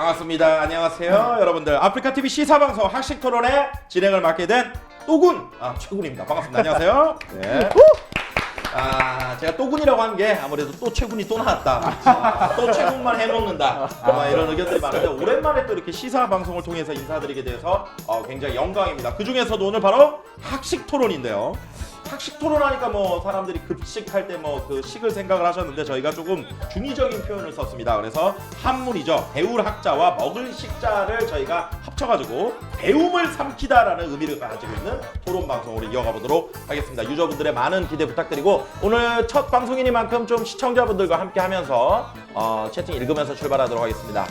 반갑습니다. 안녕하세요. 여러분들 아프리카TV 시사방송 학식토론의 진행을 맡게 된 또군 최군입니다. 반갑습니다. 안녕하세요. 네. 제가 또군이라고 한 게 아무래도 또 최군이 또 나왔다. 또 최군만 해놓는다. 이런 의견들이 많은데 오랜만에 또 이렇게 시사방송을 통해서 인사드리게 돼서 굉장히 영광입니다. 그 중에서도 오늘 바로 학식토론인데요. 학식토론하니까 뭐 사람들이 급식할 때 뭐 그 식을 생각을 하셨는데 저희가 조금 중의적인 표현을 썼습니다. 그래서 한문이죠. 배울 학자와 먹을 식자를 저희가 합쳐가지고 배움을 삼키다라는 의미를 가지고 있는 토론 방송으로 이어가 보도록 하겠습니다. 유저분들의 많은 기대 부탁드리고 오늘 첫 방송이니만큼 좀 시청자분들과 함께하면서 채팅 읽으면서 출발하도록 하겠습니다.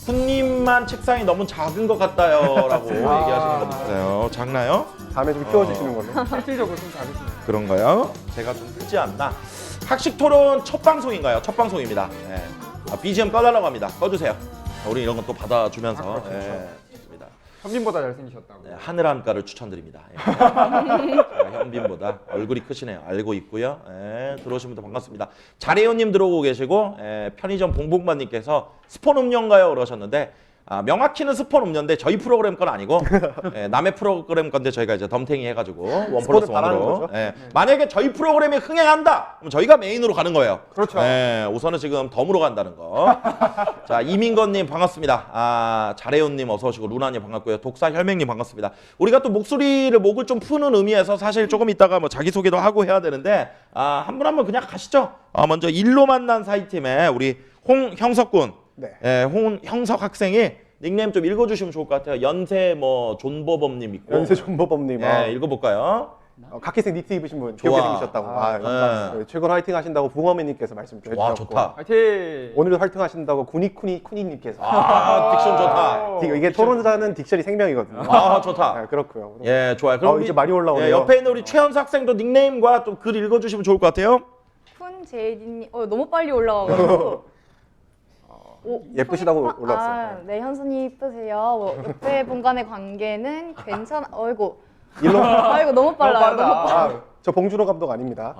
훈님만 책상이 너무 작은 것 같다요라고 얘기하시는 분 있어요. 작나요? 다음에 좀 키워주시는 걸로. 실질적으로 좀 작으시네요. 그런가요? 제가 좀 크지 않나? 학식토론 첫 방송인가요? 첫 방송입니다. 네. BGM 꺼달라고 합니다. 꺼주세요. 우리 이런 건 또 받아주면서. 그렇죠. 네. 좋습니다. 현빈보다 잘생기셨다고. 네, 하늘안가를 추천드립니다. 제가 현빈보다 얼굴이 크시네요. 알고 있고요. 들어오신 분들 반갑습니다. 자리호님 들어오고 계시고 편의점 봉봉반님께서 스폰 음료인가요? 그러셨는데 명확히는 스폰 음료인데 저희 프로그램 건 아니고 남의 프로그램 건데 저희가 이제 덤탱이 해가지고 원 플러스 원으로 만약에 저희 프로그램이 흥행한다 그럼 저희가 메인으로 가는 거예요. 그렇죠. 우선은 지금 덤으로 간다는 거. 자, 이민건님 반갑습니다. 자래온님 어서 오시고 루나님 반갑고요. 독사혈맹님 반갑습니다. 우리가 또 목을 좀 푸는 의미에서 사실 조금 이따가 뭐 자기소개도 하고 해야 되는데 한 분 한 분 그냥 가시죠. 먼저 일로 만난 사이팀의 우리 홍형석군. 네. 홍형석 학생이 닉네임 좀 읽어주시면 좋을 것 같아요. 연세 뭐 존버범님 있고. 연세 존버범님. 읽어볼까요? 카키색 니트 입으신 분 좋아. 기억해 주셨다고. 최근 화이팅 하신다고 붕어맨님께서 말씀 좀 와 해주셨고. 좋다. 화이팅! 오늘도 화이팅 하신다고 쿠니님께서. 딕션 좋다. 이게 토론자는 딕션이 생명이거든요. 좋다. 네, 그렇고요. 예, 좋아요. 그럼 이제 많이 올라오네요. 옆에 있는 우리 최연수 학생도 닉네임과 또 글 읽어주시면 좋을 것 같아요. 쿤제이디님, 너무 빨리 올라와가지고. 예쁘시다고 올라왔어요. 네, 현선이 이쁘세요. 옆에 본간의 관계는 괜찮아. 아이고 너무 빨라요. 너무 빨라. 저 봉준호 감독 아닙니다.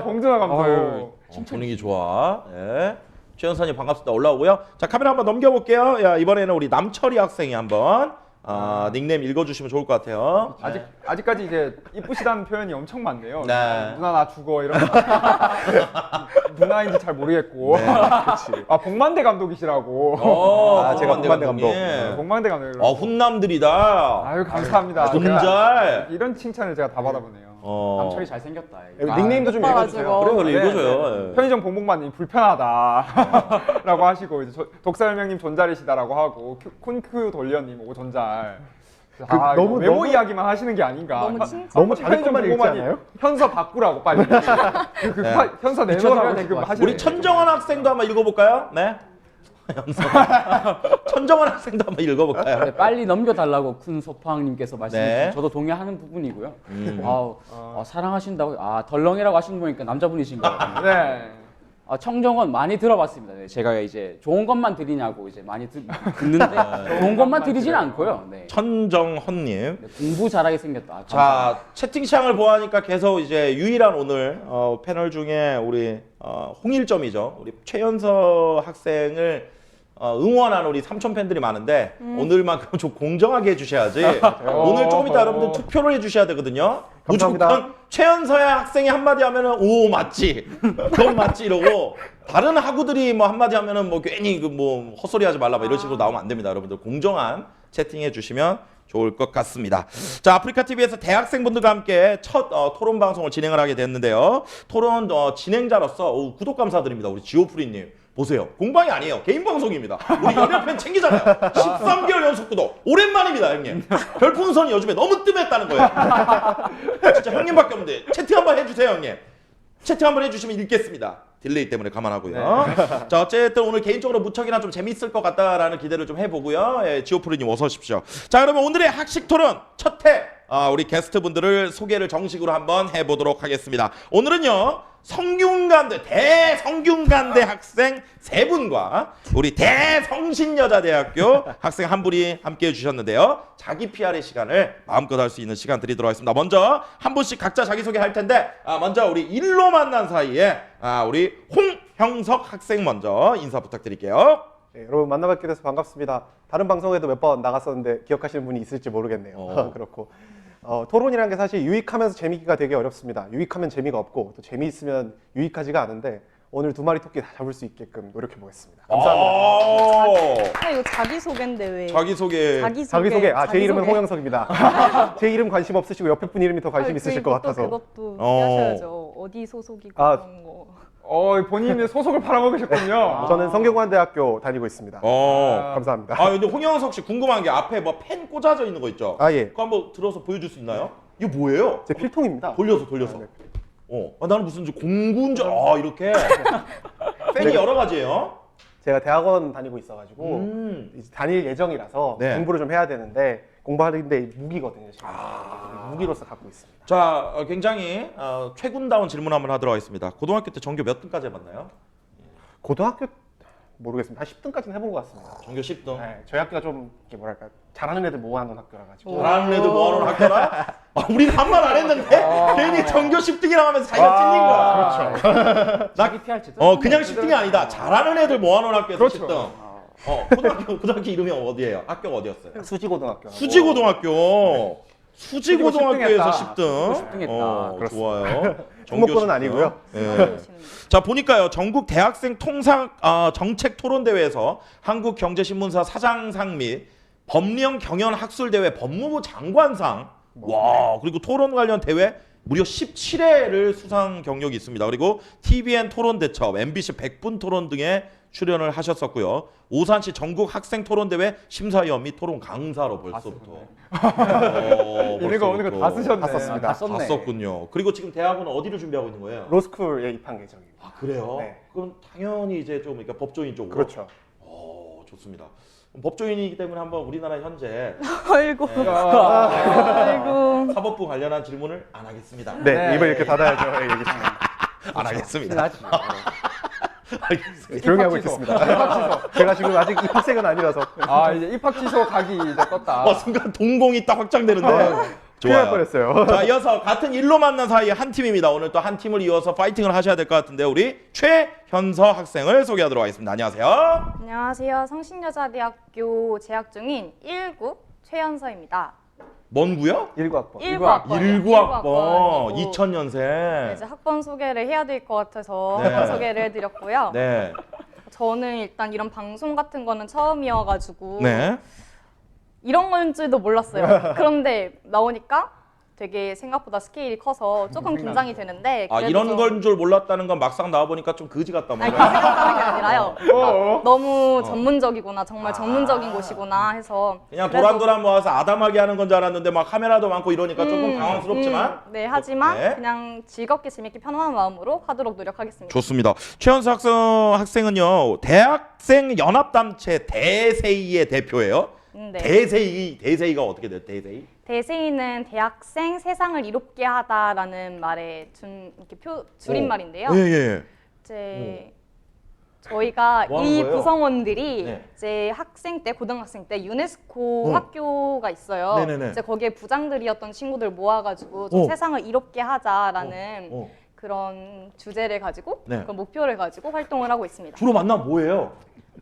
봉준호 감독. 분위기 좋아. 최연선이 반갑습니다. 올라오고요. 자, 카메라 한번 넘겨볼게요. 이번에는 우리 남철이 학생이 한번 닉네임 읽어주시면 좋을 것 같아요. 아직까지 이제 이쁘시다는 표현이 엄청 많네요. 네. 누나 나 죽어 이런. 누나인지 잘 모르겠고. 그렇지. 복만대 감독이시라고. 제가 복만대 감독. 복만대 감독. 훈남들이다. 아유 감사합니다. 군잘. 이런 칭찬을 제가 다 받아보네요. 남철이 잘생겼다. 닉네임도 좀 읽어주세요. 그래 읽어줘요. 편의점 봉봉만님 불편하다 라고 하시고 이제 독사혈명님 존잘이시다라고 하고 쿤큐 돌려님 오존잘. 너무 외모 이야기만 하시는 게 아닌가. 너무 칭찬. 너무 자기 것만 읽지 않아요? 현서 바꾸라고 빨리. 현서 내놓으라고 지금 하시는. 우리 천정원 학생도 한번 읽어볼까요? 네. 천정원 학생도 한번 읽어볼까요? 네, 빨리 넘겨달라고 쿤 소팡님께서 말씀해 주신 네. 저도 동의하는 부분이고요. 사랑하신다고 덜렁이라고 하시는 거 보니까 남자분이신 것 같아요. 네. 청정원 많이 들어봤습니다. 네, 제가 이제 좋은 것만 드리냐고 이제 많이 듣는데 좋은 것만 드리진 않고요. 네. 천정헌님. 네, 공부 잘하게 생겼다. 자, 채팅창을 보아하니까 계속 이제 유일한 오늘 패널 중에 우리 홍일점이죠. 우리 최연서 학생을 응원하는 우리 삼촌 팬들이 많은데 오늘만큼 좀 공정하게 해주셔야지. 오늘 조금 이따 여러분들 투표를 해주셔야 되거든요. 감사합니다. 무조건 최연서의 학생이 한마디 하면은 오 맞지, 그건 맞지 이러고 다른 학우들이 뭐 한마디 하면은 뭐 괜히 그 뭐 헛소리하지 말라 뭐 이런 식으로 나오면 안 됩니다. 여러분들 공정한 채팅해 주시면 좋을 것 같습니다. 자, 아프리카TV에서 대학생분들과 함께 첫 토론 방송을 진행을 하게 됐는데요. 토론 진행자로서 구독 감사드립니다. 우리 지오프리님. 보세요. 공방이 아니에요. 개인 방송입니다. 우리 연예팬 챙기잖아요. 13개월 연속 구독. 오랜만입니다, 형님. 별풍선이 요즘에 너무 뜸했다는 거예요. 진짜 형님밖에 없는데 채팅 한번 해주세요, 형님. 채팅 한번 해주시면 읽겠습니다. 딜레이 때문에 감안하고요. 자, 어쨌든 오늘 개인적으로 무척이나 좀 재밌을 것 같다라는 기대를 좀 해보고요. 지오프리님 어서 오십시오. 자, 그러면 오늘의 학식 토론 첫 회 우리 게스트분들을 소개를 정식으로 한번 해보도록 하겠습니다. 오늘은요. 대성균관대 학생 3분과 우리 대성신여자대학교 학생 1분이 함께해 주셨는데요. 자기 PR의 시간을 마음껏 할 수 있는 시간 드리도록 하겠습니다. 먼저 한 분씩 각자 자기소개 할 텐데 먼저 우리 일로 만난 사이에 우리 홍형석 학생 먼저 인사 부탁드릴게요. 네, 여러분 만나뵙게 돼서 반갑습니다. 다른 방송에도 몇 번 나갔었는데 기억하시는 분이 있을지 모르겠네요. 그렇고 토론이라는 게 사실 유익하면서 재미가 되게 어렵습니다. 유익하면 재미가 없고 또 재미있으면 유익하지가 않은데 오늘 두 마리 토끼 다 잡을 수 있게끔 노력해 보겠습니다. 감사합니다. 아, 이거 자기소개인데 왜? 자기소개. 자기소개. 제 이름은 홍영석입니다. 제 이름 관심 없으시고 옆에 분 이름이 더 관심 있으실 것 같아서. 그것도 하셔야죠. 어디 소속이고 그런 거. 본인의 소속을 팔아먹으셨군요. 저는 성균관대학교 다니고 있습니다. 감사합니다. 근데 홍영석 씨 궁금한 게 앞에 뭐 펜 꽂아져 있는 거 있죠? 예. 그거 한번 들어서 보여줄 수 있나요? 이거 뭐예요? 제 필통입니다. 돌려서. 네. 나는 무슨 공구인 줄 이렇게 펜이 여러 가지예요. 제가 대학원 다니고 있어가지고 이제 다닐 예정이라서 네. 공부를 좀 해야 되는데 공부하는데 무기거든요. 지금. 무기로서 갖고 있습니다. 자, 굉장히 최군다운 질문 한번 하도록 하겠습니다. 고등학교 때 전교 몇 등까지 해봤나요? 고등학교 모르겠습니다. 한 10등까지는 해본 것 같습니다. 전교 10등. 네, 저희 학교가 좀 이렇게 뭐랄까 잘하는 애들 모아놓은 학교라 가지고. 잘하는 애들 모아놓은 학교라? 우린 반말 안 했는데 괜히 전교 10등이라고 하면서 자기가 찔린 거야. 그렇죠. 자기 PR치도 그냥 10등이 아니다. 잘하는 애들 모아놓은 학교에서 그렇죠. 10등. 고등학교 이름이 어디예요? 학교가 어디였어요? 수지고등학교. 수지고등학교. 수지고등학교에서 10등. 10등 했다. 좋아요. 중목고는 아니고요. 네. 자, 보니까요. 전국 대학생 통상 정책 토론 대회에서 한국경제신문사 사장상 및 법령 경연 학술 대회 법무부 장관상 와, 그리고 토론 관련 대회 무려 17회를 수상 경력이 있습니다. 그리고 TVN 토론 대첩, MBC 100분 토론 등에 출연을 하셨었고요. 오산시 전국 학생 토론 대회 심사위원 및 토론 강사로 벌써부터. 이런 거 오늘 거 다 쓰셨네. 다 썼습니다. 다 썼네. 다 썼군요. 그리고 지금 대학은 어디를 준비하고 있는 거예요? 로스쿨에 입학 예정입니다. 그래요? 네. 그럼 당연히 이제 좀 그러니까 법조인 쪽으로. 그렇죠. 좋습니다. 법조인이기 때문에 한번 우리나라 현재 아이고. 아이고. 사법부 관련한 질문을 안 하겠습니다. 네, 입을 이렇게 닫아야죠. 예, 얘기했습니다. 안 하겠습니다. 하지. 알겠습니다. 조용히 하고 취소. 있겠습니다. 제가 지금 아직 입학생은 아니라서 이제 입학 취소 각이 이제 떴다. 순간 동공이 딱 확장되는데. 큰일 날 좋아요. 뻔했어요. 자, 이어서 같은 일로 만난 사이에 한 팀입니다. 오늘 또 한 팀을 이어서 파이팅을 하셔야 될 것 같은데 우리 최현서 학생을 소개하도록 하겠습니다. 안녕하세요. 안녕하세요. 성신여자대학교 재학 중인 1구 최현서입니다. 뭔 구요? 19학번. 19학번. 19학번 2000년생. 이제 학번 소개를 해야 될 것 같아서 네. 학번 소개를 해드렸고요. 네. 저는 일단 이런 방송 같은 거는 처음이어가지고 네. 이런 건 줄도 몰랐어요. 그런데 나오니까 되게 생각보다 스케일이 커서 조금 긴장이 되는데 그래도 이런 좀 걸 줄 몰랐다는 건 막상 나와보니까 좀 거지 같다. 뭐. 아니, 그렇게 생각하는 게 아니라요. 너무 전문적이구나, 정말 전문적인 곳이구나 해서 그냥 그래도- 도란도란 모아서 아담하게 하는 건 줄 알았는데 막 카메라도 많고 이러니까 조금 당황스럽지만 네, 하지만 네. 그냥 즐겁게 재밌게 편안한 마음으로 하도록 노력하겠습니다. 좋습니다. 최현수 학생은요 대학생 연합단체 대세이의 대표예요. 네. 대세이가 어떻게 돼요? 대세이? 대세이는 대학생 세상을 이롭게 하다라는 말의 이렇게 줄임말인데요. 예. 이제 저희가 뭐 하는 이 거예요? 구성원들이 네. 이제 학생 때 고등학생 때 유네스코 어. 학교가 있어요. 네네네. 이제 거기에 부장들이었던 친구들 모아가지고 좀 어. 세상을 이롭게 하자라는 어. 그런 주제를 가지고 네. 그런 목표를 가지고 활동을 하고 있습니다. 주로 만나면 뭐예요?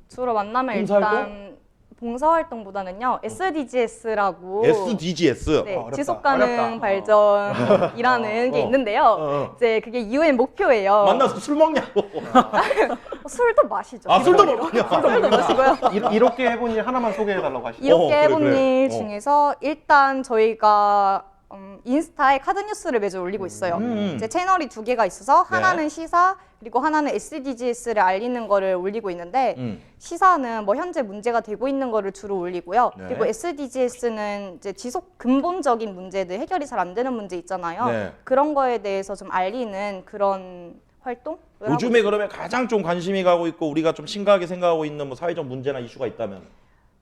주로 만나면 봉사활동? 일단 봉사활동보다는요 SDGs라고 SDGs. 네, 어렵다. 지속 가능 어렵다. 발전이라는 게 있는데요. 이제 그게 UN 목표예요. 만나서 술 먹냐고. 술도 마시죠. 술도 기본적으로. 먹냐? 술도 마시고요. 이렇게 해본 일 하나만 소개해달라고 하시죠. 이렇게 그래, 해본 그래. 일 중에서 일단 저희가 인스타에 카드 뉴스를 매주 올리고 있어요. 이제 채널이 2개가 있어서 하나는 시사 그리고 하나는 SDGs를 알리는 거를 올리고 있는데 시사는 뭐 현재 문제가 되고 있는 거를 주로 올리고요. 네. 그리고 SDGs는 이제 지속 근본적인 문제들 해결이 잘 안 되는 문제 있잖아요. 네. 그런 거에 대해서 좀 알리는 그런 활동? 요즘에 그러면 가장 좀 관심이 가고 있고 우리가 좀 심각하게 생각하고 있는 뭐 사회적 문제나 이슈가 있다면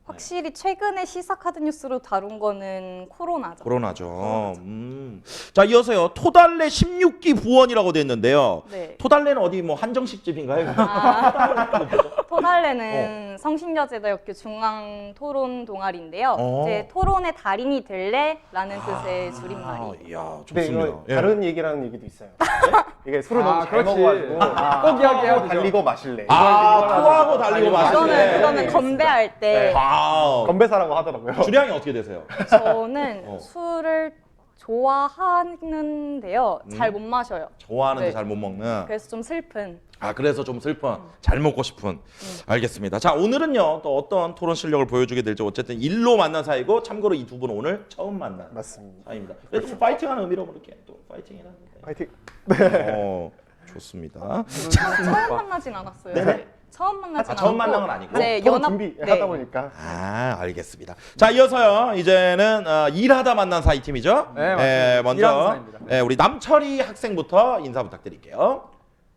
확실히 최근에 시사 카드 뉴스로 다룬 거는 코로나죠. 코로나죠. 자, 이어서요. 토달레 16기 부원이라고 돼 있는데요. 네. 토달레는 어디 뭐 한정식 집인가요? 토달레는 성신여제대학교 중앙 토론 동아리인데요. 이제 토론의 달인이 될래라는 뜻의 줄임말이에요. 이야, 근데 좋습니다. 이거 예. 다른 얘기라는 얘기도 있어요. 이게 술을 너무 잘 그렇지. 먹어가지고 꼭 이야기해야 되죠. 달리고 마실래. 토하고 달리고 마실래. 그거는 건배할 때 건배사라고 하더라고요. 주량이 어떻게 되세요? 저는 술을 좋아하는데요. 잘 못 마셔요. 좋아하는데 네. 잘 못 먹는. 그래서 좀 슬픈. 그래서 좀 슬픈. 잘 먹고 싶은. 알겠습니다. 자, 오늘은요. 또 어떤 토론 실력을 보여주게 될지 어쨌든 일로 만난 사이고 참고로 이 두 분은 오늘 처음 만난 맞습니다. 사이입니다. 그래도 뭐 파이팅하는 의미로 그렇게 또 파이팅이라는. 파이팅. 좋습니다. 처음 만나진 않았어요. 네네. 처음 만나진 않았고. 처음 만난 건 아니고? 네, 토론 연합 준비하다 보니까 알겠습니다. 자, 이어서요. 이제는 일하다 만난 사이 팀이죠. 네, 맞습니다. 일하는 먼저 사이입니다. 우리 남철이 학생부터 인사 부탁드릴게요.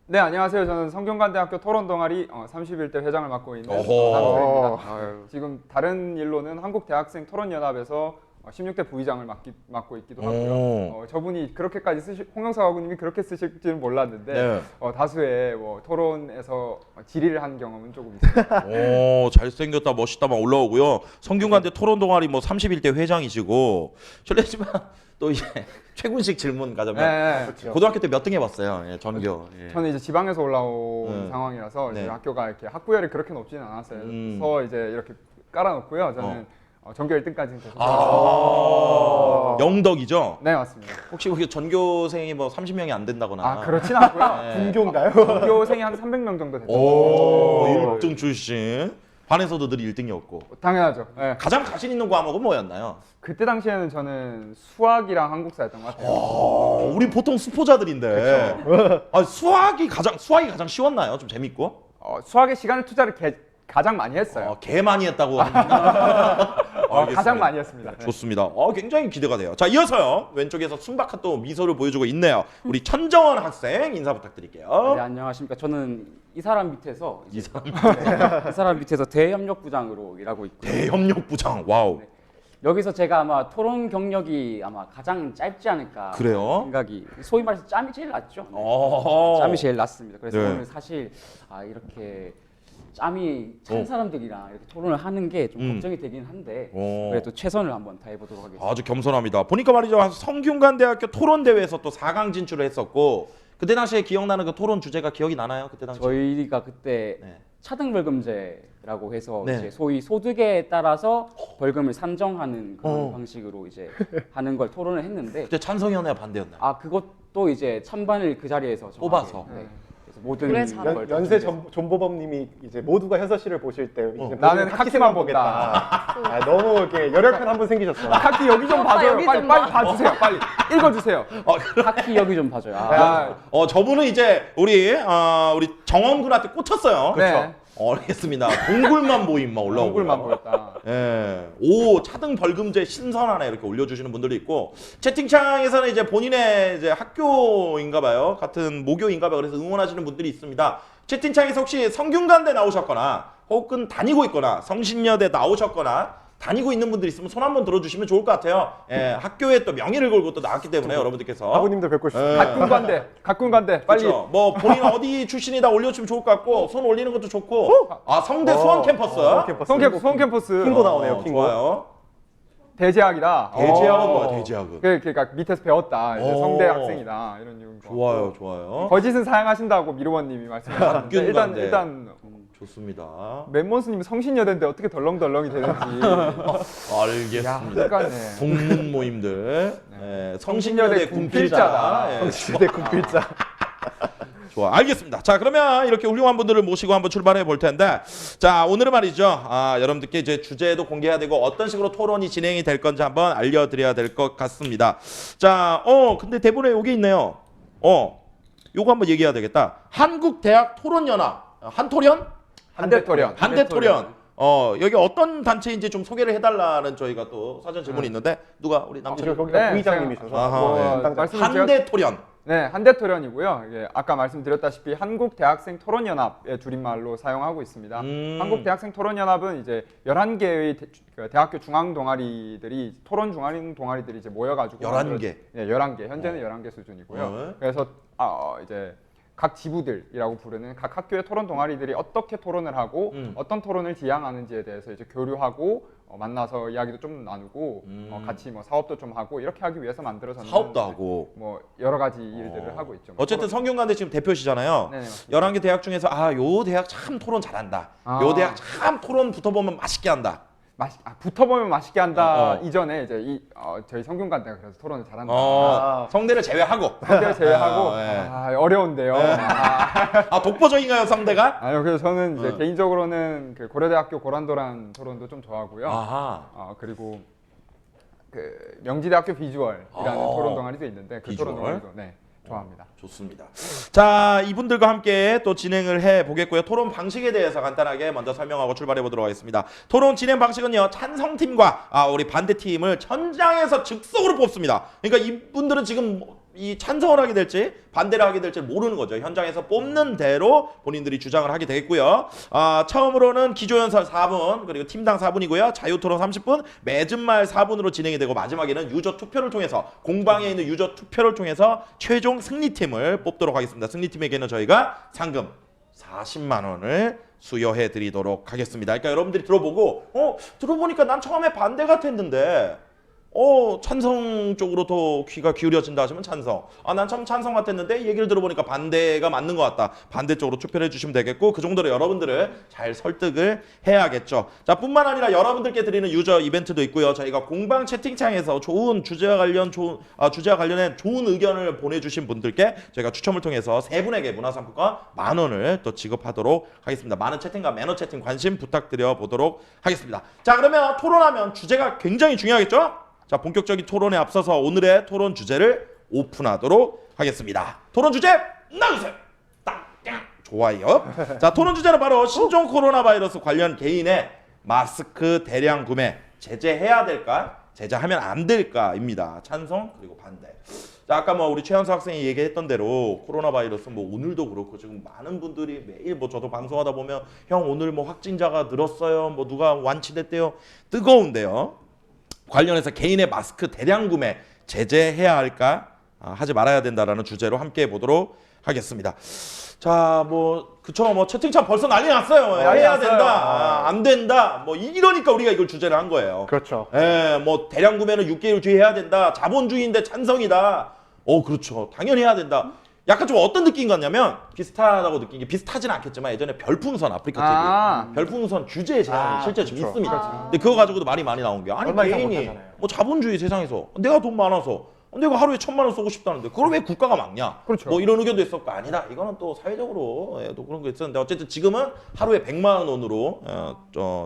네, 안녕하세요. 저는 성균관대학교 토론 동아리 31대 회장을 맡고 있는 오호. 남철입니다. 지금 다른 일로는 한국대학생 토론연합에서 16대 부의장을 맡고 있기도 하고요. 저분이 그렇게까지 홍영석 아구님이 그렇게 쓰실지는 몰랐는데 네. 다수의 토론에서 질의를 한 경험은 조금 있어요. 잘생겼다 멋있다 막 올라오고요. 성균관대 토론 동아리 뭐 31대 회장이시고 실례지만 또 이제 최군식 질문 가자면 네. 그렇죠. 고등학교 때 몇 등 해봤어요? 예, 전교. 예. 저는 이제 지방에서 올라온 네. 상황이라서 이제 네. 학교가 이렇게 학부열이 그렇게 높지는 않았어요. 그래서 이제 이렇게 깔아놓고요. 저는 전교 1등까지는 계속. 영덕이죠? 네, 맞습니다. 혹시 우리 전교생이 뭐 30명이 안 된다거나. 그렇진 않고요. 분교인가요? 전교생이 한 300명 정도 됐죠. 오, 1등 출신. 반에서도 늘 1등이었고. 당연하죠. 네. 가장 자신 있는 과목은 뭐였나요? 그때 당시에는 저는 수학이랑 한국사였던 것 같아요. 우리 보통 수포자들인데. 수학이 가장 쉬웠나요? 좀 재밌고? 수학에 시간을 투자를 가장 많이 했어요. 개 많이 했다고. 가장 많이 했습니다. 네. 좋습니다. 굉장히 기대가 돼요. 자, 이어서요. 왼쪽에서 순박한 또 미소를 보여주고 있네요. 우리 천정원 학생 인사 부탁드릴게요. 네, 안녕하십니까. 저는 이 사람 밑에서 이 사람 밑에서 대협력부장으로 일하고 있고요. 대협력부장. 와우. 네. 여기서 제가 아마 토론 경력이 아마 가장 짧지 않을까 그래요? 생각이 소위 말해서 짬이 제일 낮죠. 짬이 제일 낮습니다. 그래서 네. 오늘 사실 이렇게 짬이 찬 사람들이랑 이렇게 토론을 하는 게 좀 걱정이 되긴 한데 그래도 최선을 한번 다해보도록 하겠습니다. 아주 겸손합니다. 보니까 말이죠. 성균관대학교 토론대회에서 또 4강 진출을 했었고 그때 당시에 기억나는 그 토론 주제가 기억이 나나요? 그때 당시? 저희가 그때 네. 차등벌금제라고 해서 네. 이제 소위 소득에 따라서 벌금을 산정하는 그런 방식으로 이제 하는 걸 토론을 했는데 그때 찬성이었나요? 반대였나요? 그것도 이제 찬반을 그 자리에서 정하게, 뽑아서. 그래서 모든 그래, 잘한다. 걸 연세 존보범님이 이제 모두가 현서 씨를 보실 때 이제 나는 카키만 카키만 보겠다. 너무 이렇게 열혈팬 한 분 생기셨어. 카키 여기 좀 봐줘요. 여기 빨리 좀 빨리 봐주세요. 빨리 읽어주세요. 카키 여기 좀 봐줘요. 저분은 이제 우리 정원군한테 꽂혔어요. 네. 알겠습니다. 동굴만 보임 막 올라오고. 얼굴만 보였다. 예. 차등 벌금제 신선하네 이렇게 올려주시는 분들도 있고 채팅창에서는 이제 본인의 이제 학교인가 봐요. 같은 모교인가 봐요. 그래서 응원하시는 분들이 있습니다. 채팅창에서 혹시 성균관대 나오셨거나 혹은 다니고 있거나 성신여대 나오셨거나 다니고 있는 분들 있으면 손 한번 들어주시면 좋을 것 같아요. 학교에 또 명예를 걸고 또 나왔기 때문에 여러분들께서 아버님들 뵙고 싶습니다. 각군관대 빨리. 그렇죠. 뭐 본인 어디 출신이다 올려주시면 좋을 것 같고 손 올리는 것도 좋고 성대 수원 캠퍼스 수원 캠퍼스. 킹고 나오네요. 킹고. 좋아요. 대제학이다. 대제학은 뭐야 대제학은? 그러니까 밑에서 배웠다. 이제 성대 학생이다. 이런 이유인 거. 좋아요 좋아요. 거짓은 사용하신다고 미르원님이 말씀하셨는데 각균관대. 일단 좋습니다. 맨몬스님이 성신여대인데 어떻게 덜렁덜렁이 되는지. 알겠습니다. 약간네. 동문 모임들 성신여대 성신여대 군필자다. 군필자다. 시대 군필자. 좋아, 알겠습니다. 자, 그러면 이렇게 훌륭한 분들을 모시고 한번 출발해 볼 텐데, 자, 오늘은 말이죠. 여러분들께 이제 주제도 공개해야 되고 어떤 식으로 토론이 진행이 될 건지 한번 알려드려야 될 것 같습니다. 자, 근데 대본에 여기 있네요. 요거 한번 얘기해야 되겠다. 한국대학 토론연합, 한토련? 한대토련. 한대토련. 여기 어떤 단체인지 좀 소개를 해달라는 저희가 또 사전 질문이 있는데 누가 우리 남자 거기가 네, 부의장님이셔서 아하, 뭐 네. 담당자. 말씀을 제가- 한대토련. 네, 한대토련이고요. 이게 아까 말씀드렸다시피 한국대학생 토론연합의 줄임말로 사용하고 있습니다. 한국대학생 토론연합은 이제 11개의 대학교 중앙 동아리들이 토론 중앙 동아리들이 이제 모여가지고 11개. 네, 11개. 현재는 11개 수준이고요. 그래서 이제 각 지부들이라고 부르는 각 학교의 토론 동아리들이 어떻게 토론을 하고 어떤 토론을 지향하는지에 대해서 이제 교류하고 만나서 이야기도 좀 나누고 같이 뭐 사업도 좀 하고 이렇게 하기 위해서 만들어졌는 사업도 하고. 뭐 여러 가지 일들을 하고 있죠. 어쨌든 성균관대 지금 대표시잖아요. 네네, 맞습니다. 11개 대학 중에서 요 대학 참 토론 잘한다. 요 대학 참 토론 붙어보면 맛있게 한다. 붙어보면 맛있게 한다 어. 이전에 이제 저희 성균관대가 그래서 토론을 잘한다. 성대를 제외하고. 상대를 제외하고 네. 어려운데요. 독보적인가요, 성대가? 아니요, 그래서 저는 이제 개인적으로는 그 고려대학교 고란도란 토론도 좀 좋아하고요. 아하. 그리고 그 명지대학교 비주얼이라는 토론 동아리도 있는데 그 비주얼? 토론 동아리도 좋아합니다. 좋습니다. 자, 이분들과 함께 또 진행을 해 보겠고요. 토론 방식에 대해서 간단하게 먼저 설명하고 출발해 보도록 하겠습니다. 토론 진행 방식은요, 찬성팀과 우리 반대팀을 현장에서 즉석으로 뽑습니다. 그러니까 이분들은 지금 이 찬성을 하게 될지 반대를 하게 될지 모르는 거죠. 현장에서 뽑는 대로 본인들이 주장을 하게 되겠고요. 처음으로는 기조연설 4분, 그리고 팀당 4분이고요. 자유토론 30분, 맺은 말 4분으로 진행이 되고 마지막에는 유저 투표를 통해서 공방에 있는 유저 투표를 통해서 최종 승리팀을 뽑도록 하겠습니다. 승리팀에게는 저희가 상금 40만 원을 수여해 드리도록 하겠습니다. 그러니까 여러분들이 들어보고 들어보니까 난 처음에 반대 같았는데 찬성 쪽으로 더 귀가 기울여진다 하시면 찬성. 난 참 찬성 같았는데 얘기를 들어보니까 반대가 맞는 것 같다. 반대 쪽으로 투표를 해주시면 되겠고, 그 정도로 여러분들을 잘 설득을 해야겠죠. 자, 뿐만 아니라 여러분들께 드리는 유저 이벤트도 있고요. 저희가 공방 채팅창에서 좋은 주제와 관련된 좋은 의견을 보내주신 분들께 저희가 추첨을 통해서 3분에게 문화상품권 10,000원을 또 지급하도록 하겠습니다. 많은 채팅과 매너 채팅 관심 부탁드려 보도록 하겠습니다. 자, 그러면 토론하면 주제가 굉장히 중요하겠죠? 자, 본격적인 토론에 앞서서 오늘의 토론 주제를 오픈하도록 하겠습니다. 토론 주제 나주세요. 좋아요. 자, 토론 주제는 바로 신종 코로나 바이러스 관련 개인의 마스크 대량 구매 제재해야 될까, 제재하면 안 될까입니다. 찬성 그리고 반대. 자, 아까 우리 최현수 학생이 얘기했던 대로 코로나 바이러스 오늘도 그렇고 지금 많은 분들이 매일 저도 방송하다 보면 형 오늘 확진자가 늘었어요. 누가 완치됐대요. 뜨거운데요. 관련해서 개인의 마스크 대량 구매 제재해야 할까, 하지 말아야 된다라는 주제로 함께 해보도록 하겠습니다. 자, 그쵸, 채팅창 벌써 난리 났어요. 해야 된다, 안 된다, 이러니까 우리가 이걸 주제를 한 거예요. 그렇죠. 대량 구매는 6개월 뒤에 해야 된다. 자본주의인데 찬성이다. 그렇죠. 당연히 해야 된다. 약간 좀 어떤 느낌 같냐면 비슷하다고 느낀 게, 비슷하지는 않겠지만 예전에 별풍선 아프리카 TV 별풍선 규제 제한이 실제 좀 있습니다. 근데 그거 가지고도 말이 많이 나온 게, 아니 얼마 이상 개인이 못하잖아요. 자본주의 세상에서 내가 돈 많아서 내가 하루에 1,000만 원 쓰고 싶다는데 그걸 왜 국가가 막냐? 그렇죠. 이런 의견도 있었고, 아니다. 이거는 또 사회적으로 또 그런 거 있었는데 어쨌든 지금은 하루에 100만 원으로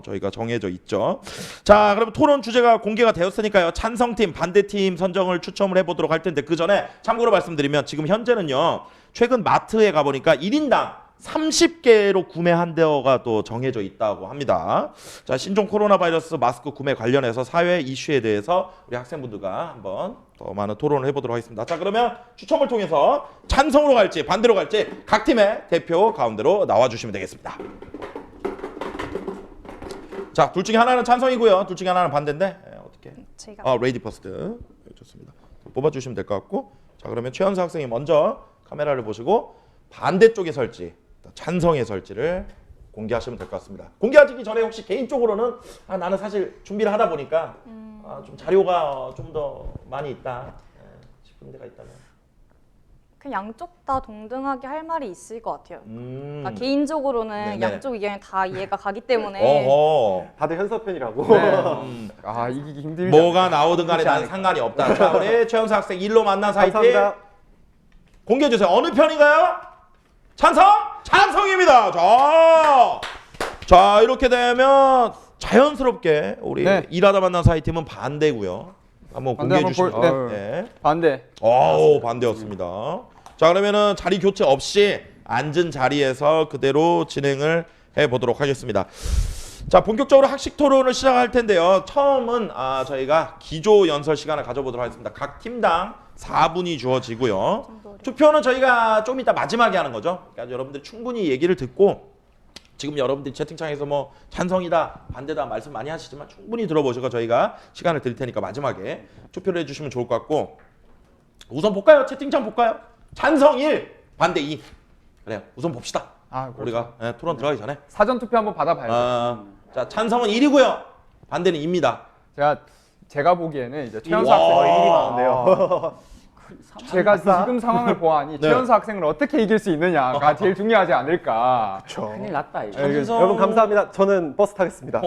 저희가 정해져 있죠. 자, 그럼 토론 주제가 공개가 되었으니까요. 찬성팀, 반대팀 선정을 추첨을 해보도록 할 텐데, 그 전에 참고로 말씀드리면 지금 현재는요, 최근 마트에 가보니까 1인당 30개로 구매한대어가 또 정해져 있다고 합니다. 자, 신종 코로나 바이러스 마스크 구매 관련해서 사회 이슈에 대해서 우리 학생분들과 한번 더 많은 토론을 해보도록 하겠습니다. 자, 그러면 추첨을 통해서 찬성으로 갈지 반대로 갈지 각 팀의 대표 가운데로 나와주시면 되겠습니다. 자, 둘 중에 하나는 찬성이고요, 둘 중에 하나는 반대인데 어떻게? 제가 레이디 퍼스트. 좋습니다. 뽑아주시면 될 것 같고, 자, 그러면 최현수 학생이 먼저 카메라를 보시고 반대쪽에 설지, 찬성에 설지를 공개하시면 될 것 같습니다. 공개하기 전에 혹시 개인적으로는 나는 사실 준비를 하다 보니까 좀 자료가 좀 더 많이 있다 싶은 데가 있다면, 그냥 양쪽 다 동등하게 할 말이 있을 것 같아요. 그러니까 음. 개인적으로는 네네. 양쪽 의견이 다 이해가 가기 때문에 어허. 다들 현서편이라고. 이기기 힘들지. 뭐가 나오든 간에 난 상관이 없다. 자, 우리 최현수 학생 일로 만난 사이트 감사합니다. 공개해 주세요. 어느 편인가요? 찬성? 찬성입니다. 자, 이렇게 되면 자연스럽게 우리 일하다 만난 사이팀은 반대고요. 한번 반대 공개해 주시면 한번 네. 반대. 반대였습니다. 자, 그러면은 자리 교체 없이 앉은 자리에서 그대로 진행을 해 보도록 하겠습니다. 자, 본격적으로 학식 토론을 시작할 텐데요. 처음은 저희가 기조 연설 시간을 가져보도록 하겠습니다. 각 팀당 4분이 주어지고요. 투표는 저희가 좀 이따 마지막에 하는 거죠. 그러니까 여러분들이 충분히 얘기를 듣고 지금 여러분들이 채팅창에서 뭐 찬성이다, 반대다 말씀 많이 하시지만 충분히 들어보시고 저희가 시간을 드릴 테니까 마지막에 투표를 해주시면 좋을 것 같고 우선 볼까요? 채팅창 볼까요? 찬성 1, 반대 2. 그래요. 우선 봅시다. 그렇죠. 우리가 토론 들어가기 전에. 사전 투표 한번 받아봐야죠. 자, 찬성은 1이고요. 반대는 2입니다. 제가 보기에는 이제 최연소 와. 학생 일이 많은데요. 제가 지금 상황을 보아하니 네. 최연소 학생을 어떻게 이길 수 있느냐가 제일 중요하지 않을까. 그렇죠. 큰일 났다 이거. 여러분 감사합니다. 저는 버스 타겠습니다.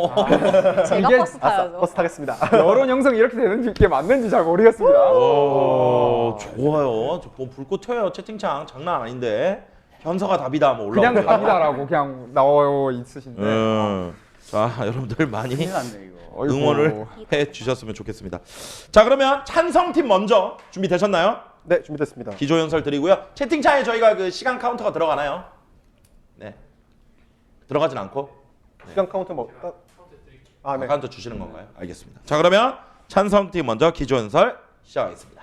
제가 이게- 버스 타야죠. 버스 타겠습니다. 여론 형성이 이렇게 되는 게 맞는지 잘 모르겠습니다. 오, 좋아요. 뭐 불꽃 튀어요. 채팅창 장난 아닌데. 현서가 답이다 뭐 올라오고. 그냥 갑니다라고 그냥 나와 있으신데. 자, 여러분들 많이 큰일 났네 이거. 어이구. 응원을 해 주셨으면 좋겠습니다. 자, 그러면 찬성팀 먼저 준비되셨나요? 네, 준비됐습니다. 기조 연설 드리고요. 채팅창에 저희가 그 시간 카운터가 들어가나요? 네. 들어가진 않고 시간 카운터 뭐? 네. 카운터 주시는 건가요? 알겠습니다. 자, 그러면 찬성팀 먼저 기조 연설 시작하겠습니다.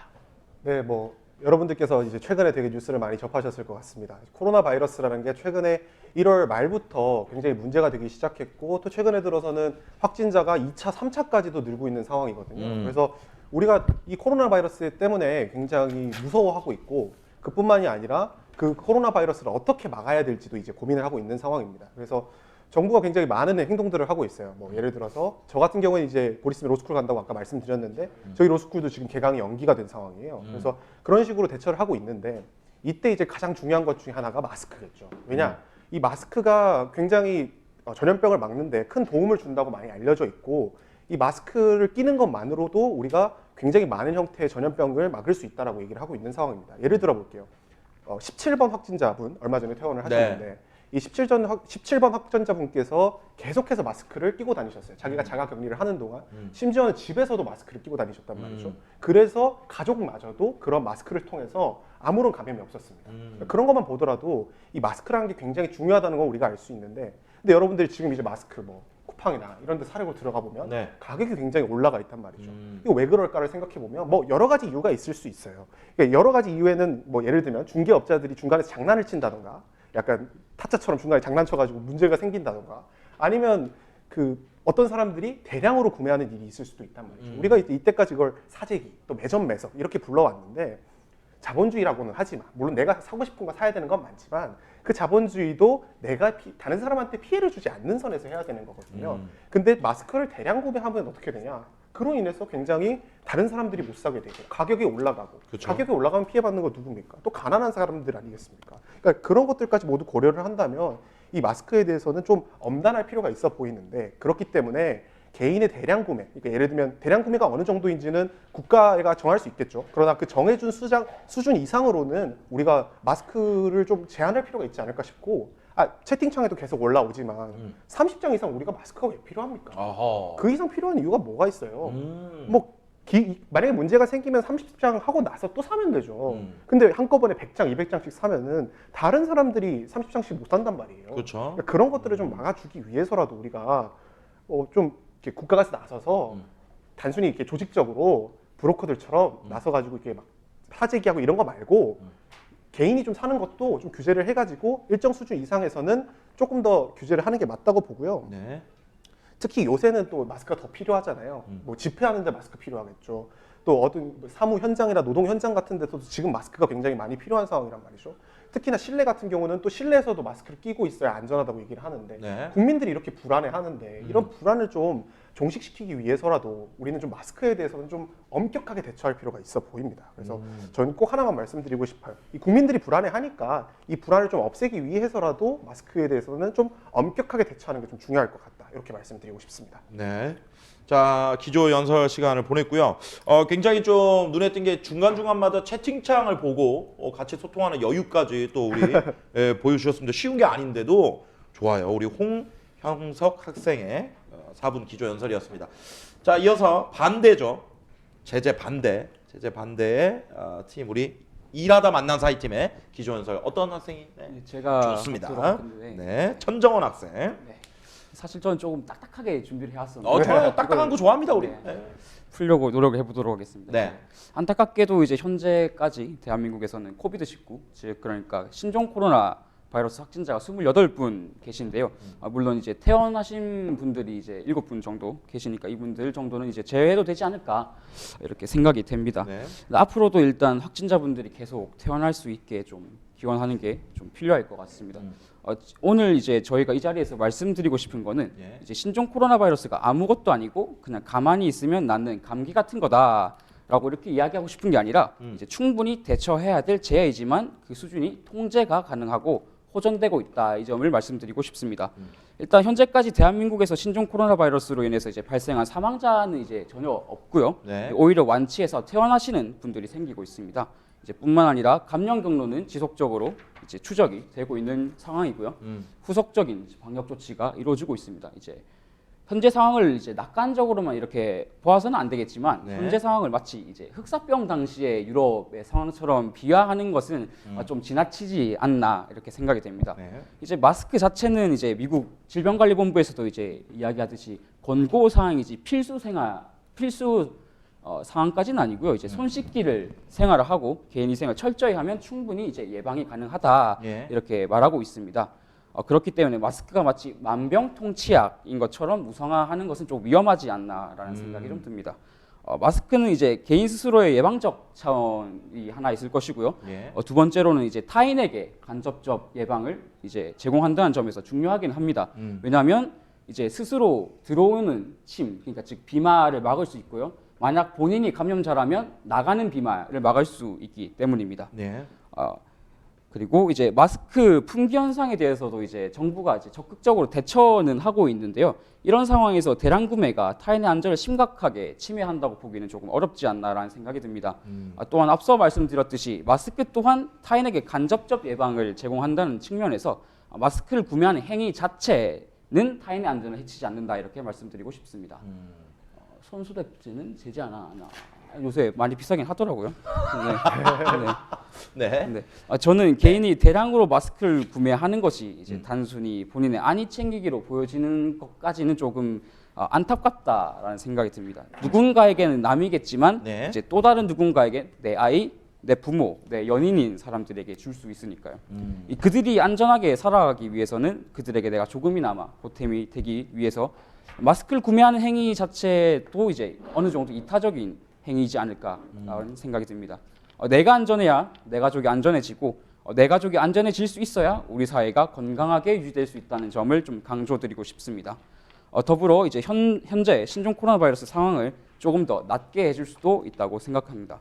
네, 뭐 여러분들께서 이제 최근에 되게 뉴스를 많이 접하셨을 것 같습니다. 코로나 바이러스라는 게 최근에 1월 말부터 굉장히 문제가 되기 시작했고 또 최근에 들어서는 확진자가 2차, 3차까지도 늘고 있는 상황이거든요. 그래서 우리가 이 코로나 바이러스 때문에 굉장히 무서워하고 있고 그뿐만이 아니라 그 코로나 바이러스를 어떻게 막아야 될지도 이제 고민을 하고 있는 상황입니다. 그래서 정부가 굉장히 많은 행동들을 하고 있어요. 뭐 예를 들어서 저 같은 경우는 이제 보리스미 로스쿨 간다고 아까 말씀드렸는데 저희 로스쿨도 지금 개강이 연기가 된 상황이에요. 그래서 그런 식으로 대처를 하고 있는데 이때 이제 가장 중요한 것 중에 하나가 마스크겠죠. 왜냐? 이 마스크가 굉장히 전염병을 막는데 큰 도움을 준다고 많이 알려져 있고 이 마스크를 끼는 것만으로도 우리가 굉장히 많은 형태의 전염병을 막을 수 있다라고 얘기를 하고 있는 상황입니다. 예를 들어 볼게요. 17번 확진자분 얼마 전에 퇴원을 하셨는데 이 17번 확진자분께서 계속해서 마스크를 끼고 다니셨어요. 자기가 자가 격리를 하는 동안 심지어는 집에서도 마스크를 끼고 다니셨단 말이죠. 그래서 가족마저도 그런 마스크를 통해서 아무런 감염이 없었습니다. 그런 것만 보더라도 이 마스크라는 게 굉장히 중요하다는 건 우리가 알 수 있는데 근데 여러분들이 지금 이제 마스크 뭐 쿠팡이나 이런 데 사려고 들어가 보면 가격이 굉장히 올라가 있단 말이죠. 이거 왜 그럴까를 생각해 보면 뭐 여러 가지 이유가 있을 수 있어요. 그러니까 여러 가지 이유에는 뭐 예를 들면 중개업자들이 중간에서 장난을 친다던가 약간 타짜처럼 중간에 장난쳐가지고 문제가 생긴다던가 아니면 그 어떤 사람들이 대량으로 구매하는 일이 있을 수도 있단 말이죠. 우리가 이때까지 이걸 사재기 또 매점 매석 이렇게 불러왔는데 자본주의라고는 하지만 물론 내가 사고 싶은 거 사야 되는 건 많지만 그 자본주의도 내가 다른 사람한테 피해를 주지 않는 선에서 해야 되는 거거든요. 근데 마스크를 대량 구매하면 어떻게 되냐? 그로 인해서 굉장히 다른 사람들이 못 사게 되고 가격이 올라가고 그쵸. 가격이 올라가면 피해받는 거 누굽니까? 또 가난한 사람들 아니겠습니까? 그러니까 그런 것들까지 모두 고려를 한다면 이 마스크에 대해서는 좀 엄단할 필요가 있어 보이는데 그렇기 때문에 개인의 대량 구매, 그러니까 예를 들면 대량 구매가 어느 정도인지는 국가가 정할 수 있겠죠. 그러나 그 정해준 수준 이상으로는 우리가 마스크를 좀 제한할 필요가 있지 않을까 싶고 채팅창에도 계속 올라오지만 30장 이상 우리가 마스크가 왜 필요합니까? 어허. 그 이상 필요한 이유가 뭐가 있어요? 뭐 만약에 문제가 생기면 30장 하고 나서 또 사면 되죠. 근데 한꺼번에 100장, 200장씩 사면은 다른 사람들이 30장씩 못 산단 말이에요. 그렇죠. 그러니까 그런 것들을 좀 막아주기 위해서라도 우리가 좀 이렇게 국가가 나서서 단순히 이렇게 조직적으로 브로커들처럼 나서가지고 이렇게 막 사재기하고 이런 거 말고 개인이 좀 사는 것도 좀 규제를 해가지고 일정 수준 이상에서는 조금 더 규제를 하는 게 맞다고 보고요. 네. 특히 요새는 또 마스크가 더 필요하잖아요. 뭐 집회하는데 마스크 필요하겠죠. 또 어떤 사무 현장이나 노동 현장 같은 데서도 지금 마스크가 굉장히 많이 필요한 상황이란 말이죠. 특히나 실내 같은 경우는 또 실내에서도 마스크를 끼고 있어야 안전하다고 얘기를 하는데 국민들이 이렇게 불안해하는데 이런 불안을 좀 종식시키기 위해서라도 우리는 좀 마스크에 대해서는 좀 엄격하게 대처할 필요가 있어 보입니다. 그래서 저는 꼭 하나만 말씀드리고 싶어요. 이 국민들이 불안해하니까 이 불안을 좀 없애기 위해서라도 마스크에 대해서는 좀 엄격하게 대처하는 게 좀 중요할 것 같다. 이렇게 말씀드리고 싶습니다. 네. 자, 기조 연설 시간을 보냈고요. 굉장히 좀 눈에 띈 게 중간중간마다 채팅창을 보고 같이 소통하는 여유까지 또 우리 보여주셨습니다. 쉬운 게 아닌데도 좋아요. 우리 홍형석 학생의 4분 기조 연설이었습니다. 자, 이어서 반대죠. 제재 반대의 팀 우리 일하다 만난 사이 팀의 기조 연설 어떤 학생이? 제가 좋습니다. 하도록 할 건데. 네, 천정원 학생. 네. 사실 저는 조금 딱딱하게 준비를 해왔었는데 저는 딱딱한 거 좋아합니다 우리. 네. 풀려고 노력해 보도록 하겠습니다. 네. 안타깝게도 이제 현재까지 대한민국에서는 코비드-19, 즉 그러니까 신종 코로나 바이러스 확진자가 28분 계신데요. 물론 이제 퇴원하신 분들이 이제 7분 정도 계시니까 이분들 정도는 이제 제외도 되지 않을까 이렇게 생각이 됩니다. 네. 앞으로도 일단 확진자분들이 계속 퇴원할 수 있게 좀 기원하는 게 좀 필요할 것 같습니다. 오늘 이제 저희가 이 자리에서 말씀드리고 싶은 거는 예. 이제 신종 코로나 바이러스가 아무것도 아니고 그냥 가만히 있으면 낫는 감기 같은 거다라고 이렇게 이야기하고 싶은 게 아니라 이제 충분히 대처해야 될 재해이지만 그 수준이 통제가 가능하고 호전되고 있다, 이 점을 말씀드리고 싶습니다. 일단 현재까지 대한민국에서 신종 코로나 바이러스로 인해서 이제 발생한 사망자는 이제 전혀 없고요. 네. 오히려 완치해서 퇴원하시는 분들이 생기고 있습니다. 이제 뿐만 아니라 감염 경로는 지속적으로 이제 추적이 되고 있는 상황이고요. 후속적인 방역 조치가 이루어지고 있습니다. 이제 현재 상황을 이제 낙관적으로만 이렇게 보아서는 안 되겠지만 네. 현재 상황을 마치 이제 흑사병 당시의 유럽의 상황처럼 비하하는 것은 좀 지나치지 않나 이렇게 생각이 됩니다. 네. 이제 마스크 자체는 이제 미국 질병관리본부에서도 이제 이야기하듯이 권고 사항이지 필수 상황까지는 아니고요. 이제 손 씻기를 생활을 하고 개인위 생활 철저히 하면 충분히 이제 예방이 가능하다 예. 이렇게 말하고 있습니다. 그렇기 때문에 마스크가 마치 만병통치약인 것처럼 무성화하는 것은 좀 위험하지 않나라는 생각이 좀 듭니다. 마스크는 이제 개인 스스로의 예방적 차원이 하나 있을 것이고요. 예. 두 번째로는 이제 타인에게 간접적 예방을 이제 제공한다는 점에서 중요하긴 합니다. 왜냐하면 이제 스스로 들어오는 침, 그러니까 즉 비말을 막을 수 있고요. 만약 본인이 감염자라면 나가는 비말을 막을 수 있기 때문입니다. 네. 그리고 이제 마스크 품귀 현상에 대해서도 이제 정부가 이제 적극적으로 대처는 하고 있는데요. 이런 상황에서 대량 구매가 타인의 안전을 심각하게 침해한다고 보기는 조금 어렵지 않나라는 생각이 듭니다. 또한 앞서 말씀드렸듯이 마스크 또한 타인에게 간접적 예방을 제공한다는 측면에서 마스크를 구매하는 행위 자체는 타인의 안전을 해치지 않는다 이렇게 말씀드리고 싶습니다. 손소독제는 제지 않아. 요새 많이 비싸긴 하더라고요. 네. 네. 네. 저는 개인이 대량으로 마스크를 구매하는 것이 이제 단순히 본인의 안위 챙기기로 보여지는 것까지는 조금 안타깝다라는 생각이 듭니다. 누군가에게는 남이겠지만 네. 이제 또 다른 누군가에게 내 아이, 내 부모, 내 연인인 사람들에게 줄 수 있으니까요. 그들이 안전하게 살아가기 위해서는 그들에게 내가 조금이나마 보탬이 되기 위해서 마스크를 구매하는 행위 자체도 이제 어느 정도 이타적인 행위이지 않을까라는 생각이 듭니다. 내가 안전해야 내 가족이 안전해지고 내 가족이 안전해질 수 있어야 우리 사회가 건강하게 유지될 수 있다는 점을 좀 강조드리고 싶습니다. 더불어 이제 현재 신종 코로나 바이러스 상황을 조금 더 낫게 해줄 수도 있다고 생각합니다.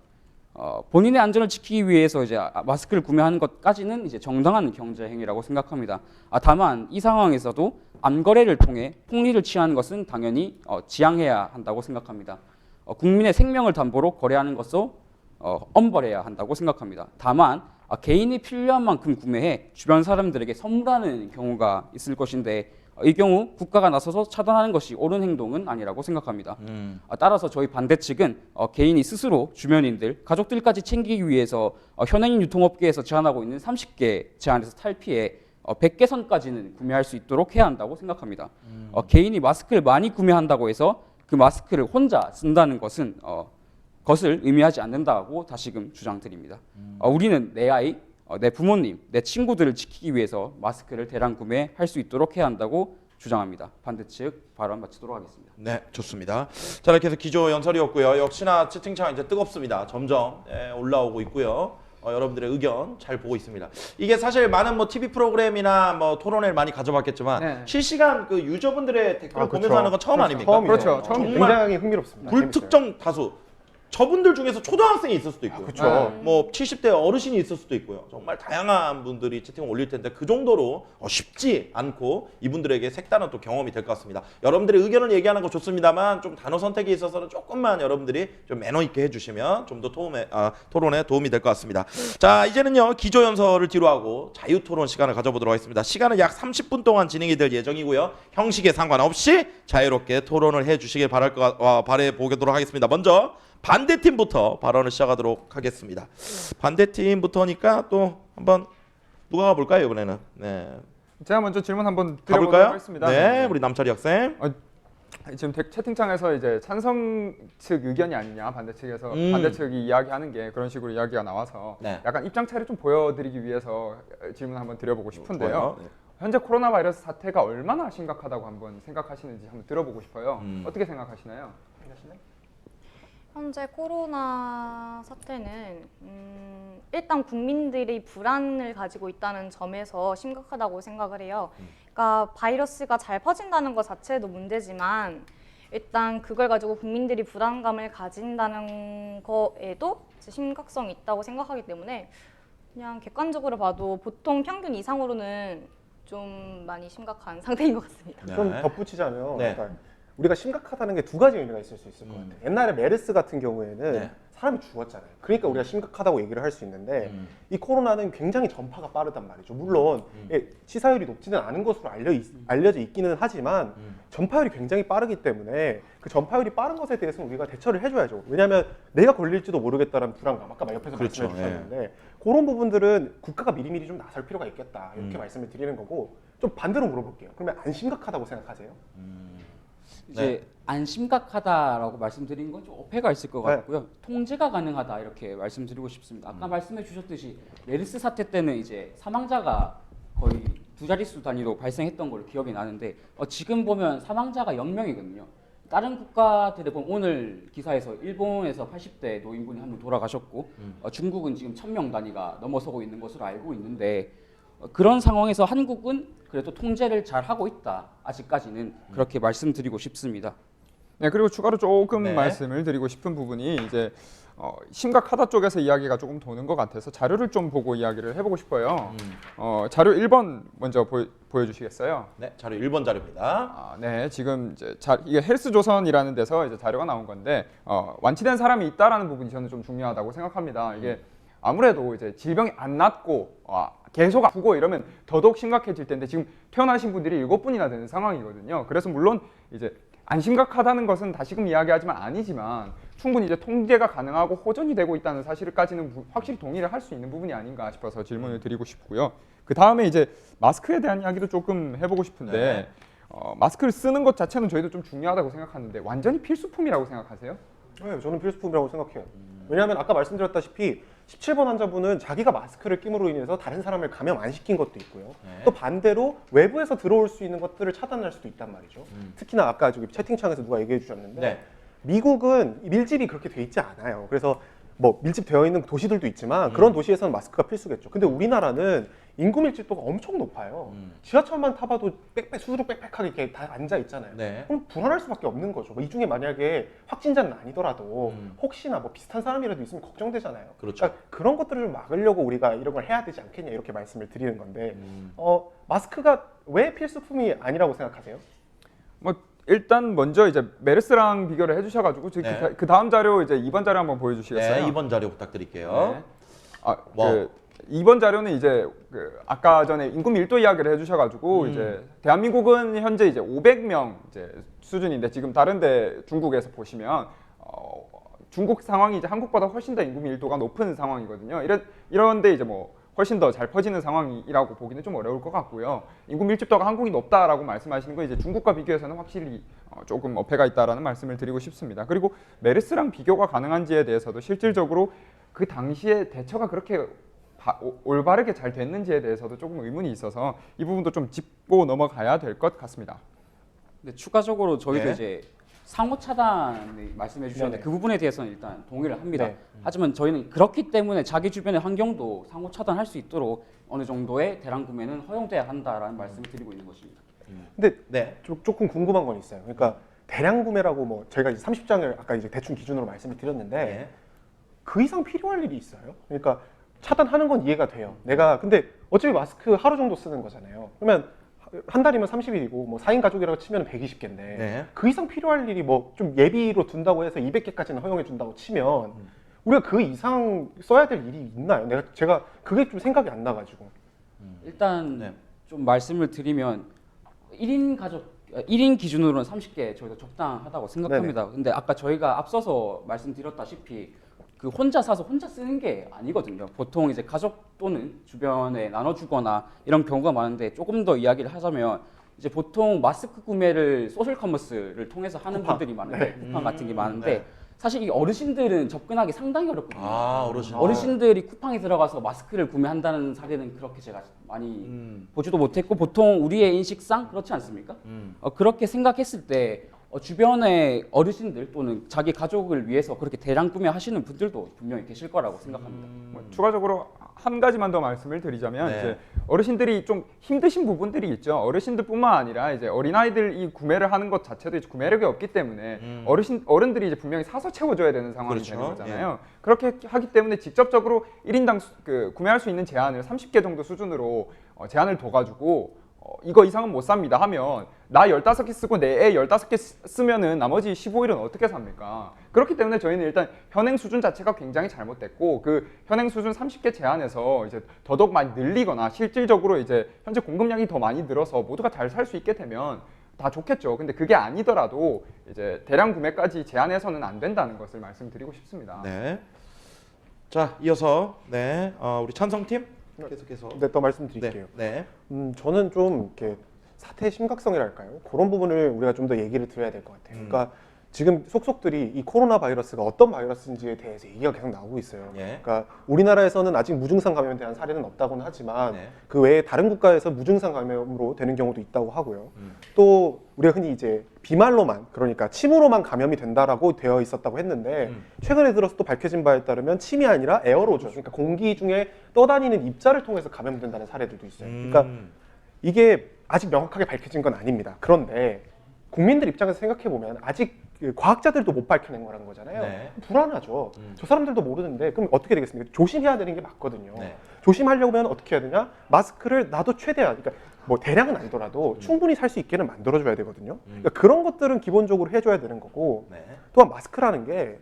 본인의 안전을 지키기 위해서 이제 마스크를 구매하는 것까지는 이제 정당한 경제 행위라고 생각합니다. 다만 이 상황에서도 암거래를 통해 폭리를 취하는 것은 당연히 지양해야 한다고 생각합니다. 국민의 생명을 담보로 거래하는 것도 엄벌해야 한다고 생각합니다. 다만 개인이 필요한 만큼 구매해 주변 사람들에게 선물하는 경우가 있을 것인데 이 경우 국가가 나서서 차단하는 것이 옳은 행동은 아니라고 생각합니다. 따라서 저희 반대 측은 개인이 스스로 주변인들, 가족들까지 챙기기 위해서 현행인 유통업계에서 제한하고 있는 30개 제한에서 탈피해 100개 선까지는 구매할 수 있도록 해야 한다고 생각합니다. 개인이 마스크를 많이 구매한다고 해서 그 마스크를 혼자 쓴다는 것은 것을 의미하지 않는다고 다시금 주장드립니다. 우리는 내 아이, 내 부모님, 내 친구들을 지키기 위해서 마스크를 대량 구매할 수 있도록 해야 한다고 주장합니다. 반대측 발언 마치도록 하겠습니다. 네, 좋습니다. 자, 이렇게 해서 기조 연설이었고요. 역시나 채팅창 이제 뜨겁습니다. 점점 올라오고 있고요. 여러분들의 의견 잘 보고 있습니다. 이게 사실 많은 뭐 TV 프로그램이나 뭐 토론회를 많이 가져봤겠지만 네. 실시간 그 유저분들의 댓글을 그렇죠. 보면서 하는 건 처음 아닙니까? 처음이에요. 그렇죠. 처음이죠. 굉장히 흥미롭습니다. 불특정 다수. 저분들 중에서 초등학생이 있을 수도 있고요. 그렇죠. 뭐 70대 어르신이 있을 수도 있고요. 정말 다양한 분들이 채팅을 올릴 텐데 그 정도로 쉽지 않고 이분들에게 색다른 또 경험이 될 것 같습니다. 여러분들의 의견을 얘기하는 거 좋습니다만 좀 단어 선택에 있어서는 조금만 여러분들이 좀 매너 있게 해주시면 좀 더 토론에 도움이 될 것 같습니다. 자, 이제는요 기조 연설을 뒤로 하고 자유 토론 시간을 가져보도록 하겠습니다. 시간은 약 30분 동안 진행이 될 예정이고요. 형식에 상관없이 자유롭게 토론을 해주시길 바라보도록 하겠습니다. 먼저 반대팀부터 발언을 시작하도록 하겠습니다. 반대팀부터니까 또 한번 누가 가볼까요 이번에는? 네, 제가 먼저 질문 한번 드려보도록 가볼까요? 하겠습니다. 네, 우리 남철이 학생. 지금 채팅창에서 이제 찬성 측 의견이 아니냐 반대 측에서 반대 측이 이야기하는 게 그런 식으로 이야기가 나와서 네. 약간 입장 차를 좀 보여드리기 위해서 질문 한번 드려보고 싶은데요. 좋아요. 네. 현재 코로나 바이러스 사태가 얼마나 심각하다고 한번 생각하시는지 한번 들어보고 싶어요. 어떻게 생각하시나요? 현재 코로나 사태는 일단 국민들이 불안을 가지고 있다는 점에서 심각하다고 생각을 해요. 그러니까 바이러스가 잘 퍼진다는 것 자체도 문제지만 일단 그걸 가지고 국민들이 불안감을 가진다는 거에도 심각성이 있다고 생각하기 때문에 그냥 객관적으로 봐도 보통 평균 이상으로는 좀 많이 심각한 상태인 것 같습니다. 네. 좀 덧붙이자면 네. 그러니까 우리가 심각하다는 게 두 가지 의미가 있을 수 있을 것 같아요. 옛날에 메르스 같은 경우에는 네. 사람이 죽었잖아요. 그러니까 우리가 심각하다고 얘기를 할 수 있는데 이 코로나는 굉장히 전파가 빠르단 말이죠. 물론 치사율이 높지는 않은 것으로 알려져 있기는 하지만 전파율이 굉장히 빠르기 때문에 그 전파율이 빠른 것에 대해서는 우리가 대처를 해줘야죠. 왜냐하면 내가 걸릴지도 모르겠다는 불안감, 아까 옆에서 그렇죠. 말씀해 주셨는데 그런 부분들은 국가가 미리미리 좀 나설 필요가 있겠다 이렇게 말씀을 드리는 거고, 좀 반대로 물어볼게요. 그러면 안 심각하다고 생각하세요? 이제 안 심각하다라고 말씀드린 건 좀 어폐가 있을 것 같고요. 통제가 가능하다 이렇게 말씀드리고 싶습니다. 아까 말씀해 주셨듯이 메르스 사태 때는 이제 사망자가 거의 두 자릿수 단위로 발생했던 걸로 기억이 나는데 지금 보면 사망자가 0명이거든요. 다른 국가들에 보면 오늘 기사에서 일본에서 80대 노인분이 한 분 돌아가셨고 중국은 지금 1000명 단위가 넘어서고 있는 것으로 알고 있는데 그런 상황에서 한국은 그래도 통제를 잘 하고 있다. 아직까지는 그렇게 말씀드리고 싶습니다. 네, 그리고 추가로 조금 네. 말씀을 드리고 싶은 부분이 이제 심각하다 쪽에서 이야기가 조금 도는 것 같아서 자료를 좀 보고 이야기를 해보고 싶어요. 자료 1번 먼저 보여주시겠어요? 네, 자료 1번 자료입니다. 네, 지금 이제 이게 헬스조선이라는 데서 이제 자료가 나온 건데 완치된 사람이 있다라는 부분이 저는 좀 중요하다고 생각합니다. 이게 아무래도 이제 질병이 안 낫고 계속 아프고 이러면 더더욱 심각해질 텐데 지금 태어나신 분들이 7분이나 되는 상황이거든요. 그래서 물론 이제 안 심각하다는 것은 다시금 이야기하지만 아니지만 충분히 이제 통제가 가능하고 호전이 되고 있다는 사실까지는 확실히 동의를 할 수 있는 부분이 아닌가 싶어서 질문을 드리고 싶고요. 그 다음에 이제 마스크에 대한 이야기도 조금 해보고 싶은데 네. 마스크를 쓰는 것 자체는 저희도 좀 중요하다고 생각하는데 완전히 필수품이라고 생각하세요? 네, 저는 필수품이라고 생각해요. 왜냐하면 아까 말씀드렸다시피 17번 환자분은 자기가 마스크를 끼므로 인해서 다른 사람을 감염 안 시킨 것도 있고요. 네. 또 반대로 외부에서 들어올 수 있는 것들을 차단할 수도 있단 말이죠. 특히나 아까 저기 채팅창에서 누가 얘기해 주셨는데 네. 미국은 밀집이 그렇게 돼 있지 않아요. 그래서 뭐 밀집되어 있는 도시들도 있지만 그런 도시에서는 마스크가 필수겠죠. 근데 우리나라는 인구 밀집도가 엄청 높아요. 지하철만 타봐도 수두룩 빽빽하게 이렇게 다 앉아 있잖아요. 네. 그럼 불안할 수밖에 없는 거죠. 이 중에 만약에 확진자는 아니더라도 혹시나 뭐 비슷한 사람이라도 있으면 걱정되잖아요. 그렇죠. 그러니까 그런 것들을 좀 막으려고 우리가 이런 걸 해야 되지 않겠냐 이렇게 말씀을 드리는 건데 마스크가 왜 필수품이 아니라고 생각하세요? 뭐 일단 먼저 이제 메르스랑 비교를 해주셔가지고 네. 그 다음 자료 이제 2번 자료 한번 보여주시겠어요? 네, 2번 자료 부탁드릴게요. 네. 와우. 2번 자료는 이제 아까 전에 인구 밀도 이야기를 해주셔가지고 이제 대한민국은 현재 이제 500명 이제 수준인데 지금 다른데 중국에서 보시면 중국 상황이 이제 한국보다 훨씬 더 인구 밀도가 높은 상황이거든요. 이런데 이제 뭐 훨씬 더 잘 퍼지는 상황이라고 보기는 좀 어려울 것 같고요. 인구 밀집도가 한국이 높다라고 말씀하시는 거 이제 중국과 비교해서는 확실히 조금 어폐가 있다라는 말씀을 드리고 싶습니다. 그리고 메르스랑 비교가 가능한지에 대해서도 실질적으로 그 당시에 대처가 그렇게 올바르게 잘 됐는지에 대해서도 조금 의문이 있어서 이 부분도 좀 짚고 넘어가야 될 것 같습니다. 근데 추가적으로 저희도 네. 이제 상호 차단을 말씀해 주셨는데 네네. 그 부분에 대해서는 일단 동의를 합니다. 네. 하지만 저희는 그렇기 때문에 자기 주변의 환경도 상호 차단할 수 있도록 어느 정도의 대량 구매는 허용돼야 한다라는 말씀을 드리고 있는 것입니다. 근데 네. 조금 궁금한 건 있어요. 그러니까 대량 구매라고 뭐 저희가 이제 30장을 아까 이제 대충 기준으로 말씀을 드렸는데 네. 그 이상 필요할 일이 있어요? 그러니까 차단하는 건 이해가 돼요. 내가 근데 어차피 마스크 하루 정도 쓰는 거잖아요. 그러면 한 달이면 30일이고 뭐 4인 가족이라고 치면 120개인데 네. 그 이상 필요할 일이 뭐 좀 예비로 둔다고 해서 200개까지는 허용해 준다고 치면 우리가 그 이상 써야 될 일이 있나요? 제가 그게 좀 생각이 안 나가지고. 일단 네. 좀 말씀을 드리면 1인 기준으로는 30개 저희가 적당하다고 생각합니다. 근데 아까 저희가 앞서서 말씀드렸다시피 그 혼자 사서 혼자 쓰는 게 아니거든요. 보통 이제 가족 또는 주변에 나눠주거나 이런 경우가 많은데 조금 더 이야기를 하자면 이제 보통 마스크 구매를 소셜 커머스를 통해서 하는 분들이 많은데 쿠팡 같은 게 많은데 네. 사실 이 어르신들은 접근하기 상당히 어렵거든요. 어르신. 어르신들이 쿠팡에 들어가서 마스크를 구매한다는 사례는 그렇게 제가 많이 보지도 못했고 보통 우리의 인식상 그렇지 않습니까? 그렇게 생각했을 때 주변에 어르신들 또는 자기 가족을 위해서 그렇게 대량 구매하시는 분들도 분명히 계실 거라고 생각합니다. 뭐 추가적으로 한 가지만 더 말씀을 드리자면 네. 이제 어르신들이 좀 힘드신 부분들이 있죠. 어르신들뿐만 아니라 이제 어린아이들이 구매를 하는 것 자체도 이제 구매력이 없기 때문에 어른들이 이제 분명히 사서 채워줘야 되는 상황이 그렇죠. 되는 거잖아요. 그렇게 하기 때문에 직접적으로 1인당 구매할 수 있는 제한을 30개 정도 수준으로 제한을 둬가지고 이거 이상은 못 삽니다 하면 나 15개 쓰고 내 애 15개 쓰면은 나머지 15일은 어떻게 삽니까? 그렇기 때문에 저희는 일단 현행 수준 자체가 굉장히 잘못됐고 그 현행 수준 30개 제한에서 이제 더더욱 많이 늘리거나 실질적으로 이제 현재 공급량이 더 많이 늘어서 모두가 잘 살 수 있게 되면 다 좋겠죠. 근데 그게 아니더라도 이제 대량 구매까지 제한해서는 안 된다는 것을 말씀드리고 싶습니다. 네. 자, 이어서 네, 우리 찬성팀 계속해서. 네, 또 말씀드릴게요. 네. 저는 좀 이렇게 사태의 심각성이랄까요? 그런 부분을 우리가 좀 더 얘기를 드려야 될 것 같아요. 그러니까 지금 속속들이 이 코로나 바이러스가 어떤 바이러스인지에 대해서 얘기가 계속 나오고 있어요. 예. 그러니까 우리나라에서는 아직 무증상 감염에 대한 사례는 없다고는 하지만 네. 그 외에 다른 국가에서 무증상 감염으로 되는 경우도 있다고 하고요. 또 우리가 흔히 이제 비말로만, 그러니까 침으로만 감염이 된다라고 되어 있었다고 했는데 최근에 들어서 또 밝혀진 바에 따르면 침이 아니라 에어로졸, 그러니까 공기 중에 떠다니는 입자를 통해서 감염된다는 사례들도 있어요. 그러니까 이게 아직 명확하게 밝혀진 건 아닙니다. 그런데 국민들 입장에서 생각해 보면 아직 그 과학자들도 못 밝혀낸 거라는 거잖아요. 네. 불안하죠. 저 사람들도 모르는데 그럼 어떻게 되겠습니까? 조심해야 되는 게 맞거든요. 네. 조심하려면 어떻게 해야 되냐? 마스크를 나도 최대한, 그러니까 뭐 대량은 아니더라도 충분히 살 수 있게는 만들어줘야 되거든요. 그러니까 그런 것들은 기본적으로 해줘야 되는 거고 네. 또한 마스크라는 게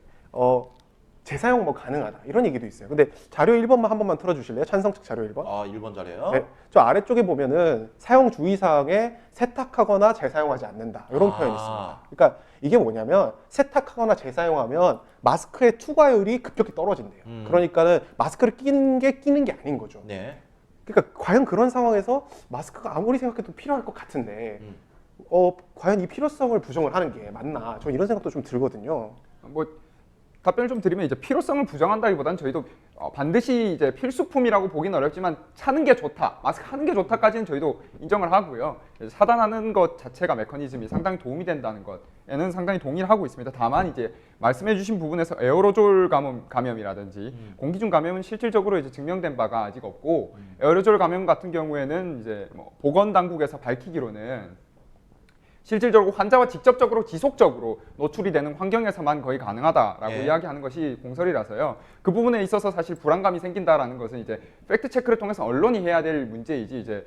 재사용 뭐 가능하다 이런 얘기도 있어요. 근데 자료 1번만 한 번만 틀어주실래요? 찬성 측 자료 1번. 1번 자리에요. 네, 저 아래쪽에 보면은 사용 주의사항에 세탁하거나 재사용하지 않는다 이런 표현이 있습니다. 그러니까 이게 뭐냐면 세탁하거나 재사용하면 마스크의 투과율이 급격히 떨어진대요. 그러니까는 마스크를 끼는 게 아닌 거죠. 네. 그러니까 과연 그런 상황에서 마스크가 아무리 생각해도 필요할 것 같은데 과연 이 필요성을 부정을 하는 게 맞나? 저 이런 생각도 좀 들거든요. 뭐 답변을 좀 드리면 이제 필요성을 부정한다기보다는 저희도 반드시 이제 필수품이라고 보기는 어렵지만 차는 게 좋다, 마스크 하는 게 좋다까지는 저희도 인정을 하고요. 차단하는 것 자체가 메커니즘이 상당히 도움이 된다는 것에는 상당히 동의를 하고 있습니다. 다만 이제 말씀해주신 부분에서 에어로졸 감염이라든지 공기 중 감염은 실질적으로 이제 증명된 바가 아직 없고 에어로졸 감염 같은 경우에는 이제 뭐 보건 당국에서 밝히기로는 실질적으로 환자와 직접적으로 지속적으로 노출이 되는 환경에서만 거의 가능하다라고 예. 이야기하는 것이 공설이라서요. 그 부분에 있어서 사실 불안감이 생긴다라는 것은 이제 팩트 체크를 통해서 언론이 해야 될 문제이지 이제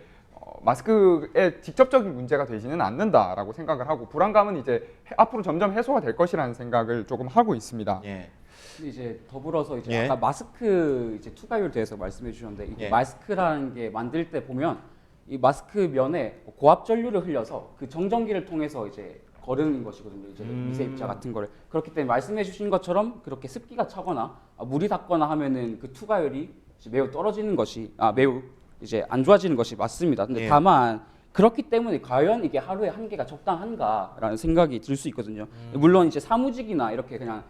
마스크에 직접적인 문제가 되지는 않는다라고 생각을 하고 불안감은 이제 앞으로 점점 해소가 될 것이라는 생각을 조금 하고 있습니다. 예. 근데 이제 더불어서 이제 예. 아까 마스크 이제 투과율 대해서 말씀해 주셨는데 이게 예. 마스크라는 게 만들 때 보면 이 마스크 면에 고압 전류를 흘려서 그 정전기를 통해서 이제 거르는 것이거든요. 이제 미세 입자 같은 거를. 그렇기 때문에 말씀해 주신 것처럼 그렇게 습기가 차거나 물이 닿거나 하면은 그 투과율이 이제 매우 떨어지는 것이 매우 이제 안 좋아지는 것이 맞습니다. 근데 예. 다만 그렇기 때문에 과연 이게 하루에 한 개가 적당한가라는 생각이 들 수 있거든요. 물론 이제 사무직이나 이렇게 그냥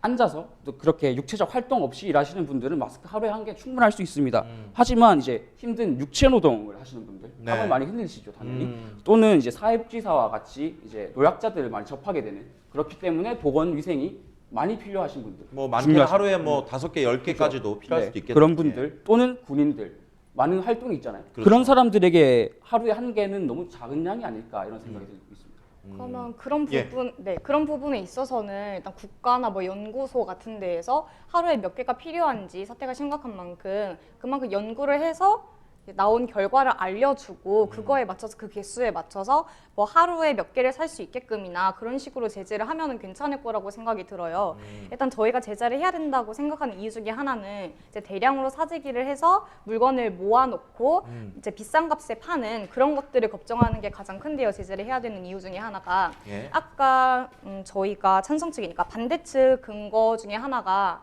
앉아서 또 그렇게 육체적 활동 없이 일하시는 분들은 마스크 하루에 한 개 충분할 수 있습니다. 하지만 이제 힘든 육체 노동을 하시는 분들, 네. 땀을 많이 흘리시죠, 당연히. 또는 이제 사회복지사와 같이 이제 노약자들을 많이 접하게 되는 그렇기 때문에 보건 위생이 많이 필요하신 분들, 뭐 많게는 중요하신 하루에 뭐 5개, 10개까지도 필요할 네, 수도 있겠네요. 그런 분들 또는 군인들 많은 활동이 있잖아요. 그렇죠. 그런 사람들에게 하루에 한 개는 너무 작은 양이 아닐까 이런 생각이 들고 있습니다. 그러면 그런 예. 부분, 네, 그런 부분에 있어서는 일단 국가나 뭐 연구소 같은 데에서 하루에 몇 개가 필요한지 사태가 심각한 만큼 그만큼 연구를 해서 나온 결과를 알려주고 그거에 맞춰서 그 개수에 맞춰서 뭐 하루에 몇 개를 살 수 있게끔이나 그런 식으로 제재를 하면은 괜찮을 거라고 생각이 들어요. 일단 저희가 제재를 해야 된다고 생각하는 이유 중에 하나는 이제 대량으로 사재기를 해서 물건을 모아놓고 이제 비싼 값에 파는 그런 것들을 걱정하는 게 가장 큰데요. 제재를 해야 되는 이유 중에 하나가 예. 아까 저희가 찬성 측이니까 반대 측 근거 중에 하나가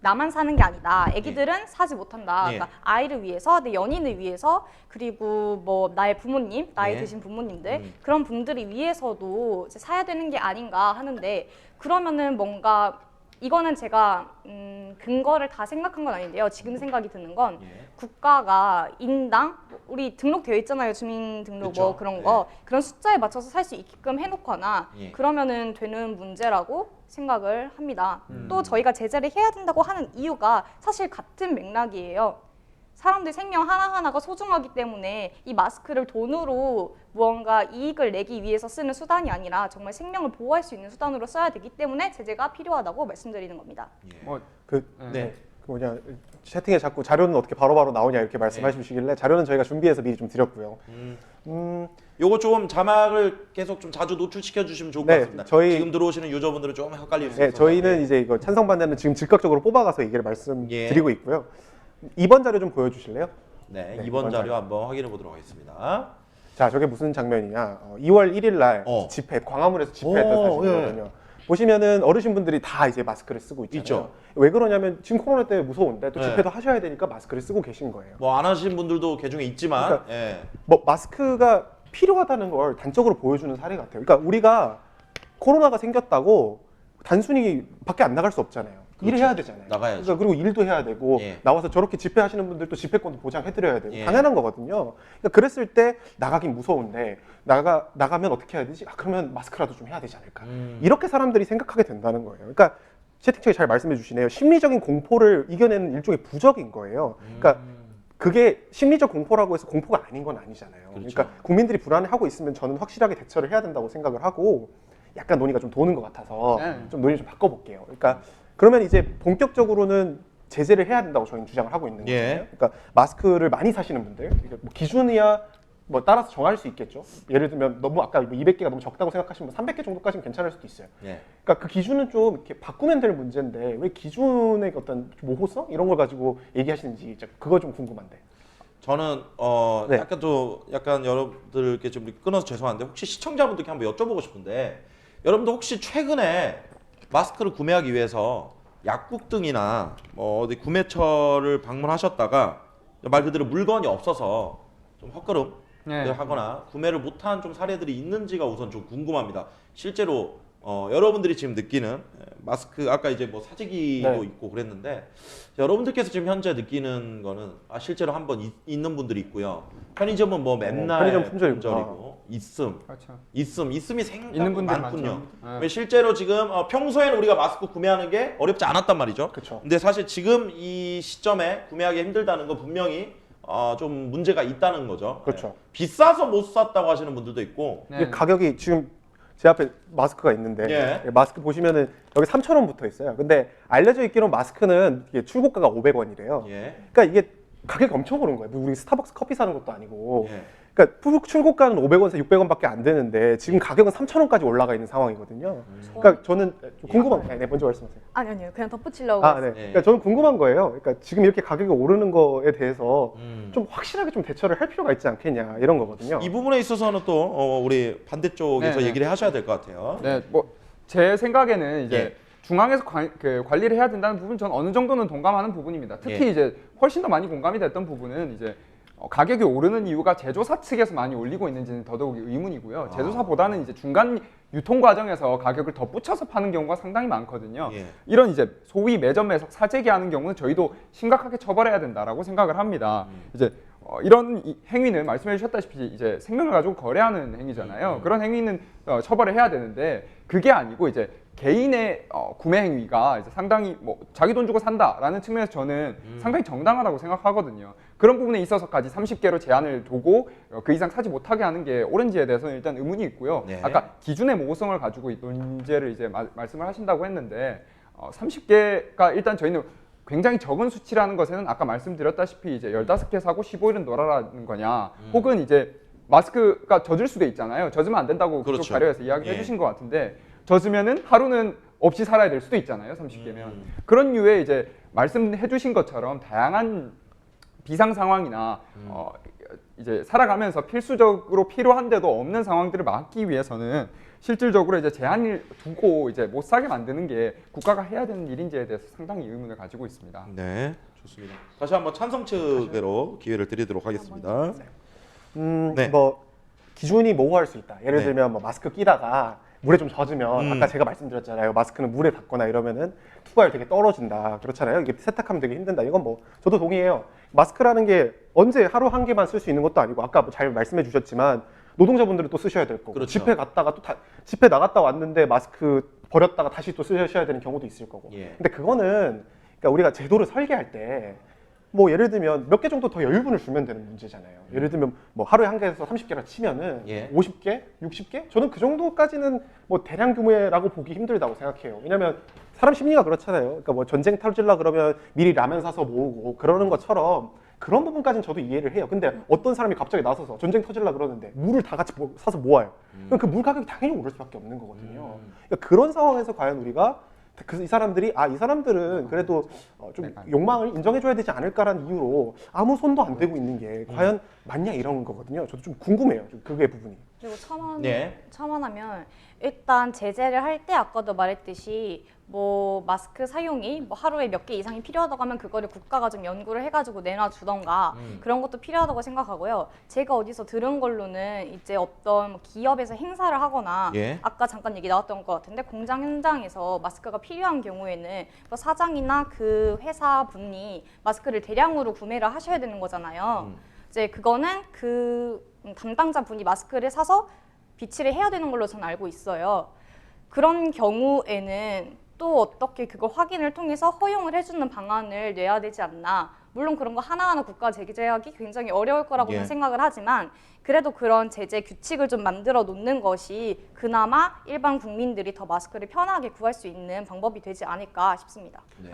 나만 사는 게 아니다. 아기들은 사지 못한다. 예. 그러니까 아이를 위해서, 내 연인을 위해서, 그리고 뭐 나의 부모님, 나이 예. 드신 부모님들 그런 분들이 위해서도 이제 사야 되는 게 아닌가 하는데 그러면은 뭔가 이거는 제가 근거를 다 생각한 건 아닌데요. 지금 생각이 드는 건 예. 국가가 인당 우리 등록되어 있잖아요. 주민등록 그쵸. 뭐 그런 거 그런 숫자에 맞춰서 살 수 있게끔 해놓거나 예. 그러면은 되는 문제라고 생각을 합니다. 또 저희가 제재를 해야 된다고 하는 이유가 사실 같은 맥락이에요. 사람들 생명 하나하나가 소중하기 때문에 이 마스크를 돈으로 무언가 이익을 내기 위해서 쓰는 수단이 아니라 정말 생명을 보호할 수 있는 수단으로 써야 되기 때문에 제재가 필요하다고 말씀드리는 겁니다. 예. 뭐 그 네. 그 뭐냐 채팅에 자꾸 자료는 어떻게 바로바로 나오냐 이렇게 말씀해 주시길래 자료는 저희가 준비해서 미리 좀 드렸고요. 요거 좀 자막을 계속 좀 자주 노출시켜 주시면 좋을 것 네, 같습니다. 저희- 지금 들어오시는 유저분들은 좀 헷갈릴 수 네, 있어서. 저희는 이제 이거 찬성 반대는 지금 즉각적으로 뽑아가서 얘기를 말씀드리고 예. 있고요. 2번 자료 좀 보여주실래요? 네, 네, 2번 이번 자료 자료. 한번 확인해 보도록 하겠습니다. 자, 저게 무슨 장면이냐? 2월 1일 날 어. 집회, 광화문에서 집회했던 오, 사진이거든요. 보시면은 어르신분들이 다 이제 마스크를 쓰고 있잖아요. 있죠. 왜 그러냐면 지금 코로나 때문에 무서운데 또 네. 집회도 하셔야 되니까 마스크를 쓰고 계신 거예요. 뭐 안 하신 분들도 개중에 있지만 그러니까 예. 뭐 마스크가 필요하다는 걸 단적으로 보여주는 사례 같아요. 그러니까 우리가 코로나가 생겼다고 단순히 밖에 안 나갈 수 없잖아요. 그렇죠. 일해야 되잖아요. 나가야죠. 그러니까 그리고 일도 해야 되고 예. 나와서 저렇게 집회하시는 분들도 집회권도 보장해드려야 되고 예. 당연한 거거든요. 그러니까 그랬을 때 나가긴 무서운데 나가면 어떻게 해야 되지? 아, 그러면 마스크라도 좀 해야 되지 않을까? 이렇게 사람들이 생각하게 된다는 거예요. 그러니까 채팅창에 잘 말씀해 주시네요. 심리적인 공포를 이겨내는 일종의 부적인 거예요. 그러니까 그게 심리적 공포라고 해서 공포가 아닌 건 아니잖아요. 그렇죠. 그러니까 국민들이 불안해하고 있으면 저는 확실하게 대처를 해야 된다고 생각을 하고 약간 논의가 좀 도는 것 같아서 네. 좀 논의를 좀 바꿔볼게요. 그러니까 그러면 이제 본격적으로는 제재를 해야 된다고 저희는 주장을 하고 있는 거예요. 예. 그러니까 마스크를 많이 사시는 분들, 이게 뭐 기준이야 뭐 따라서 정할 수 있겠죠. 예를 들면 너무 아까 200개가 너무 적다고 생각하시면 300개 정도까지는 괜찮을 수도 있어요. 예. 그러니까 그 기준은 좀 이렇게 바꾸면 될 문제인데 왜 기준의 어떤 모호성 이런 걸 가지고 얘기하시는지 그거 좀 궁금한데. 저는 네. 약간 여러분들께 좀 끊어서 죄송한데 혹시 시청자분들께 한번 여쭤보고 싶은데 여러분들 혹시 최근에 마스크를 구매하기 위해서 약국 등이나 뭐 어디 구매처를 방문하셨다가 말 그대로 물건이 없어서 좀 헛걸음을 네. 하거나 구매를 못한 좀 사례들이 있는지가 우선 좀 궁금합니다. 실제로 여러분들이 지금 느끼는 마스크 아까 이제 뭐 사재기도 네. 있고 그랬는데 여러분들께서 지금 현재 느끼는 거는 실제로 한번 있는 분들이 있고요. 편의점은 뭐 맨날 편의점 품절이구나. 품절이고 그렇죠. 있음이 있는 생각보다 분들 많군요. 많죠. 네. 왜 실제로 지금 평소에는 우리가 마스크 구매하는 게 어렵지 않았단 말이죠. 그쵸. 근데 사실 지금 이 시점에 구매하기 힘들다는 건 분명히 좀 문제가 있다는 거죠. 그렇죠. 네. 비싸서 못 샀다고 하시는 분들도 있고. 네. 이게 가격이 지금 제 앞에 마스크가 있는데 예. 마스크 보시면은 여기 3,000원 붙어 있어요. 근데 알려져 있기로 마스크는 이게 출고가가 500원이래요. 예. 그러니까 이게 가격이 엄청 오른 거예요. 우리 스타벅스 커피 사는 것도 아니고. 예. 그러니까 출고가는 500원에서 600원밖에 안 되는데 지금 가격은 3,000원까지 올라가 있는 상황이거든요. 그러니까 저는 좀 궁금한 네, 먼저 말씀하세요. 아니요, 그냥 덧붙이려고. 아, 네. 예. 그러니까 저는 궁금한 거예요. 그러니까 지금 이렇게 가격이 오르는 거에 대해서 좀 확실하게 좀 대처를 할 필요가 있지 않겠냐 이런 거거든요. 이 부분에 있어서는 또 우리 반대쪽에서 네, 네. 얘기를 하셔야 될 것 같아요. 네, 뭐 제 생각에는 이제 예. 중앙에서 관리를 해야 된다는 부분 전 어느 정도는 동감하는 부분입니다. 특히 예. 이제 훨씬 더 많이 공감이 됐던 부분은 이제 가격이 오르는 이유가 제조사 측에서 많이 올리고 있는지는 더더욱 의문이고요. 제조사보다는 이제 중간 유통 과정에서 가격을 덧붙여서 파는 경우가 상당히 많거든요. 예. 이런 이제 소위 매점에서 사재기 하는 경우는 저희도 심각하게 처벌해야 된다라고 생각을 합니다. 이제 이런 행위는 말씀해 주셨다시피 이제 생명을 가지고 거래하는 행위잖아요. 그런 행위는 처벌을 해야 되는데 그게 아니고 이제 개인의 구매 행위가 이제 상당히 뭐 자기 돈 주고 산다라는 측면에서 저는 상당히 정당하다고 생각하거든요. 그런 부분에 있어서까지 30개로 제한을 두고 그 이상 사지 못하게 하는 게 옳은지에 대해서는 일단 의문이 있고요. 네. 아까 기준의 모호성을 가지고 이 문제를 이제 말씀을 하신다고 했는데 30개가 일단 저희는 굉장히 적은 수치라는 것에는 아까 말씀드렸다시피 이제 15개 사고 15일은 놀아라는 거냐 혹은 이제 마스크가 젖을 수도 있잖아요. 젖으면 안 된다고 그쪽 그렇죠. 자료에서 이야기해 예. 주신 것 같은데 젖으면은 하루는 없이 살아야 될 수도 있잖아요. 30개면. 그런 류의 이제 말씀해 주신 것처럼 다양한 비상 상황이나 이제 살아가면서 필수적으로 필요한데도 없는 상황들을 막기 위해서는 실질적으로 이제 제한을 두고 이제 못 사게 만드는 게 국가가 해야 되는 일인지에 대해서 상당히 의문을 가지고 있습니다. 네, 좋습니다. 다시 한번 찬성 측으로 기회를 드리도록 하겠습니다. 네. 뭐 기준이 모호할 수 있다. 예를 네. 들면 뭐 마스크 끼다가 물에 좀 젖으면 아까 제가 말씀드렸잖아요. 마스크는 물에 닿거나 이러면은 투과율 되게 떨어진다. 그렇잖아요. 이게 세탁하면 되게 힘든다. 이건 뭐 저도 동의해요. 마스크라는 게 언제 하루 한 개만 쓸 수 있는 것도 아니고 아까 잘 말씀해 주셨지만 노동자분들은 또 쓰셔야 될 거고 그렇죠. 집회 갔다가 또 집회 나갔다 왔는데 마스크 버렸다가 다시 또 쓰셔야 되는 경우도 있을 거고. 예. 근데 그거는 그러니까 우리가 제도를 설계할 때 뭐 예를 들면 몇 개 정도 더 여유분을 주면 되는 문제잖아요. 예를 들면 뭐 하루에 한 개에서 30개라 치면은 예. 50개, 60개? 저는 그 정도까지는 뭐 대량 규모라고 보기 힘들다고 생각해요. 왜냐면 사람 심리가 그렇잖아요. 그러니까 뭐 전쟁 터질라 그러면 미리 라면 사서 모으고 그러는 것처럼 그런 부분까지는 저도 이해를 해요. 근데 어떤 사람이 갑자기 나서서 전쟁 터질라 그러는데 물을 다 같이 사서 모아요. 그럼 그 물 가격이 당연히 오를 수밖에 없는 거거든요. 그러니까 그런 상황에서 과연 우리가 이 사람들이 이 사람들은 그래도 좀 욕망을 인정해줘야 되지 않을까라는 이유로 아무 손도 안 대고 있는 게 과연 맞냐 이런 거거든요. 저도 좀 궁금해요. 좀 그게 부분이. 그리고 네. 첨언하면 일단 제재를 할 때 아까도 말했듯이 뭐 마스크 사용이 뭐 하루에 몇 개 이상이 필요하다고 하면 그거를 국가가 좀 연구를 해가지고 내놔주던가 그런 것도 필요하다고 생각하고요. 제가 어디서 들은 걸로는 이제 어떤 뭐 기업에서 행사를 하거나 예. 아까 잠깐 얘기 나왔던 것 같은데 공장 현장에서 마스크가 필요한 경우에는 그 사장이나 그 회사 분이 마스크를 대량으로 구매를 하셔야 되는 거잖아요. 이제 그거는 그 담당자 분이 마스크를 사서 비치를 해야 되는 걸로 저는 알고 있어요. 그런 경우에는 또 어떻게 그걸 확인을 통해서 허용을 해주는 방안을 내야 되지 않나. 물론 그런 거 하나하나 국가 제재하기 굉장히 어려울 거라고는 예. 생각을 하지만 그래도 그런 제재 규칙을 좀 만들어 놓는 것이 그나마 일반 국민들이 더 마스크를 편하게 구할 수 있는 방법이 되지 않을까 싶습니다. 네.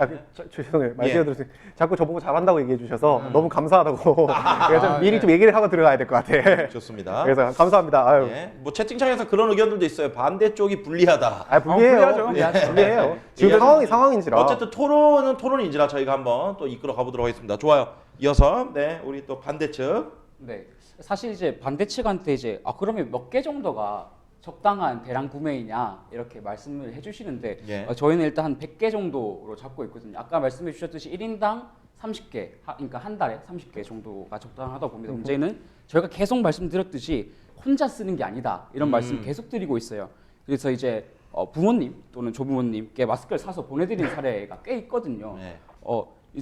죄송해요. 예. 말씀드렸어요. 자꾸 저보고 잘한다고 얘기해 주셔서 너무 감사하다고. 그래서 좀 미리 네. 좀 얘기를 하고 들어가야 될 것 같아. 좋습니다. 그래서 감사합니다. 아유. 예. 뭐 채팅창에서 그런 의견들도 있어요. 반대쪽이 불리하다. 불리해요. 불리하죠. 불리해요. 지금 얘기하시면 상황인지라. 어쨌든 토론은 토론인지라 저희가 한번 또 이끌어 가보도록 하겠습니다. 좋아요. 이어서 네 우리 또 반대측. 네. 사실 이제 반대 측한테 이제 그러면 몇 개 정도가 적당한 대량 구매이냐 이렇게 말씀을 해주시는데 예. 저희는 일단 한 100개 정도로 잡고 있거든요. 아까 말씀해 주셨듯이 1인당 30개, 그러니까 한 달에 30개 정도가 적당하다고 봅니다. 문제는 저희가 계속 말씀드렸듯이 혼자 쓰는 게 아니다 이런 말씀 계속 드리고 있어요. 그래서 이제 부모님 또는 조부모님께 마스크를 사서 보내드린 사례가 꽤 있거든요. 네.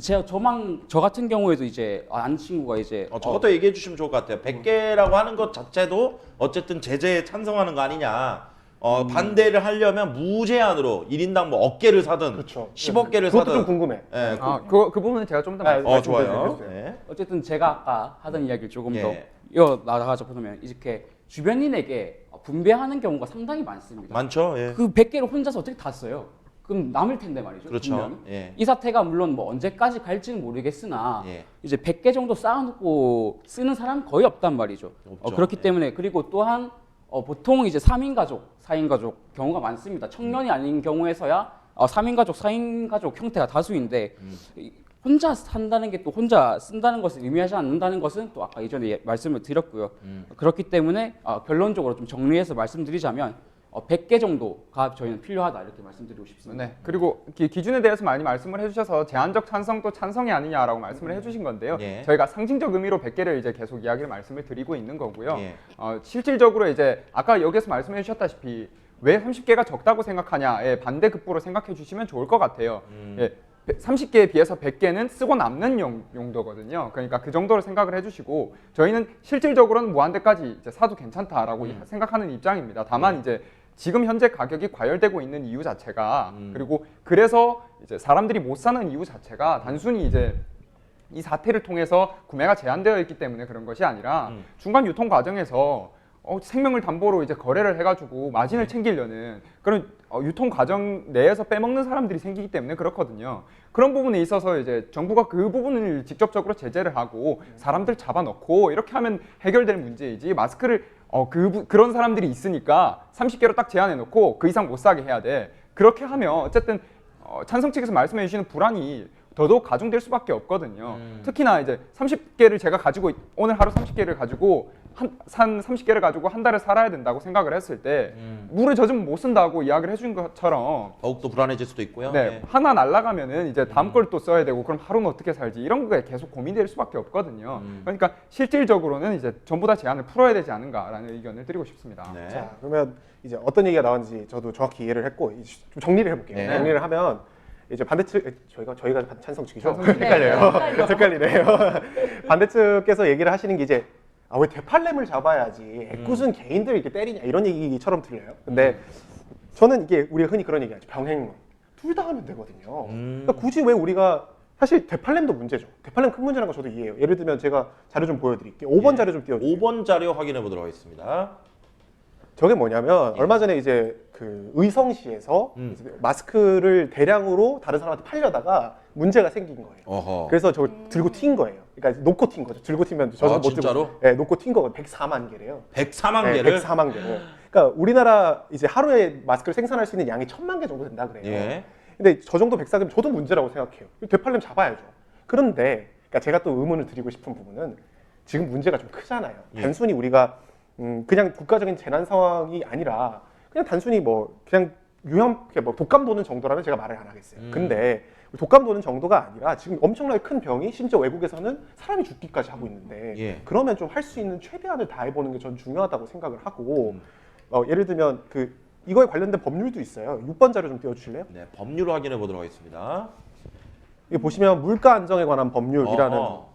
저 같은 경우에도 이제 아는 친구가 이제 저것도 얘기해 주시면 좋을 것 같아요. 100개라고 하는 것 자체도 어쨌든 제재에 찬성하는 거 아니냐. 반대를 하려면 무제한으로 1인당 뭐 억개를 사든 그렇죠. 10억개를 그것도 사든. 좀 궁금해. 예, 그 부분은 제가 좀 더 말씀드릴게요. 좋아요. 주세요. 네. 어쨌든 제가 아까 하던 이야기를 조금 예. 더 이어 나가자 보면 이렇게 주변인에게 분배하는 경우가 상당히 많습니다. 많죠. 예. 그 100개를 혼자서 어떻게 다 써요? 그럼 남을 텐데 말이죠. 그렇죠. 분명히. 예. 이 사태가 물론 뭐 언제까지 갈지는 모르겠으나 예. 이제 100개 정도 쌓아놓고 쓰는 사람 거의 없단 말이죠. 없죠. 그렇기 예. 때문에 그리고 또한 보통 이제 3인 가족, 4인 가족 경우가 많습니다. 청년이 아닌 경우에서야 3인 가족, 4인 가족 형태가 다수인데 혼자 산다는 게 또 혼자 쓴다는 것을 의미하지 않는다는 것은 또 아까 이전에 말씀을 드렸고요. 그렇기 때문에 결론적으로 좀 정리해서 말씀드리자면 100개 정도가 저희는 필요하다 이렇게 말씀드리고 싶습니다. 네. 그리고 기준에 대해서 많이 말씀을 해주셔서 제한적 찬성도 찬성이 아니냐라고 말씀을 해주신 건데요. 예. 저희가 상징적 의미로 100개를 이제 계속 이야기를 말씀을 드리고 있는 거고요. 예. 실질적으로 이제 아까 여기서 말씀해 주셨다시피 왜 30개가 적다고 생각하냐에 반대급부로 생각해 주시면 좋을 것 같아요. 예. 30개에 비해서 100개는 쓰고 남는 용도거든요. 그러니까 그 정도로 생각을 해주시고 저희는 실질적으로는 무한대까지 이제 사도 괜찮다라고 생각하는 입장입니다. 다만 이제 지금 현재 가격이 과열되고 있는 이유 자체가 그리고 그래서 이제 사람들이 못 사는 이유 자체가 단순히 이제 이 사태를 통해서 구매가 제한되어 있기 때문에 그런 것이 아니라 중간 유통 과정에서 생명을 담보로 이제 거래를 해가지고 마진을 챙기려는 그런 유통 과정 내에서 빼먹는 사람들이 생기기 때문에 그렇거든요. 그런 부분에 있어서 이제 정부가 그 부분을 직접적으로 제재를 하고 사람들 잡아넣고 이렇게 하면 해결될 문제이지 마스크를 그런 사람들이 있으니까 30개로 딱 제한해놓고 그 이상 못 사게 해야 돼. 그렇게 하면 어쨌든 찬성 측에서 말씀해 주시는 불안이 더더욱 가중될 수밖에 없거든요. 특히나 이제 30개를 제가 가지고 오늘 하루 30개를 가지고 산 30개를 가지고 한 달을 살아야 된다고 생각을 했을 때 물에 젖으면 못 쓴다고 이야기를 해준 것처럼 더욱더 불안해질 수도 있고요. 네, 하나 날아가면은 이제 다음 걸 또 써야 되고 그럼 하루는 어떻게 살지 이런 게 계속 고민될 수밖에 없거든요. 그러니까 실질적으로는 이제 전부 다 제한을 풀어야 되지 않은가라는 의견을 드리고 싶습니다. 네. 자, 그러면 이제 어떤 얘기가 나왔는지 저도 정확히 이해를 했고 이제 좀 정리를 해볼게요. 네. 정리를 하면 이제 반대측 저희가 찬성 측이죠. 찬성 측. 헷갈려요. 헷갈리네요. 반대측께서 얘기를 하시는 게 이제 왜 대팔렘을 잡아야지 애꿎은 개인들 이렇게 때리냐 이런 얘기처럼 들려요. 근데 저는 이게 우리가 흔히 그런 얘기하죠. 병행론. 둘 다 하면 되거든요. 그러니까 굳이 왜 우리가 사실 대팔렘도 문제죠. 대팔렘 큰 문제라는 거 저도 이해해요. 예를 들면 제가 자료 좀 보여드릴게요. 5번 예. 자료 좀 띄워주세요. 5번 자료 확인해 보도록 하겠습니다. 저게 뭐냐면 예. 얼마 전에 이제 그 의성시에서 이제 마스크를 대량으로 다른 사람한테 팔려다가 문제가 생긴 거예요. 어허. 그래서 저걸 들고 튄 거예요. 그러니까 놓고 튄 거죠. 들고 튀면 저도 못 진짜로? 들고. 네, 놓고 튄 거가 104만 개래요. 104만 네, 개를. 104만 개를. 그러니까 우리나라 이제 하루에 마스크를 생산할 수 있는 양이 1,000만 개 정도 된다 그래요. 예. 근데 저 정도 104개면 저도 문제라고 생각해요. 되팔렘 잡아야죠. 그런데 그러니까 제가 또 의문을 드리고 싶은 부분은 지금 문제가 좀 크잖아요. 예. 단순히 우리가 그냥 국가적인 재난 상황이 아니라 그냥 단순히 뭐 그냥 뭐 독감 도는 정도라면 제가 말을 안 하겠어요. 근데 독감 도는 정도가 아니라 지금 엄청나게 큰 병이 심지어 외국에서는 사람이 죽기까지 하고 있는데 예. 그러면 좀 할 수 있는 최대한을 다해보는 게 전 중요하다고 생각을 하고 예를 들면 이거에 관련된 법률도 있어요. 6번 자료 좀 띄워주실래요? 네, 법률을 확인해 보도록 하겠습니다. 여기 보시면 물가 안정에 관한 법률이라는 어허.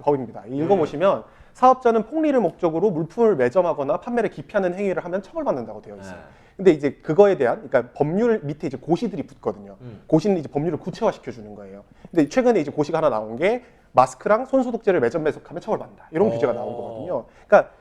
법입니다. 읽어보시면 사업자는 폭리를 목적으로 물품을 매점하거나 판매를 기피하는 행위를 하면 처벌받는다고 되어 있어요. 네. 근데 이제 그거에 대한 그러니까 법률 밑에 이제 고시들이 붙거든요. 고시는 이제 법률을 구체화시켜 주는 거예요. 근데 최근에 이제 고시가 하나 나온 게 마스크랑 손소독제를 매점 매석하면 처벌받는다. 이런 규제가 나온 거거든요. 그러니까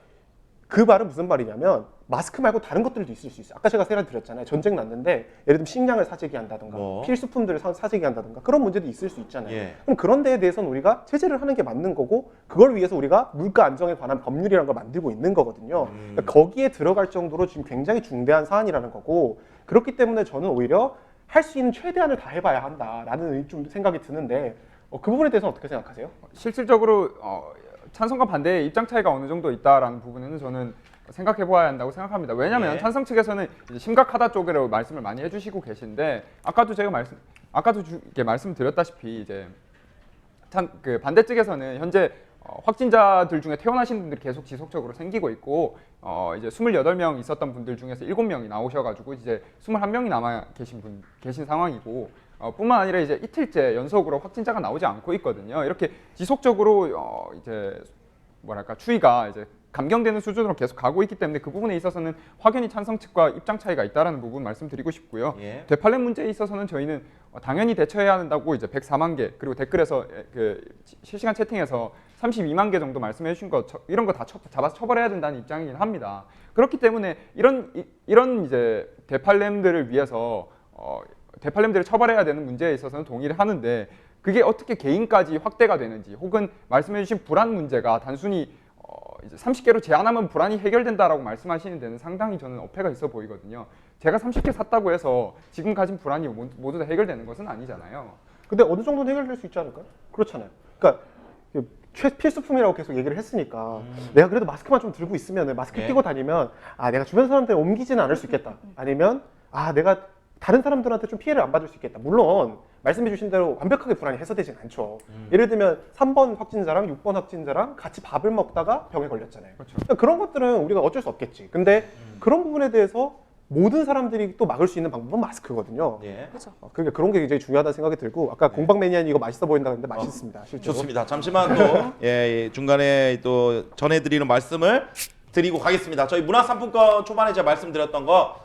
그 말은 무슨 말이냐면 마스크 말고 다른 것들도 있을 수 있어요. 아까 제가 세례 드렸잖아요. 전쟁 났는데 예를 들면 식량을 사재기 한다든가 필수품들을 사재기 한다든가 그런 문제도 있을 수 있잖아요. 예. 그럼 그런 데에 대해서는 우리가 제재를 하는 게 맞는 거고 그걸 위해서 우리가 물가 안정에 관한 법률이라는 걸 만들고 있는 거거든요. 그러니까 거기에 들어갈 정도로 지금 굉장히 중대한 사안이라는 거고 그렇기 때문에 저는 오히려 할 수 있는 최대한을 다 해봐야 한다라는 좀 생각이 드는데 그 부분에 대해서는 어떻게 생각하세요? 실질적으로 찬성과 반대의 입장 차이가 어느 정도 있다라는 부분에는 저는 생각해 보아야 한다고 생각합니다. 왜냐하면 예. 찬성 측에서는 이제 심각하다 쪽으로 말씀을 많이 해주시고 계신데 아까도 이렇게 말씀드렸다시피 이제 그 반대 측에서는 현재 확진자들 중에 퇴원하신 분들이 계속 지속적으로 생기고 있고 이제 28명 있었던 분들 중에서 7명이 나오셔가지고 이제 21명이 남아 계신 상황이고 뿐만 아니라 이제 이틀째 연속으로 확진자가 나오지 않고 있거든요. 이렇게 지속적으로 이제 뭐랄까 추이가 이제 감경되는 수준으로 계속 가고 있기 때문에 그 부분에 있어서는 확연히 찬성 측과 입장 차이가 있다라는 부분 말씀드리고 싶고요. 예. 되팔렘 문제에 있어서는 저희는 당연히 대처해야 한다고 이제 104만 개 그리고 댓글에서 그 실시간 채팅에서 32만 개 정도 말씀해 주신 거 이런 거 다 잡아서 처벌해야 된다는 입장이긴 합니다. 그렇기 때문에 이런 이제 되팔렘들을 위해서 되팔렘들을 처벌해야 되는 문제에 있어서는 동의를 하는데 그게 어떻게 개인까지 확대가 되는지 혹은 말씀해 주신 불안 문제가 단순히 이제 30개로 제한하면 불안이 해결된다라고 말씀하시는 데는 상당히 저는 어폐가 있어 보이거든요. 제가 30개 샀다고 해서 지금 가진 불안이 모두 다 해결되는 것은 아니잖아요. 근데 어느 정도는 해결될 수 있지 않을까요? 그렇잖아요. 그러니까 필수품이라고 계속 얘기를 했으니까 내가 그래도 마스크만 좀 들고 있으면 마스크 예. 끼고 다니면 내가 주변 사람한테 옮기지는 않을 수 있겠다. 아니면 내가 다른 사람들한테 좀 피해를 안 받을 수 있겠다. 물론 말씀해 주신 대로 완벽하게 불안이 해소되진 않죠. 예를 들면 3번 확진자랑 6번 확진자랑 같이 밥을 먹다가 병에 걸렸잖아요. 그렇죠. 그러니까 그런 것들은 우리가 어쩔 수 없겠지. 근데 그런 부분에 대해서 모든 사람들이 또 막을 수 있는 방법은 마스크거든요. 예. 그렇죠. 그러니까 그런 게 굉장히 중요하다는 생각이 들고 아까 공방 매니아님 이거 맛있어 보인다 했는데 맛있습니다. 실제로. 좋습니다. 잠시만 또 중간에 또 전해드리는 말씀을 드리고 가겠습니다. 저희 문화상품권 초반에 제가 말씀드렸던 거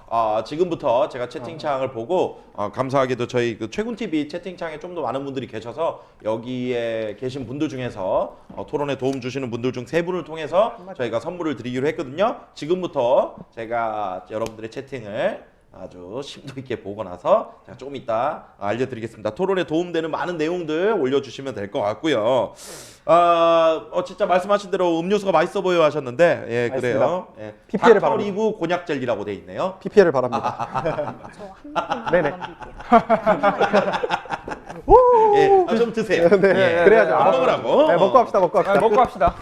지금부터 제가 채팅창을 보고 감사하게도 저희 그 최군TV 채팅창에 좀 더 많은 분들이 계셔서 여기에 계신 분들 중에서 토론에 도움 주시는 분들 중 3분을 통해서 저희가 선물을 드리기로 했거든요. 지금부터 제가 여러분들의 채팅을 아주 심도 있게 보고 나서 제가 조금 이따 알려드리겠습니다. 토론에 도움되는 많은 내용들 올려주시면 될 것 같고요. 진짜 말씀하신 대로 음료수가 맛있어 보여 하셨는데 예 그래요. 예. PPL 을 닥터리브 곤약 젤리라고 돼 있네요. PPL을 바랍니다. 저한 네네. 번만 예, 좀 드세요. 네, 예. 그래야죠. 안 먹으라고. 네, 먹고 합시다. 먹고 합시다. 먹고 합시다.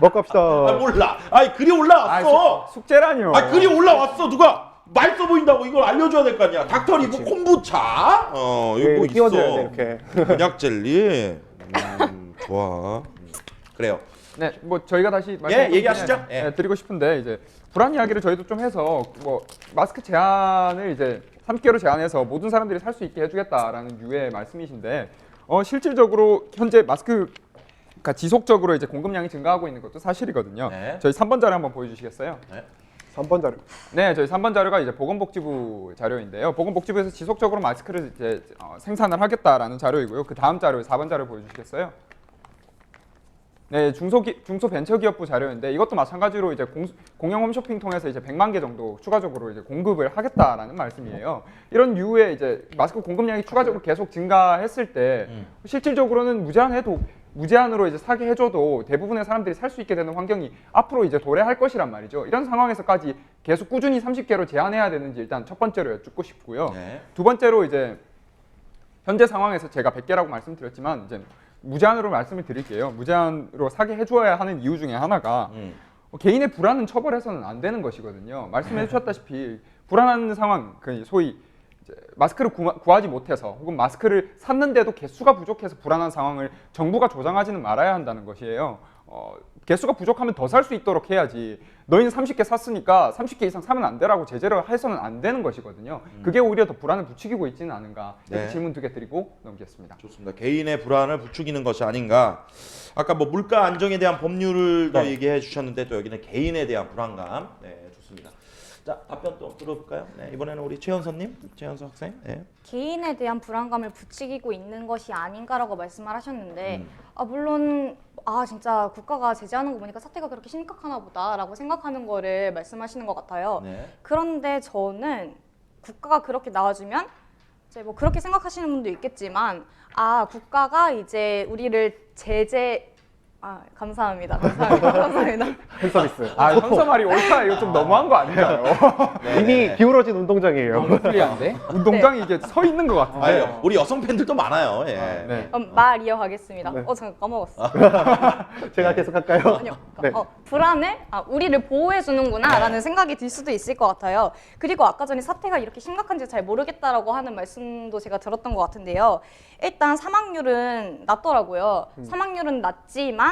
먹고 갑시다. 아, 몰라. 아니 글이 올라왔어. 숙제라니요. 아 글이 올라왔어. 누가 맛있어 보인다고 이걸 알려줘야 될 거 아니야. 닥터 리브 콤부차. 이거 뭐 끼워줘야 돼, 있어. 이렇게. 곤약 젤리. 좋아. 그래요. 네, 뭐 저희가 다시 예, 얘기하시죠. 예, 예. 드리고 싶은데 이제 불안 이야기를 저희도 좀 해서 뭐 마스크 제한을 이제 3개로 제한해서 모든 사람들이 살 수 있게 해주겠다라는 유의 말씀이신데 실질적으로 현재 마스크가 지속적으로 이제 공급량이 증가하고 있는 것도 사실이거든요. 네. 저희 3번 자료 한번 보여주시겠어요? 네. 3번 자료. 네, 저희 3번 자료가 이제 보건복지부 자료인데요. 보건복지부에서 지속적으로 마스크를 이제 생산을 하겠다라는 자료이고요. 그 다음 자료 4번 자료 보여주시겠어요? 네, 중소벤처기업부 자료인데 이것도 마찬가지로 이제 공영 홈쇼핑 통해서 이제 100만 개 정도 추가적으로 이제 공급을 하겠다라는 말씀이에요. 이런 이유에 이제 마스크 공급량이 추가적으로 계속 증가했을 때 실질적으로는 무제한으로 이제 사게 해줘도 대부분의 사람들이 살 수 있게 되는 환경이 앞으로 이제 도래할 것이란 말이죠. 이런 상황에서까지 계속 꾸준히 30개로 제한해야 되는지 일단 첫 번째로 여쭙고 싶고요. 네. 두 번째로 이제 현재 상황에서 제가 100개라고 말씀드렸지만 이제 무제한으로 말씀을 드릴게요. 무제한으로 사게 해줘야 하는 이유 중에 하나가 개인의 불안은 처벌해서는 안 되는 것이거든요. 말씀해 주셨다시피 불안한 상황, 그 소위 이제 마스크를 구하지 못해서 혹은 마스크를 샀는데도 개수가 부족해서 불안한 상황을 정부가 조장하지는 말아야 한다는 것이에요. 개수가 부족하면 더 살 수 있도록 해야지 너희는 30개 샀으니까 30개 이상 사면 안 되라고 제재를 해서는 안 되는 것이거든요. 그게 오히려 더 불안을 부추기고 있지는 않은가. 이렇게 네. 질문 2개 드리고 넘기겠습니다. 좋습니다. 개인의 불안을 부추기는 것이 아닌가. 아까 뭐 물가 안정에 대한 법률도 네. 얘기해 주셨는데 또 여기는 개인에 대한 불안감. 네, 좋습니다. 자, 답변 또 들어볼까요? 네, 이번에는 우리 최현서님, 최현서 학생. 네. 개인에 대한 불안감을 부추기고 있는 것이 아닌가라고 말씀을 하셨는데 물론 진짜 국가가 제재하는 거 보니까 사태가 그렇게 심각하나 보다라고 생각하는 거를 말씀하시는 것 같아요. 네. 그런데 저는 국가가 그렇게 나와주면 이제 뭐 그렇게 생각하시는 분도 있겠지만 국가가 이제 우리를 감사합니다. 감사합니다. 팬서비스. 현서 말이 옳다. 이거 좀 너무한 거 아닌가요? 이미 기울어진 운동장이에요. 불리한데? 운동장이 이게 서 있는 것 같은데. 아유, 우리 여성 팬들도 많아요. 예. 네. 그럼 말 이어가겠습니다. 네. 잠깐 까먹었어. 제가 계속 할까요? 아니요. 네. 불안을 우리를 보호해 주는구나라는 생각이 들 수도 있을 것 같아요. 그리고 아까 전에 사태가 이렇게 심각한지 잘 모르겠다라고 하는 말씀도 제가 들었던 것 같은데요. 일단 사망률은 낮더라고요. 사망률은 낮지만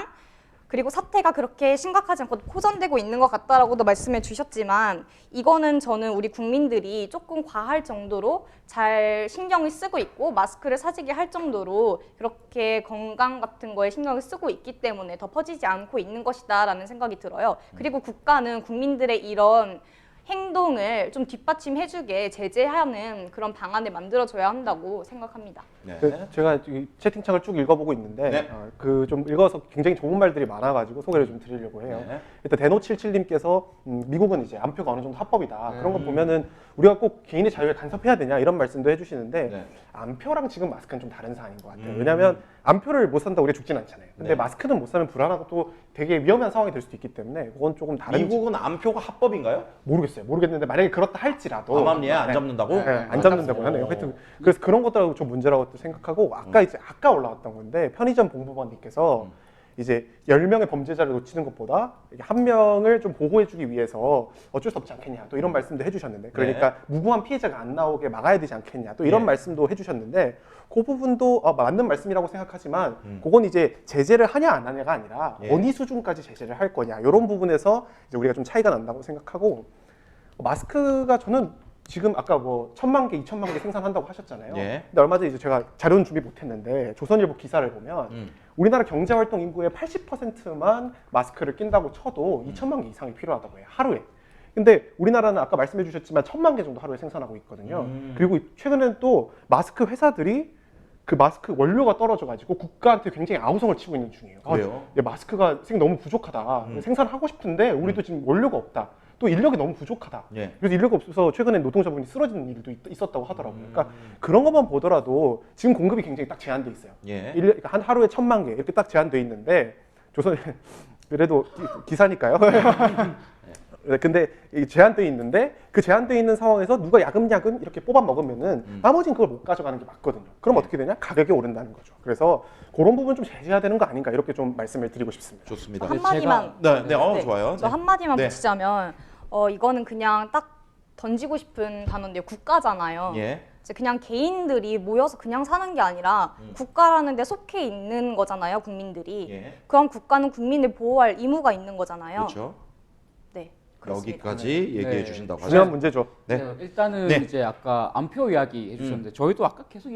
그리고 사태가 그렇게 심각하지 않고 호전되고 있는 것 같다라고도 말씀해 주셨지만 이거는 저는 우리 국민들이 조금 과할 정도로 잘 신경을 쓰고 있고 마스크를 사지게 할 정도로 그렇게 건강 같은 거에 신경을 쓰고 있기 때문에 더 퍼지지 않고 있는 것이다라는 생각이 들어요. 그리고 국가는 국민들의 이런 행동을 좀 뒷받침해주게 제재하는 그런 방안을 만들어줘야 한다고 생각합니다. 네. 제가 이 채팅창을 쭉 읽어보고 있는데 네. 그 좀 읽어서 굉장히 좋은 말들이 많아가지고 소개를 좀 드리려고 해요. 네. 일단 대노77님께서 미국은 이제 안표가 어느 정도 합법이다. 그런 거 보면은 우리가 꼭 개인의 자유에 간섭해야 되냐 이런 말씀도 해주시는데 네. 안표랑 지금 마스크는 좀 다른 사안인 것 같아요. 왜냐하면 안표를 못 산다고 우리가 죽진 않잖아요. 근데 네. 마스크는 못 사면 불안하고 또 되게 위험한 상황이 될 수도 있기 때문에 그건 조금 다른. 미국은 안표가 합법인가요? 모르겠는데 만약에 그렇다 할지라도 암암리에 안 잡는다고? 네, 안 잡는다고 하네요. 하여튼 그래서 그런 것들하고 좀 문제라고 또 생각하고 아까 올라왔던 건데 편의점 공무원님께서 이제 10명의 범죄자를 놓치는 것보다 한 명을 좀 보호해주기 위해서 어쩔 수 없지 않겠냐 또 이런 말씀도 해주셨는데 그러니까 무고한 피해자가 안 나오게 막아야 되지 않겠냐 또 이런 말씀도 해주셨는데 그 부분도 맞는 말씀이라고 생각하지만 그건 이제 제재를 하냐 안 하냐가 아니라 어느 수준까지 제재를 할 거냐 이런 부분에서 이제 우리가 좀 차이가 난다고 생각하고 마스크가 저는 지금 아까 뭐 1000만 개, 2000만 개 생산한다고 하셨잖아요. 예. 근데 얼마 전에 이제 제가 자료는 준비 못했는데 조선일보 기사를 보면 우리나라 경제활동 인구의 80%만 마스크를 낀다고 쳐도 2000만 개 이상이 필요하다고 해요. 하루에. 근데 우리나라는 아까 말씀해 주셨지만 1000만 개 정도 하루에 생산하고 있거든요. 그리고 최근엔 또 마스크 회사들이 그 마스크 원료가 떨어져가지고 국가한테 굉장히 아우성을 치고 있는 중이에요. 그래요? 마스크가 너무 부족하다. 생산하고 싶은데 우리도 지금 원료가 없다. 또 인력이 너무 부족하다. 예. 그래서 인력이 없어서 최근에 노동자분이 쓰러지는 일도 있었다고 하더라고요. 그러니까 그런 것만 보더라도 지금 공급이 굉장히 딱 제한돼 있어요. 예. 한 하루에 1000만 개 이렇게 딱 제한돼 있는데 조선 그래도 기사니까요. 근데 이 제한돼 있는데 그 제한돼 있는 상황에서 누가 야금야금 이렇게 뽑아 먹으면은 나머지는 그걸 못 가져가는 게 맞거든요. 그럼 어떻게 되냐? 가격이 오른다는 거죠. 그래서 그런 부분 좀 제재해야 되는 거 아닌가 이렇게 좀 말씀을 드리고 싶습니다. 좋습니다. 한마디만 좋아요. 저 한마디만 네. 붙이자면 이거는 그냥 딱 던지고 싶은 단어인데 국가잖아요. 예. 이제 그냥 개인들이 모여서 그냥 사는 게 아니라 국가라는 데 속해 있는 거잖아요, 국민들이. 예. 그럼 국가는 국민을 보호할 의무가 있는 거잖아요. 그렇죠. 네, 그렇습니다. 여기까지 얘기해 네. 주신다고 하죠. 중요한 문제죠. 네. 일단은 네. 이제 아까 암표 이야기 해주셨는데 저희도 아까 계속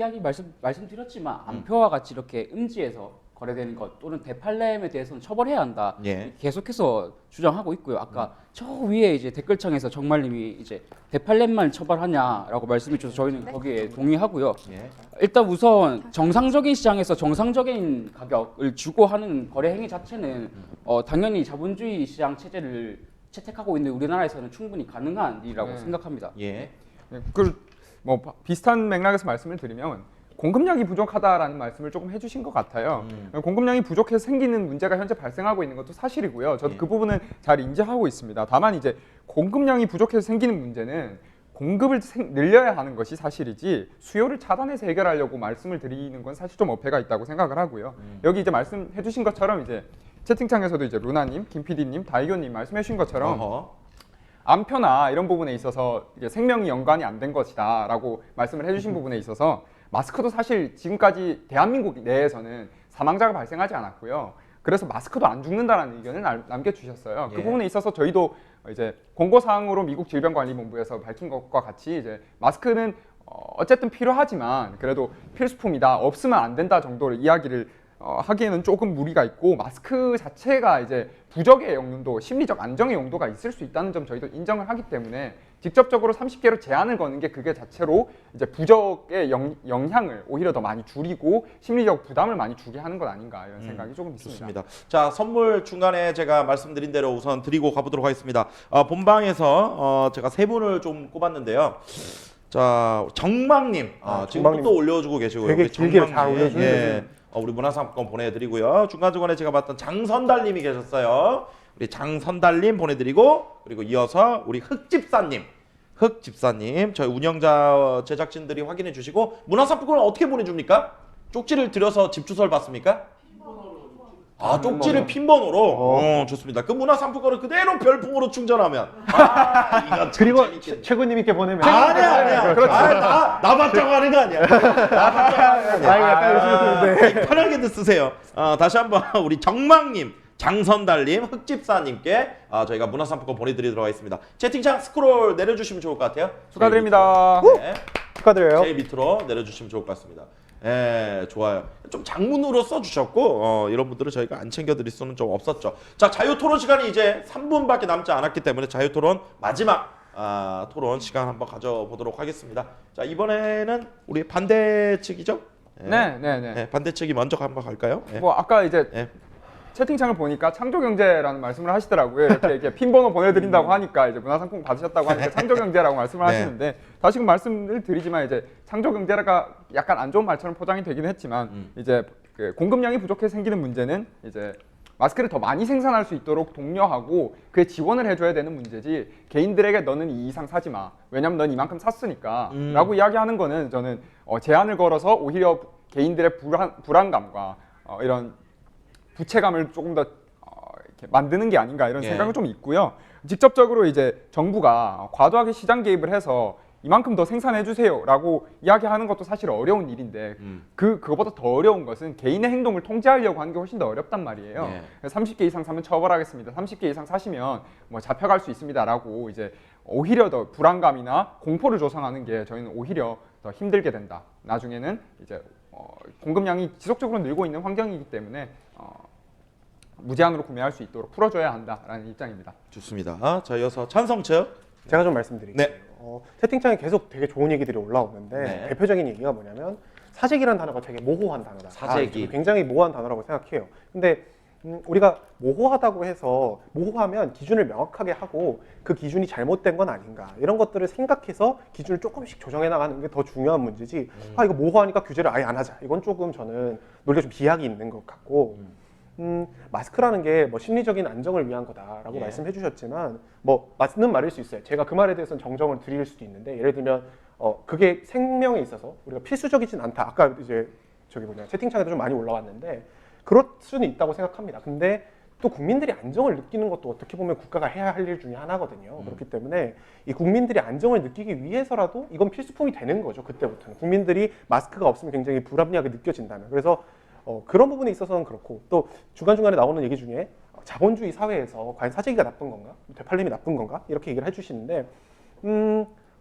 말씀드렸지만 암표와 같이 이렇게 음지에서 거래되는 것 또는 대팔렘에 대해서는 처벌해야 한다. 예. 계속해서 주장하고 있고요. 아까 저 위에 이제 댓글창에서 정말님이 이제 대팔렘만 처벌하냐라고 말씀해 주셔서 저희는 거기에 동의하고요. 예. 일단 우선 정상적인 시장에서 정상적인 가격을 주고 하는 거래 행위 자체는 당연히 자본주의 시장 체제를 채택하고 있는 우리나라에서는 충분히 가능한 일이라고 생각합니다. 예. 뭐 비슷한 맥락에서 말씀을 드리면 공급량이 부족하다라는 말씀을 조금 해주신 것 같아요. 공급량이 부족해서 생기는 문제가 현재 발생하고 있는 것도 사실이고요. 저도 그 부분은 잘 인지하고 있습니다. 다만 이제 공급량이 부족해서 생기는 문제는 공급을 늘려야 하는 것이 사실이지 수요를 차단해서 해결하려고 말씀을 드리는 건 사실 좀 어폐가 있다고 생각을 하고요. 여기 이제 말씀해주신 것처럼 이제 채팅창에서도 이제 루나님, 김PD님, 다이교님 말씀해주신 것처럼 암표나 이런 부분에 있어서 이제 생명이 연관이 안 된 것이다라고 말씀을 해주신 부분에 있어서 마스크도 사실 지금까지 대한민국 내에서는 사망자가 발생하지 않았고요. 그래서 마스크도 안 죽는다라는 의견을 남겨주셨어요. 그 예. 부분에 있어서 저희도 이제 공고사항으로 미국 질병관리본부에서 밝힌 것과 같이 이제 마스크는 어쨌든 필요하지만 그래도 필수품이다, 없으면 안 된다 정도로 이야기를 하기에는 조금 무리가 있고 마스크 자체가 이제 부적의 용도, 심리적 안정의 용도가 있을 수 있다는 점 저희도 인정을 하기 때문에 직접적으로 30개로 제한을 거는 게 그게 자체로 이제 부적의 영향을 오히려 더 많이 줄이고 심리적 부담을 많이 주게 하는 것 아닌가 이런 생각이 조금 있습니다. 좋습니다. 자, 선물 중간에 제가 말씀드린 대로 우선 드리고 가보도록 하겠습니다. 본방에서 제가 세 분을 좀 꼽았는데요. 자, 정망님, 지금 정망님. 또 올려주고 계시고요. 되게 우리 길게 정망님. 잘 올려주는데. 예. 우리 문화상품권 보내드리고요. 중간중간에 제가 봤던 장선달님이 계셨어요. 우리 장선달님 보내드리고 그리고 이어서 우리 흑집사님 저희 운영자 제작진들이 확인해 주시고 문화상품권을 어떻게 보내줍니까? 쪽지를 드려서 집 주소를 받습니까? 쪽지를 핀번호로. 좋습니다. 그 문화상품권을 그대로 별풍으로 충전하면 이건 참 그리고 재밌겠네. 최군님께 보내면 아니야. 그렇죠. 나 받자고 하는 거 아니야. 약간 편하게 쓰세요. 다시 한번 우리 정망님, 장선달님, 흑집사님께 저희가 문화상품권 보내드리도록 하겠습니다. 채팅창 스크롤 내려주시면 좋을 것 같아요. 축하드립니다. 네. 축하드려요. 제일 밑으로 내려주시면 좋을 것 같습니다. 예, 좋아요. 좀 장문으로 써주셨고 이런 분들은 저희가 안 챙겨드릴 수는 좀 없었죠. 자, 자유토론 시간이 이제 3분밖에 남지 않았기 때문에 자유토론 마지막 토론 시간 한번 가져보도록 하겠습니다. 자, 이번에는 우리 반대 측이죠? 네. 반대 측이 먼저 한번 갈까요? 예. 뭐 아까 이제 예. 채팅창을 보니까 창조경제라는 말씀을 하시더라고요. 이렇게 핀번호 보내드린다고 하니까 이제 문화상품 받으셨다고 하니까 창조경제라고 말씀을 네. 하시는데 다시금 말씀을 드리지만 이제 창조경제가 약간 안 좋은 말처럼 포장이 되긴 했지만 이제 그 공급량이 부족해서 생기는 문제는 이제 마스크를 더 많이 생산할 수 있도록 독려하고 그에 지원을 해줘야 되는 문제지 개인들에게 너는 이 이상 사지 마. 왜냐면 넌 이만큼 샀으니까 라고 이야기하는 거는 저는 제한을 걸어서 오히려 개인들의 불안감과 이런 부채감을 조금 더 이렇게 만드는 게 아닌가 이런 예. 생각은 좀 있고요. 직접적으로 이제 정부가 과도하게 시장 개입을 해서 이만큼 더 생산해 주세요라고 이야기하는 것도 사실 어려운 일인데 그거보다 더 어려운 것은 개인의 행동을 통제하려고 하는 게 훨씬 더 어렵단 말이에요. 예. 그래서 30개 이상 사면 처벌하겠습니다. 30개 이상 사시면 뭐 잡혀갈 수 있습니다라고 이제 오히려 더 불안감이나 공포를 조성하는 게 저희는 오히려 더 힘들게 된다. 나중에는 이제 공급량이 지속적으로 늘고 있는 환경이기 때문에 무제한으로 구매할 수 있도록 풀어줘야 한다라는 입장입니다. 좋습니다. 자, 이어서 찬성측. 제가 좀 말씀드릴게요. 네. 채팅창에 계속 되게 좋은 얘기들이 올라오는데 네. 대표적인 얘기가 뭐냐면 사재기라는 단어가 되게 모호한 단어다. 사재기. 굉장히 모호한 단어라고 생각해요. 근데 우리가 모호하다고 해서 모호하면 기준을 명확하게 하고 그 기준이 잘못된 건 아닌가 이런 것들을 생각해서 기준을 조금씩 조정해 나가는 게 더 중요한 문제지 이거 모호하니까 규제를 아예 안 하자 이건 조금 저는 논리가 좀 비약이 있는 것 같고 마스크라는 게 뭐 심리적인 안정을 위한 거다라고 예. 말씀해 주셨지만 뭐 맞는 말일 수 있어요. 제가 그 말에 대해서는 정정을 드릴 수도 있는데 예를 들면 그게 생명에 있어서 우리가 필수적이진 않다. 아까 이제 채팅창에도 좀 많이 올라왔는데 그럴 수는 있다고 생각합니다. 근데 또 국민들이 안정을 느끼는 것도 어떻게 보면 국가가 해야 할 일 중에 하나거든요. 그렇기 때문에 이 국민들이 안정을 느끼기 위해서라도 이건 필수품이 되는 거죠. 그때부터는 국민들이 마스크가 없으면 굉장히 불합리하게 느껴진다면. 그래서 그런 부분에 있어서는 그렇고 또 중간중간에 나오는 얘기 중에 자본주의 사회에서 과연 사재기가 나쁜 건가? 되팔림이 나쁜 건가? 이렇게 얘기를 해주시는데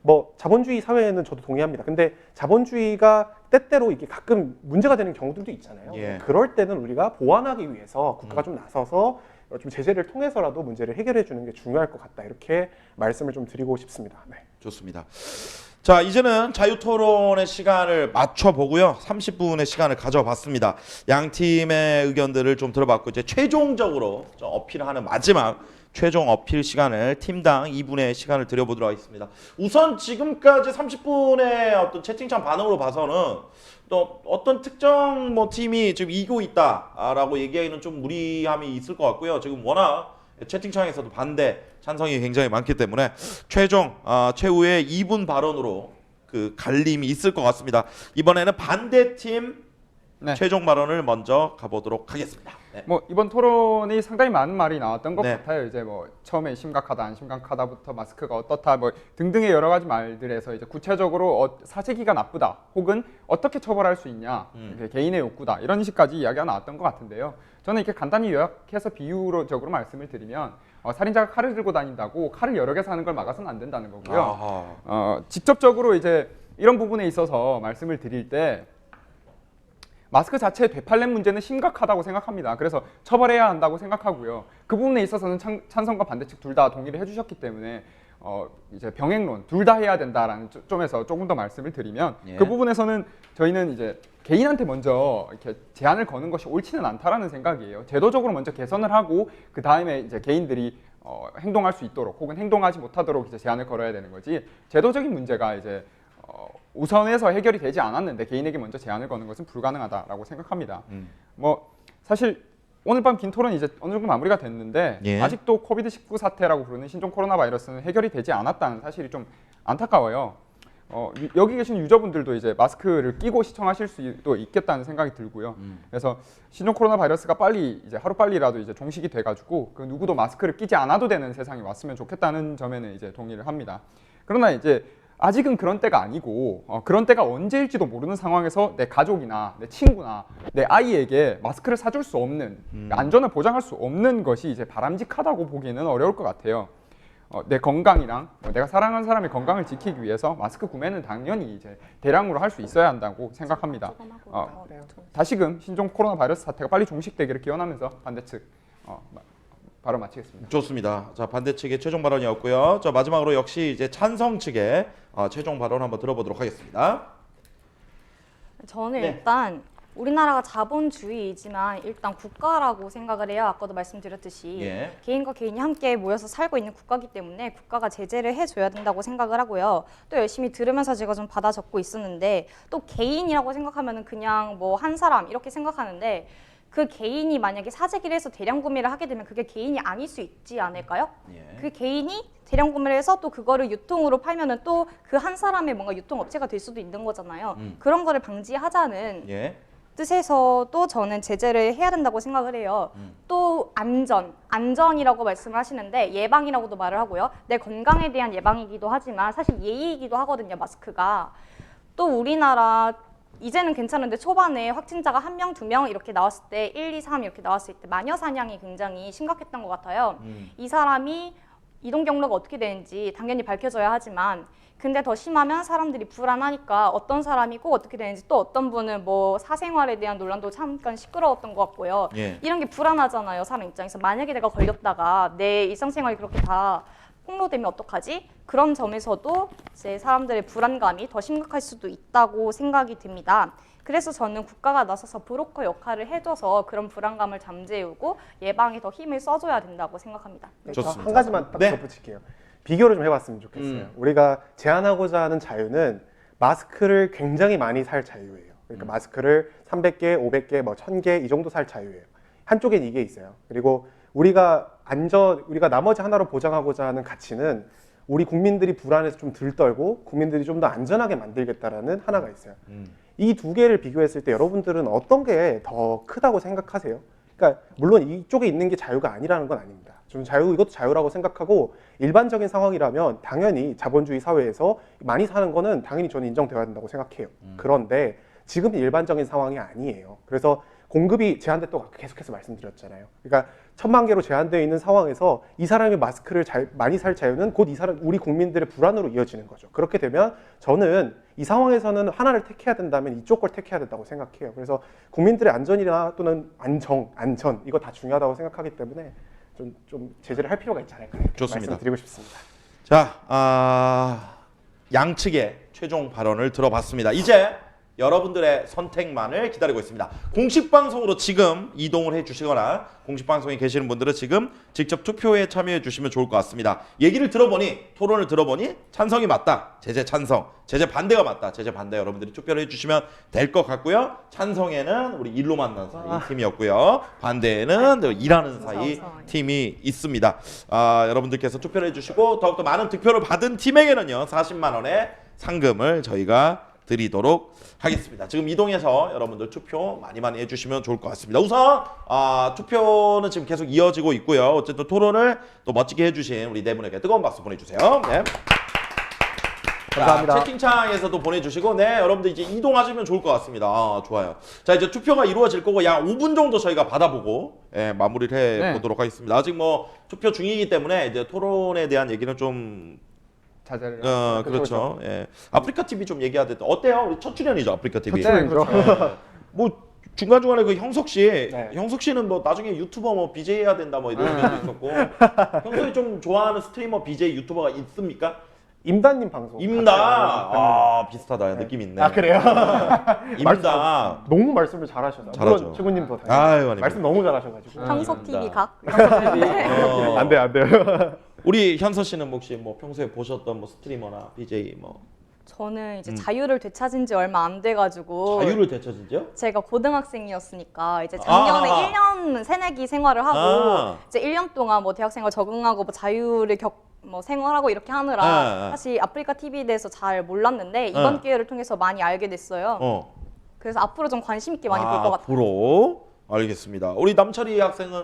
뭐 자본주의 사회에는 저도 동의합니다. 근데 자본주의가 때때로 이게 가끔 문제가 되는 경우들도 있잖아요. 예. 그럴 때는 우리가 보완하기 위해서 국가가 좀 나서서 좀 제재를 통해서라도 문제를 해결해 주는 게 중요할 것 같다. 이렇게 말씀을 좀 드리고 싶습니다. 네. 좋습니다. 자, 이제는 자유토론의 시간을 맞춰보고요. 30분의 시간을 가져봤습니다. 양 팀의 의견들을 좀 들어봤고 이제 최종적으로 좀 어필하는 마지막 최종 어필 시간을 팀당 2분의 시간을 드려보도록 하겠습니다. 우선 지금까지 30분의 어떤 채팅창 반응으로 봐서는 또 어떤 특정 뭐 팀이 지금 이기고 있다라고 얘기하기는 좀 무리함이 있을 것 같고요. 지금 워낙 채팅창에서도 반대, 찬성이 굉장히 많기 때문에 최종 최후의 2분 발언으로 그 갈림이 있을 것 같습니다. 이번에는 반대팀 네. 최종 발언을 먼저 가보도록 하겠습니다. 네. 뭐 이번 토론이 상당히 많은 말이 나왔던 것 네. 같아요. 이제 뭐 처음에 심각하다, 안 심각하다부터 마스크가 어떻다, 뭐 등등의 여러 가지 말들에서 이제 구체적으로 사재기가 나쁘다, 혹은 어떻게 처벌할 수 있냐, 이렇게 개인의 욕구다 이런 식까지 이야기가 나왔던 것 같은데요. 저는 이렇게 간단히 요약해서 비유적으로 말씀을 드리면 살인자가 칼을 들고 다닌다고 칼을 여러 개 사는 걸 막아서는 안 된다는 거고요. 직접적으로 이제 이런 부분에 있어서 말씀을 드릴 때. 마스크 자체의 되팔렘 문제는 심각하다고 생각합니다. 그래서 처벌해야 한다고 생각하고요. 그 부분에 있어서는 찬성과 반대측 둘 다 동의를 해주셨기 때문에 이제 병행론 둘 다 해야 된다라는 점에서 조금 더 말씀을 드리면 예. 그 부분에서는 저희는 이제 개인한테 먼저 이렇게 제한을 거는 것이 옳지는 않다라는 생각이에요. 제도적으로 먼저 개선을 하고 그 다음에 이제 개인들이 행동할 수 있도록 혹은 행동하지 못하도록 이제 제한을 걸어야 되는 거지. 제도적인 문제가 이제 우선에서 해결이 되지 않았는데 개인에게 먼저 제한을 거는 것은 불가능하다라고 생각합니다. 뭐 사실 오늘 밤 긴 토론이 이제 어느 정도 마무리가 됐는데 예. 아직도 코비드-19 사태라고 부르는 신종 코로나 바이러스는 해결이 되지 않았다는 사실이 좀 안타까워요. 여기 계신 유저분들도 이제 마스크를 끼고 시청하실 수도 있겠다는 생각이 들고요. 그래서 신종 코로나 바이러스가 빨리 이제 하루 빨리라도 이제 종식이 돼가지고 그 누구도 마스크를 끼지 않아도 되는 세상이 왔으면 좋겠다는 점에는 이제 동의를 합니다. 그러나 이제 아직은 그런 때가 아니고 그런 때가 언제일지도 모르는 상황에서 내 가족이나 내 친구나 내 아이에게 마스크를 사줄 수 없는 안전을 보장할 수 없는 것이 이제 바람직하다고 보기에는 어려울 것 같아요. 내 건강이랑 내가 사랑하는 사람의 건강을 지키기 위해서 마스크 구매는 당연히 이제 대량으로 할 수 있어야 한다고 생각합니다. 다시금 신종 코로나 바이러스 사태가 빨리 종식되기를 기원하면서 반대측 바로 마치겠습니다. 좋습니다. 자, 반대 측의 최종 발언이었고요. 자, 마지막으로 역시 이제 찬성 측의 최종 발언 한번 들어보도록 하겠습니다. 저는 네. 일단 우리나라가 자본주의이지만 일단 국가라고 생각을 해요. 아까도 말씀드렸듯이 예. 개인과 개인이 함께 모여서 살고 있는 국가이기 때문에 국가가 제재를 해줘야 된다고 생각을 하고요. 또 열심히 들으면서 제가 좀 받아 적고 있었는데 또 개인이라고 생각하면은 그냥 뭐 한 사람 이렇게 생각하는데 그 개인이 만약에 사재기를 해서 대량 구매를 하게 되면 그게 개인이 아닐 수 있지 않을까요? 예. 그 개인이 대량 구매를 해서 또 그거를 유통으로 팔면은 또 그 한 사람의 뭔가 유통업체가 될 수도 있는 거잖아요. 그런 거를 방지하자는 예. 뜻에서도 저는 제재를 해야 된다고 생각을 해요. 또 안전이라고 말씀을 하시는데 예방이라고도 말을 하고요. 내 건강에 대한 예방이기도 하지만 사실 예의이기도 하거든요, 마스크가. 또 우리나라 이제는 괜찮은데 초반에 확진자가 1명, 2명 이렇게 나왔을 때 1, 2, 3 이렇게 나왔을 때 마녀 사냥이 굉장히 심각했던 것 같아요. 이 사람이 이동 경로가 어떻게 되는지 당연히 밝혀져야 하지만 근데 더 심하면 사람들이 불안하니까 어떤 사람이 꼭 어떻게 되는지 또 어떤 분은 뭐 사생활에 대한 논란도 잠깐 시끄러웠던 것 같고요. 예. 이런 게 불안하잖아요, 사람 입장에서. 만약에 내가 걸렸다가 내 일상생활이 그렇게 다 폭로되면 어떡하지? 그런 점에서도 이제 사람들의 불안감이 더 심각할 수도 있다고 생각이 듭니다. 그래서 저는 국가가 나서서 브로커 역할을 해줘서 그런 불안감을 잠재우고 예방에 더 힘을 써줘야 된다고 생각합니다. 네, 좋습니다. 한 가지만 딱 네. 덧붙일게요. 비교를 좀 해봤으면 좋겠어요. 우리가 제한하고자 하는 자유는 마스크를 굉장히 많이 살 자유예요. 그러니까 마스크를 300개, 500개, 뭐 1000개 이 정도 살 자유예요. 한쪽엔 이게 있어요. 그리고 우리가 나머지 하나로 보장하고자 하는 가치는 우리 국민들이 불안해서 좀 덜 떨고 국민들이 좀 더 안전하게 만들겠다라는 하나가 있어요. 이 두 개를 비교했을 때 여러분들은 어떤 게 더 크다고 생각하세요? 그러니까 물론 이쪽에 있는 게 자유가 아니라는 건 아닙니다. 좀 이것도 자유라고 생각하고 일반적인 상황이라면 당연히 자본주의 사회에서 많이 사는 거는 당연히 저는 인정되어야 된다고 생각해요. 그런데 지금은 일반적인 상황이 아니에요. 그래서 공급이 제한됐다고 계속해서 말씀드렸잖아요. 그러니까 1000만 개로 제한되어 있는 상황에서 이 사람이 마스크를 많이 살 자유는 곧 우리 국민들의 불안으로 이어지는 거죠. 그렇게 되면 저는 이 상황에서는 하나를 택해야 된다면 이쪽 걸 택해야 된다고 생각해요. 그래서 국민들의 안전이나 또는 안전 이거 다 중요하다고 생각하기 때문에 좀 제재를 할 필요가 있지 않을까 좋습니다. 말씀드리고 싶습니다. 자, 양측의 최종 발언을 들어봤습니다. 이제 여러분들의 선택만을 기다리고 있습니다. 공식 방송으로 지금 이동을 해주시거나 공식 방송에 계시는 분들은 지금 직접 투표에 참여해 주시면 좋을 것 같습니다. 얘기를 들어보니, 토론을 들어보니 찬성이 맞다, 제재 찬성, 제재 반대가 맞다, 제재 반대, 여러분들이 투표를 해주시면 될 것 같고요. 찬성에는 우리 일로 만난 사이 팀이었고요, 반대에는 일하는 사이 팀이 있습니다. 여러분들께서 투표를 해주시고 더욱더 많은 득표를 받은 팀에게는요 40만 원의 상금을 저희가 드리도록 하겠습니다. 지금 이동해서 여러분들 투표 많이 해주시면 좋을 것 같습니다. 우선 투표는 지금 계속 이어지고 있고요. 어쨌든 토론을 또 멋지게 해주신 우리 네 분에게 뜨거운 박수 보내주세요. 네. 감사합니다. 자, 채팅창에서도 보내주시고, 네, 여러분들 이제 이동하시면 좋을 것 같습니다. 좋아요. 자, 이제 투표가 이루어질 거고 약 5분 정도 저희가 받아보고 마무리를 해보도록 하겠습니다. 아직 뭐 투표 중이기 때문에 이제 토론에 대한 얘기는 좀 자제를. 그렇죠. 예. 아프리카 TV 좀 얘기해야 돼. 어때요? 우리 첫 출연이죠, 아프리카 TV. 네, 그렇죠. 뭐 중간중간에 그 형석 씨, 네. 형석 씨는 뭐 나중에 유튜버 뭐 BJ 해야 된다 뭐 이런 얘기도 있었고. 형석이 좀 좋아하는 스트리머, BJ, 유튜버가 있습니까? 임다님 방송. 임다. 비슷하다. 느낌 있네. 그래요? 임다. 너무 말씀을 잘하셔서. 잘하죠. 물론 최군님도 아유, 당연히 아닙니다. 말씀 너무 잘하셔가지고. 형석 TV 각. 어, 안 돼요. 우리 현서 씨는 혹시 뭐 평소에 보셨던 뭐 스트리머나 BJ 뭐 저는 이제 자유를 되찾은 지 얼마 안 돼가지고 자유를 되찾은지요? 제가 고등학생이었으니까 이제 작년에 1년 새내기 생활을 하고 이제 1년 동안 뭐 대학생활 적응하고 뭐 자유를 생활하고 이렇게 하느라 사실 아프리카 TV에 대해서 잘 몰랐는데 이번 기회를 통해서 많이 알게 됐어요. 그래서 앞으로 좀 관심 있게 많이 볼 것 같아요. 앞으로 알겠습니다. 우리 남철이 학생은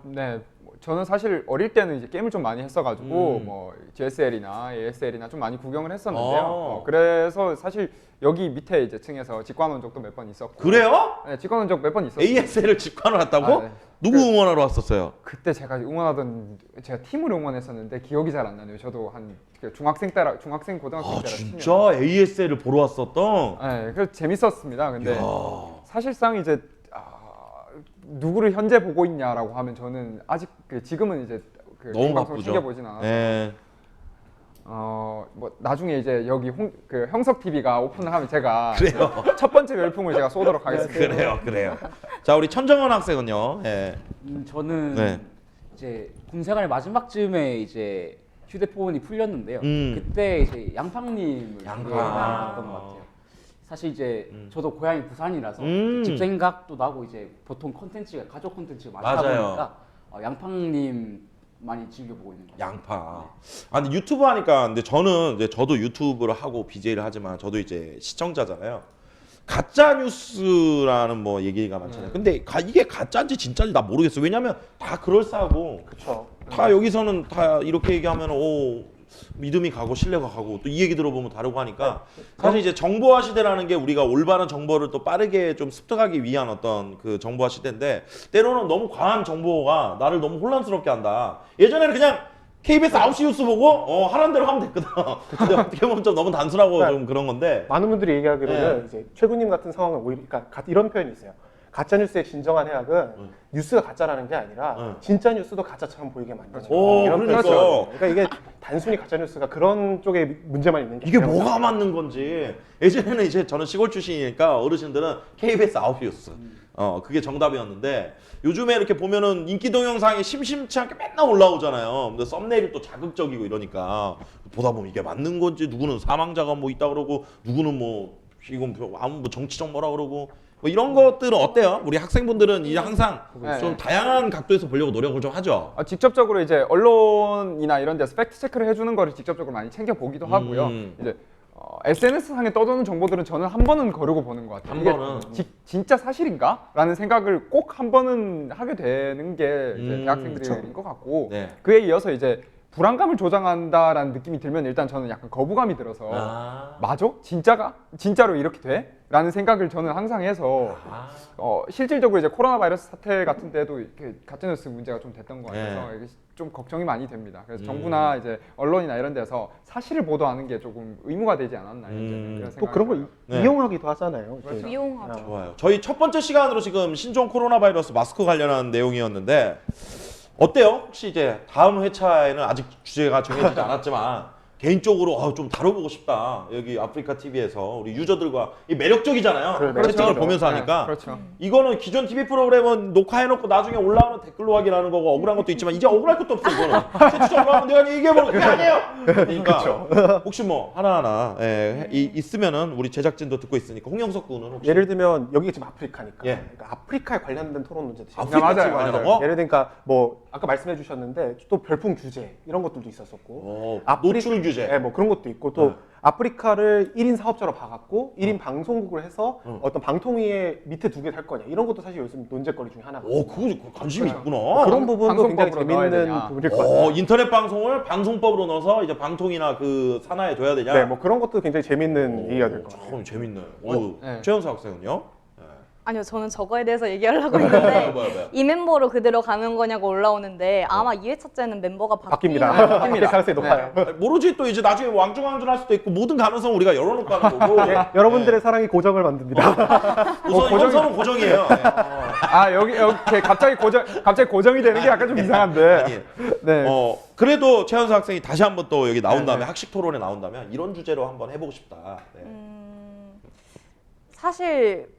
네. 저는 사실 어릴 때는 이제 게임을 좀 많이 했어가지고 뭐 GSL이나 ASL이나 좀 많이 구경을 했었는데요. 그래서 사실 여기 밑에 이제 층에서 직관 적도 몇 번 있었고. 그래요? 네, 직관 적 몇 번 있었어요. ASL을 직관을 했다고? 네. 누구 응원하러 왔었어요? 그때 제가 팀을 응원했었는데 기억이 잘 안 나네요. 저도 한 중학생 고등학생 때라 진짜 ASL을 보러 왔었던? 네, 그래서 재밌었습니다. 근데 사실상 이제 누구를 현재 보고 있냐라고 하면 저는 아직 지금은 이제 너무 방송 바쁘죠. 챙겨보진 않아서 네. 뭐 나중에 이제 여기 형석 TV가 오픈을 하면 제가 그래요. 첫 번째 열풍을 제가 쏘도록 하겠습니다. 그래요. 자, 우리 천정원 학생은요. 예. 저는 네. 이제 군생활 마지막쯤에 이제 휴대폰이 풀렸는데요. 그때 이제 양팡님을 양팡. 봤던 것 같아요. 사실 이제 저도 고향이 부산이라서 집 생각도 나고 이제 보통 콘텐츠가 가족 콘텐츠가 많다 맞아요. 보니까 양팡님 많이 즐겨보고 있는 것 같아요. 양파. 근데 유튜브 하니까 근데 저도 유튜브를 하고 BJ를 하지만 저도 이제 시청자잖아요. 가짜 뉴스라는 뭐 얘기가 많잖아요. 근데 이게 가짜인지 진짜인지 나 모르겠어. 왜냐면 다 그럴싸하고 그렇죠. 다 여기서는 다 이렇게 얘기하면 믿음이 가고 신뢰가 가고 또 이 얘기 들어보면 다르고 하니까 사실 이제 정보화 시대라는 게 우리가 올바른 정보를 또 빠르게 좀 습득하기 위한 어떤 그 정보화 시대인데 때로는 너무 과한 정보가 나를 너무 혼란스럽게 한다. 예전에는 그냥 KBS 9시 뉴스 보고 하라는 대로 하면 됐거든. 근데 어떻게 보면 좀 너무 단순하고 좀 그런 건데 많은 분들이 얘기하기로는 이제 최군님 같은 상황은 오히려 그러니까 이런 표현이 있어요. 가짜 뉴스의 진정한 해악은 뉴스가 가짜라는 게 아니라 진짜 뉴스도 가짜처럼 보이게 만들죠. 이런 그러니까. 표현이죠. 그러니까 이게 단순히 가짜 뉴스가 그런 쪽에 문제만 있는 게 이게 아니라 뭐가 맞는 건지. 예전에는 이제 저는 시골 출신이니까 어르신들은 KBS 9시 뉴스 그게 정답이었는데 요즘에 이렇게 보면은 인기 동영상이 심심치 않게 맨날 올라오잖아요. 근데 썸네일이 또 자극적이고 이러니까 보다 보면 이게 맞는 건지 누구는 사망자가 뭐 있다 그러고 누구는 뭐 이건 뭐 정치적 뭐라 그러고 뭐 이런 것들은 어때요? 우리 학생분들은 이제 항상 네. 좀 다양한 각도에서 보려고 노력을 좀 하죠. 직접적으로 이제 언론이나 이런 데서 팩트 체크를 해주는 거를 직접적으로 많이 챙겨 보기도 하고요. 이제 SNS 상에 떠도는 정보들은 저는 한 번은 거르고 보는 것 같아요. 한 이게 번은? 진짜 사실인가? 라는 생각을 꼭 한 번은 하게 되는 게 이제 대학생들인 것 같고 네. 그에 이어서 이제 불안감을 조장한다라는 느낌이 들면 일단 저는 약간 거부감이 들어서 맞아? 진짜로 이렇게 돼? 라는 생각을 저는 항상 해서 실질적으로 이제 코로나 바이러스 사태 같은 때도 이렇게 가짜뉴스 문제가 좀 됐던 것 같아서 이게 좀 걱정이 많이 됩니다. 그래서 정부나 이제 언론이나 이런 데서 사실을 보도하는 게 조금 의무가 되지 않았나 이런 또 그런 걸 네. 이용하기도 하잖아요. 그렇죠. 이용하죠. 좋아요. 저희 첫 번째 시간으로 지금 신종 코로나 바이러스 마스크 관련한 내용이었는데 어때요? 혹시 이제 다음 회차에는 아직 주제가 정해지지 않았지만 개인적으로 좀 다뤄보고 싶다. 여기 아프리카 TV에서 우리 유저들과 이 매력적이잖아요. 그렇죠. 채팅을 그렇죠. 보면서 하니까. 네, 그렇죠. 이거는 기존 TV 프로그램은 녹화해놓고 나중에 올라오는 댓글로 확인하는 거고 억울한 것도 있지만 이제 억울할 것도 없어 이거는. 채팅창 올라오면 내가 얘기해보는 게 아니에요. 그러니까 혹시 뭐 하나하나 있으면은 우리 제작진도 듣고 있으니까 홍영석 군은 혹시 예를 들면 여기가 지금 아프리카니까 예. 그러니까 아프리카에 관련된 토론 문제도 있어요. 아프리카 맞아요, 관련한 맞아요. 거? 예를 들니까 뭐 아까 말씀해 주셨는데 또 별풍 규제 이런 것들도 있었었고 노출 규제. 네, 뭐 그런 것도 있고 또 네. 아프리카를 1인 사업자로 봐갖고 1인 방송국을 해서 어떤 방통위의 밑에 두게 할 거냐 이런 것도 사실 요즘 논쟁거리 중에 하나거든요. 그거 관심이 있구나. 그런 부분도 굉장히 방송법으로 넣어야 재밌는 되냐. 부분일 것 같아요. 인터넷 방송을 방송법으로 넣어서 이제 방통이나 그 산하에 둬야 되냐? 네, 뭐 그런 것도 굉장히 재밌는 얘기가 될 것 같아요. 참 재밌네. 네. 최연사 학생은요? 아니요, 저는 저거에 대해서 얘기하려고 했는데 뭐야? 이 멤버로 그대로 가는 거냐고 올라오는데 아마 2회차 때는 멤버가 바뀝니다. 바뀔 가능성이 높아요. 모르지 또 이제 나중에 왕중왕전할 수도 있고 모든 가능성 우리가 열어놓고 하는 거고. 네, 여러분들의 사랑이 고정을 만듭니다. 우선 현성은 고정이에요. 여기 갑자기 고정이 되는 게 약간 좀 이상한데. 아니, 네. 그래도 최연사 학생이 다시 한번 또 여기 나온 다음에 네. 학식 토론에 나온 다면 이런 주제로 한번 해보고 싶다. 네. 사실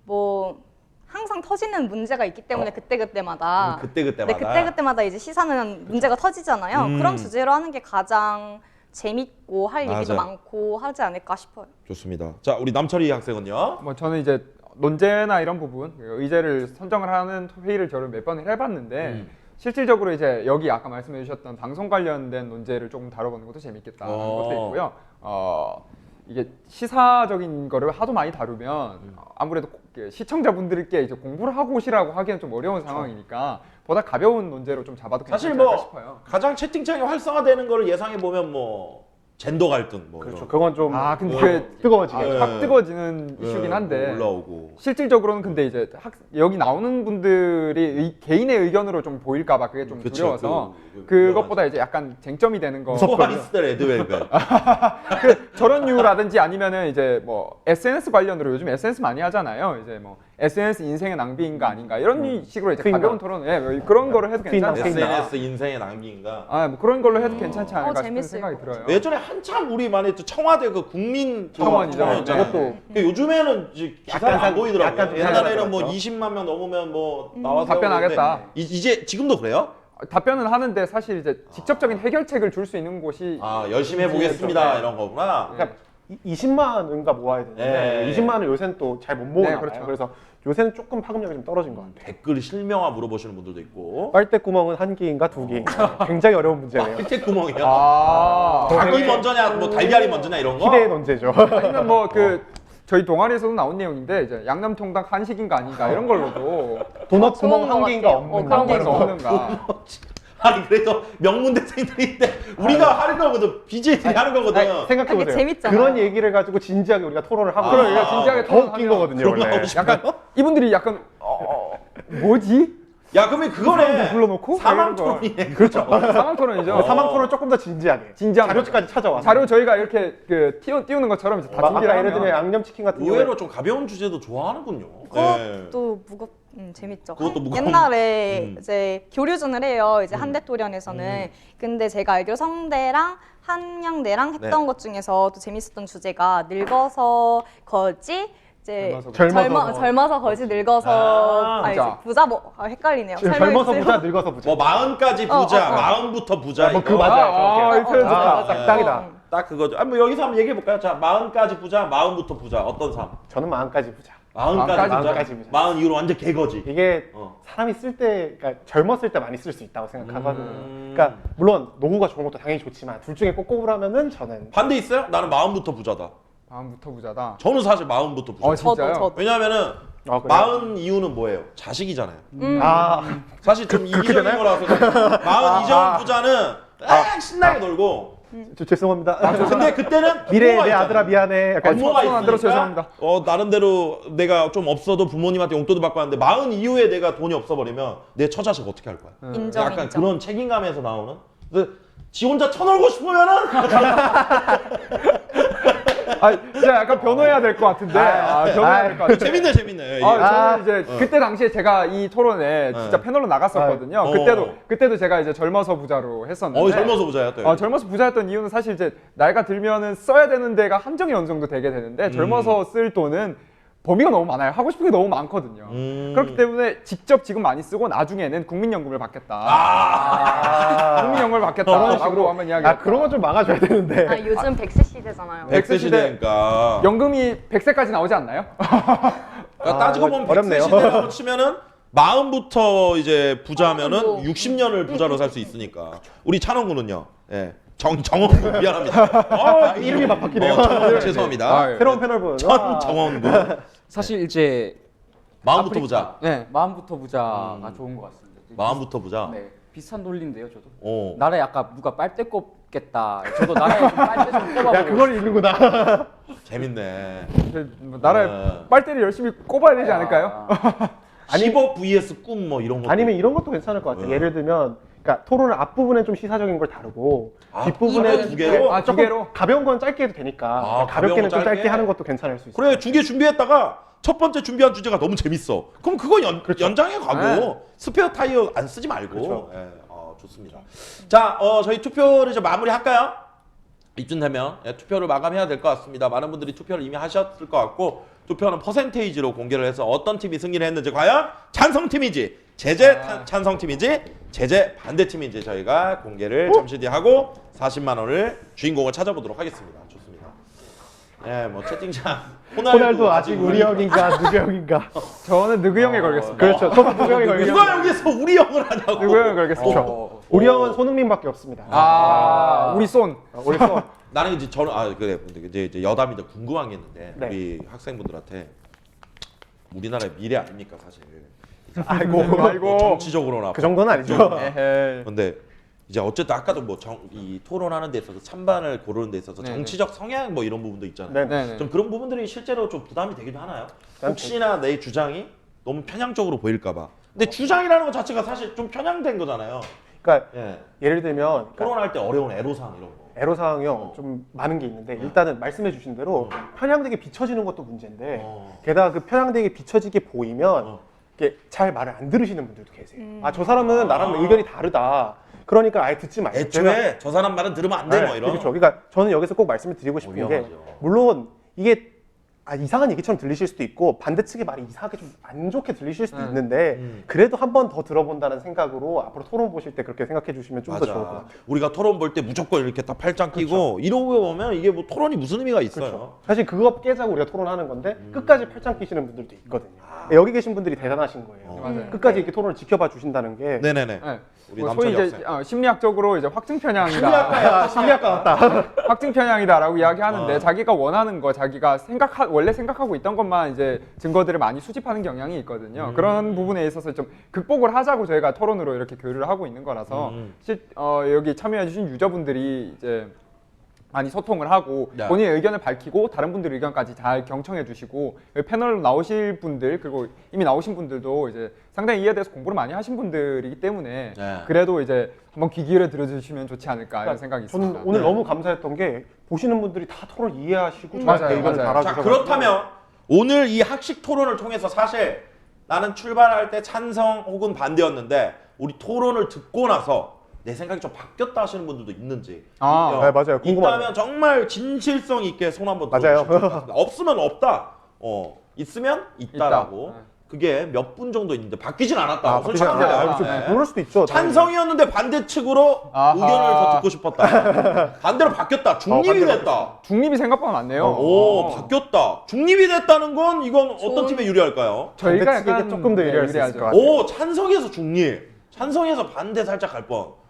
뭐 항상 터지는 문제가 있기 때문에 그때그때마다 그때그때마다. 네, 그때그때마다 이제 시사는 문제가 터지잖아요. 그런 주제로 하는 게 가장 재밌고 할 얘기도 맞아요. 많고 하지 않을까 싶어요. 좋습니다. 자, 우리 남철이 학생은요? 뭐 저는 이제 논제나 이런 부분 의제를 선정을 하는 회의를 저를 몇 번 해봤는데 실질적으로 이제 여기 아까 말씀해 주셨던 방송 관련된 논제를 조금 다뤄보는 것도 재밌겠다는 것도 있고요. 이게 시사적인 거를 하도 많이 다루면 아무래도 시청자분들께 이제 공부를 하고 오시라고 하기는 좀 어려운 상황이니까 보다 가벼운 논제로 좀 잡아도 사실 괜찮지 않을까 뭐 싶어요. 가장 채팅창이 활성화되는 거를 예상해 보면 뭐 젠더 갈등 뭐 그렇죠. 이런. 그건 좀 근데 뭐, 그게 뜨거워지게. 확 뜨거워지는 이슈긴 한데 올라오고. 실질적으로는 근데 이제 여기 나오는 분들이 개인의 의견으로 좀 보일까봐 그게 좀 그쵸, 두려워서 그 그것보다 이제 약간 쟁점이 되는 거 소아리스트 레드벨벳. 저런 이유라든지 아니면은 이제 뭐 SNS 관련으로 요즘 SNS 많이 하잖아요. 이제 뭐 SNS 인생의 낭비인가 아닌가 이런 식으로 이제 퀸가. 가벼운 토론, 뭐 그런 거를 해도 퀸가. 괜찮지. SNS 인생의 낭비인가? 뭐 그런 걸로 해도 괜찮지 않을까 싶은 재밌을 생각이 것 들어요. 예전에 한참 우리 많이 했던 청와대 그 국민 청원이죠. 청원이잖아요. 그것도 근데 요즘에는 이제 기사가 안 보이더라고요. 약간 좀 옛날에는 뭐 사라졌죠. 20만 명 넘으면 뭐 나와서 답변하겠다. 하는데 이제 지금도 그래요? 답변은 하는데 사실 이제 직접적인 해결책을 줄 수 있는 곳이 열심히 해보겠습니다 이런 거구나. 그러니까 20만 원인가 모아야 되는데 네. 20만 원을 요새는 또 잘 못 모으나 네, 봐요. 그렇죠. 그래서 요새는 조금 파급력이 좀 떨어진 것 같아요. 댓글 실명화 물어보시는 분들도 있고. 빨대 구멍은 한 개인가 두 개인가 굉장히 어려운 문제네요. 밑에 구멍이야. 닭이 닭이 먼저냐, 뭐 달걀이 먼저냐 이런 거. 희대의 논제죠. 아니면 뭐 저희 동아리에서도 나온 내용인데 이제 양념통닭 한식인가 아닌가 이런 걸로도 도넛 좋은 구멍 것 한 개인가 같아요. 없는 그런 거 그래서 있어. 없는가. 아니 그래도 명문대생들인데 우리가 하는 거거든. BJ들이 하는 거거든. 생각해보세요. 되게 재밌잖아요. 그런 얘기를 가지고 진지하게 우리가 토론을 하고 그럼 있어요. 이거 진지하게 더 웃긴 토론하면 거거든요. 그런 거 원래. 하고 싶어요? 약간 이분들이 약간 뭐지? 야 그러면 그거네. 불러놓고 사망 이런 거. 토론이네. 그렇죠. 사망 토론이죠. 사망 토론 조금 더 진지하게. 진지한 자료까지 찾아와. 자료 저희가 이렇게 띄우는 것처럼 이제 다 아까 준비를 예를 들면 하면 양념치킨 같은 경우에 의외로 좀 가벼운 주제도 좋아하는군요. 네. 그것도 재밌죠. 그것도 무거운- 옛날에 이제 교류전을 해요. 이제 한대토련에서는. 근데 제가 알기로 성대랑 한양대랑 했던 네. 것 중에서 또 재밌었던 주제가 늙어서 거지 이제 젊어서 거지 늙어서 이제 부자. 부자 뭐 헷갈리네요. 젊어서 설명해주세요. 부자 늙어서 부자. 뭐 마흔까지 부자, 어. 마흔부터 부자. 뭐 이거. 그 맞아요. 이 표현 좋다. 딱이다. 딱 그거죠. 뭐 여기서 한번 얘기해 볼까요? 자, 40까지 부자, 40부터 부자. 어떤 삶? 저는 마음까지 부자. 40까지 부자. 40까지 부자. 40 이후로 완전 개거지. 이게 사람이 쓸 때, 그러니까 젊었을 때 많이 쓸 수 있다고 생각하거든요. 그러니까 물론 노후가 좋은 것도 당연히 좋지만 둘 중에 꼭 꼽으라면은 저는 반대 있어요? 나는 40부터 부자다. 다음부터 부자다. 저는 사실 40부터 부자. 진짜요? 저도. 왜냐하면은 그래요? 40 이유는 뭐예요? 자식이잖아요. 아 사실 좀 이기적인 되나요? 거라서 40 이전 부자는 신나게 놀고. 죄송합니다. 근데 그때는 미래의 부모가 내 있잖아요. 아들아 미안해. 약간 부모가 손안 들어 있으니까 죄송합니다. 나름대로 내가 좀 없어도 부모님한테 용돈도 받고 하는데 40 이후에 내가 돈이 없어버리면 내 처자식 어떻게 할 거야? 인정, 약간 인정. 그런 책임감에서 나오는. 근데 지 혼자 쳐놀고 싶으면은 진짜 약간 변호해야 될 것 같은데. 변호해야 될 것 같은데. 재밌네. 저는 이제 그때 당시에 제가 이 토론에 진짜 패널로 나갔었거든요. 그때도 제가 이제 젊어서 부자로 했었는데. 젊어서 부자야 또. 젊어서 부자였던 이유는 사실 이제 나이가 들면은 써야 되는 데가 한정이 어느 정도 되게 되는데 젊어서 쓸 돈은 범위가 너무 많아요. 하고 싶은 게 너무 많거든요. 그렇기 때문에 직접 지금 많이 쓰고 나중에는 국민연금을 받겠다. 국민연금을 받겠다라고 한번 이야기했다. 그런 거 좀 막아줘야 되는데. 아, 요즘 100세 시대잖아요. 100세 시대니까. 연금이 100세까지 나오지 않나요? 그러니까 따지고 보면 100세 어렵네요. 시대라고 치면은 40부터 이제 부자면은 뭐. 60년을 부자로 살 수 있으니까. 우리 찬원군은요. 예. 정원군 미안합니다. 이름이 막 바뀌네요. 죄송합니다. 새로운 패널분. 정원군. 사실 이제 40부터 부자. 네, 마음부터 부자가 좋은 것 같습니다. 40부터 부자. 네, 비슷한 논리인데요, 저도. 어. 나라에 아까 누가 빨대 꼽겠다. 저도 나라에 좀 빨대 좀 꼽아보고. 야 그걸 읽는구나. 재밌네. 나라에 네. 빨대를 열심히 꼽아야 되지 않을까요? 10억 vs 꿈 뭐 이런 거. 아니면 이런 것도 괜찮을 것 같아요. 예를 들면, 그러니까 토론을 앞부분에 좀 시사적인 걸 다루고 이거 뒷부분에 두 개로? 두 개로? 가벼운 건 짧게 해도 되니까 가볍게는 좀 짧게? 짧게 하는 것도 괜찮을 수 있어요. 그래 두 개 준비했다가 첫 번째 준비한 주제가 너무 재밌어. 그럼 그거 연장해 가고 네. 스페어 타이어 안 쓰지 말고. 그렇죠. 예, 좋습니다. 자, 저희 투표를 이제 마무리할까요? 이쯤 되면 투표를 마감해야 될 것 같습니다. 많은 분들이 투표를 이미 하셨을 것 같고 투표는 퍼센테이지로 공개를 해서 어떤 팀이 승리를 했는지 과연 찬성팀인지 제재 찬성팀인지 제재 반대팀인지 저희가 공개를 잠시 뒤에 하고 40만 원을 주인공을 찾아보도록 하겠습니다. 좋습니다. 네, 뭐 채팅창 호날두 아직 우리 형인가 누구 형인가. 저는 느그 형에 걸겠습니다. 그렇죠. 저도 누구 형이 걸겠습니다. 누가 여기서 우리 형을 하냐고. 느그 형에 걸겠습니다. 우리 형은 손흥민밖에 없습니다. 우리 손. 우리 또 나는 이제 저는 그래 이제 여담인데 궁금한 게 있는데 네. 우리 학생분들한테 우리나라의 미래 아닙니까 사실. 아이고 뭐 정치적으로나 그 정도는 아니죠. 에헤이. 근데 이제 어쨌든 아까도 뭐 이 토론하는 데 있어서 찬반을 고르는 데 있어서 네네. 정치적 성향 뭐 이런 부분도 있잖아요. 네. 네네. 좀 그런 부분들이 실제로 좀 부담이 되기도 하나요? 난 혹시나 내 주장이 너무 편향적으로 보일까 봐. 근데 주장이라는 것 자체가 사실 좀 편향된 거잖아요. 그러니까 예. 예를 들면 그러니까 토론할 때 어려운 애로사항 이런 거. 애로사항이요 좀 많은 게 있는데 일단은 말씀해 주신 대로 편향되게 비춰지는 것도 문제인데 어. 게다가 그 편향되게 비춰지게 보이면 이게 잘 말을 안 들으시는 분들도 계세요. 아 저 사람은 나랑 의견이 다르다. 그러니까 아예 듣지 말고 애초에 저 사람 말은 들으면 안 돼 뭐 이런. 그렇죠. 그러니까 저는 여기서 꼭 말씀을 드리고 싶은 게 위험하죠. 물론 이게 이상한 얘기처럼 들리실 수도 있고 반대측의 말이 이상하게 좀 안 좋게 들리실 수도 있는데 그래도 한 번 더 들어본다는 생각으로 앞으로 토론 보실 때 그렇게 생각해 주시면 좀 더 좋을 것 같아요. 우리가 토론 볼 때 무조건 이렇게 딱 팔짱 끼고 이러고 보면 이게 뭐 토론이 무슨 의미가 있어요. 그렇죠. 사실 그거 깨자고 우리가 토론하는 건데 끝까지 팔짱 끼시는 분들도 있거든요. 여기 계신 분들이 대단하신 거예요. 맞아요. 끝까지 이렇게 토론을 지켜봐 주신다는 게 네네네. 네. 우리 뭐 남철이 소위 이제 학생. 심리학적으로 이제 확증 편향이다. 심리학과 같다. 확증 편향이다라고 이야기하는데 자기가 원하는 거, 자기가 원래 생각하고 있던 것만 이제 증거들을 많이 수집하는 경향이 있거든요. 그런 부분에 있어서 좀 극복을 하자고 저희가 토론으로 이렇게 교류를 하고 있는 거라서 여기 참여해주신 유저분들이 이제 많이 소통을 하고 네. 본인의 의견을 밝히고 다른 분들의 의견까지 잘 경청해 주시고 패널로 나오실 분들 그리고 이미 나오신 분들도 이제 상당히 이에 대해서 공부를 많이 하신 분들이기 때문에 네. 그래도 이제 한번 귀 기울여 들어주시면 좋지 않을까 이런 생각이 있습니다. 저는 오늘 너무 감사했던 게 보시는 분들이 다 토론을 이해하시고 맞아요, 저한테 의견을 맞아요. 달아주셔서 자 그렇다면 오늘 이 학식 토론을 통해서 사실 나는 출발할 때 찬성 혹은 반대였는데 우리 토론을 듣고 나서 내 생각이 좀 바뀌었다 하시는 분들도 있는지 네, 맞아요. 궁금하네요. 있다면 정말 진실성 있게 손 한번 맞아요. 들어주시면 좋을 것 같습니다. 없으면 없다 있으면 있다라고 있다. 그게 몇 분 정도 있는데 바뀌진 않았다. 아, 솔직히 그렇죠. 말해요. 그렇죠. 네. 모를 수도 있죠. 찬성이었는데 반대 측으로 아하. 의견을 더 듣고 싶었다. 반대로 바뀌었다. 중립이 반대로 됐다. 중립이 생각보다 많네요. 오, 바뀌었다. 중립이 됐다는 건 이건 어떤 팀에 유리할까요? 저희가 반대 측에게 약간 조금 더 유리할 수 있을 유리하죠. 것 같아요. 오, 찬성에서 중립. 찬성에서 반대 살짝 갈 뻔.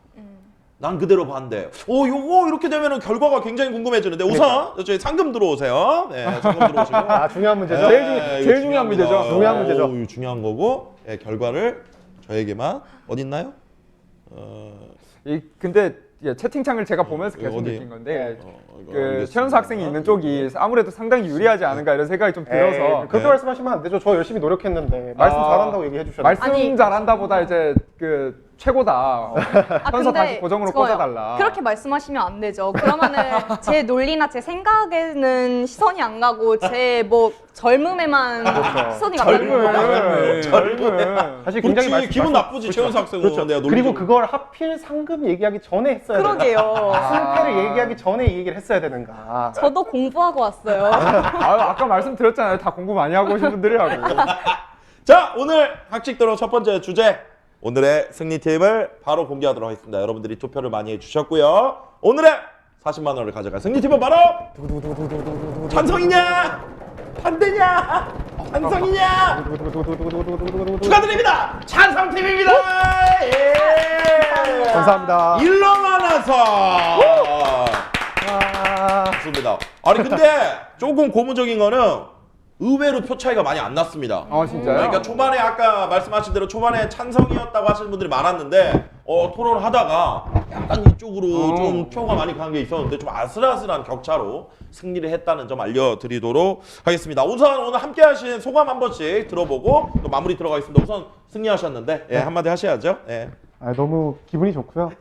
난 그대로 반대. 오, 요거 이렇게 되면은 결과가 굉장히 궁금해지는데 우선 저희 상금 들어오세요. 네, 상금 들어오시고. 아, 중요한 문제죠. 네, 제일 중요한 문제죠. 중요한 문제죠. 오, 이거 중요한 거고 네, 결과를 저에게만 어디 있나요? 근데 채팅창을 제가 보면서 계속 어디? 느낀 건데 이거 그 알겠습니다. 최연소 학생이 있는 쪽이 아무래도 상당히 유리하지 않은가 이런 생각이 좀 들어서 에이, 그렇게 네. 말씀하시면 안 되죠. 저 열심히 노력했는데 말씀 아, 잘한다고 얘기해 주셨는데. 말씀 아니, 잘한다보다 이제 그 최고다. 아, 현서 다시 고정으로 잠깐만요. 꽂아달라. 그렇게 말씀하시면 안 되죠. 그러면은 제 논리나 제 생각에는 시선이 안 가고 제 뭐 젊음에만 시선이 간다는 거예요. 젊은. 사실 굉장히 그렇지, 기분 나쁘지 그렇죠. 최연소 학생은 그렇죠. 내가 그리고 논리적으로. 그걸 하필 상금 얘기하기 전에 했어야 되는가? 그러게요. 승패를 얘기하기 전에 이 얘기를 했어야 되는가? 저도 공부하고 왔어요. 아까 말씀드렸잖아요. 다 공부 많이 하고 오신 분들이라고. 자, 오늘 학칙도로 첫 번째 주제 오늘의 승리팀을 바로 공개하도록 하겠습니다. 여러분들이 투표를 많이 해주셨고요. 오늘의 40만 원을 가져갈 승리팀은 바로 찬성이냐 반대냐 찬성이냐 축하드립니다. 찬성팀입니다. 예. 감사합니다. 일러만 와서 아, 좋습니다. 아니 근데 조금 고무적인 거는 의외로 표 차이가 많이 안 났습니다. 진짜요? 그러니까 초반에 아까 말씀하신 대로 초반에 찬성이었다고 하시는 분들이 많았는데 토론을 하다가 약간 이쪽으로 좀 표가 많이 간 게 있었는데 좀 아슬아슬한 격차로 승리를 했다는 점 알려드리도록 하겠습니다. 우선 오늘 함께 하신 소감 한 번씩 들어보고 또 마무리 들어가겠습니다. 우선 승리하셨는데 예, 한마디 하셔야죠. 예. 너무 기분이 좋고요.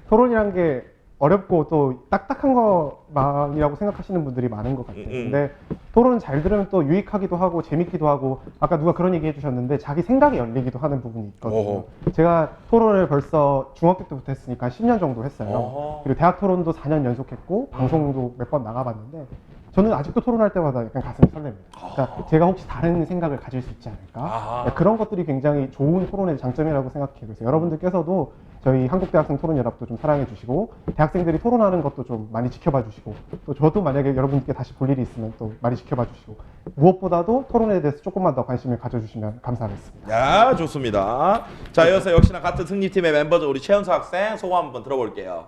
토론이란 게 어렵고 또 딱딱한 것만이라고 생각하시는 분들이 많은 것 같아요. 근데 토론은 잘 들으면 또 유익하기도 하고 재밌기도 하고 아까 누가 그런 얘기 해주셨는데 자기 생각이 열리기도 하는 부분이 있거든요. 제가 토론을 벌써 중학교 때부터 했으니까 10년 정도 했어요. 그리고 대학 토론도 4년 연속했고 방송도 몇 번 나가봤는데 저는 아직도 토론할 때마다 약간 가슴이 설렙니다. 그러니까 제가 혹시 다른 생각을 가질 수 있지 않을까? 그런 것들이 굉장히 좋은 토론의 장점이라고 생각해요. 그래서 여러분들께서도 저희 한국대학생 토론연합도 좀 사랑해 주시고 대학생들이 토론하는 것도 좀 많이 지켜봐 주시고 또 저도 만약에 여러분께 다시 볼 일이 있으면 또 많이 지켜봐 주시고 무엇보다도 토론에 대해서 조금만 더 관심을 가져주시면 감사하겠습니다. 야, 좋습니다. 자, 이어서 역시나 같은 승리팀의 멤버죠. 우리 최연소 학생 소감 한번 들어볼게요.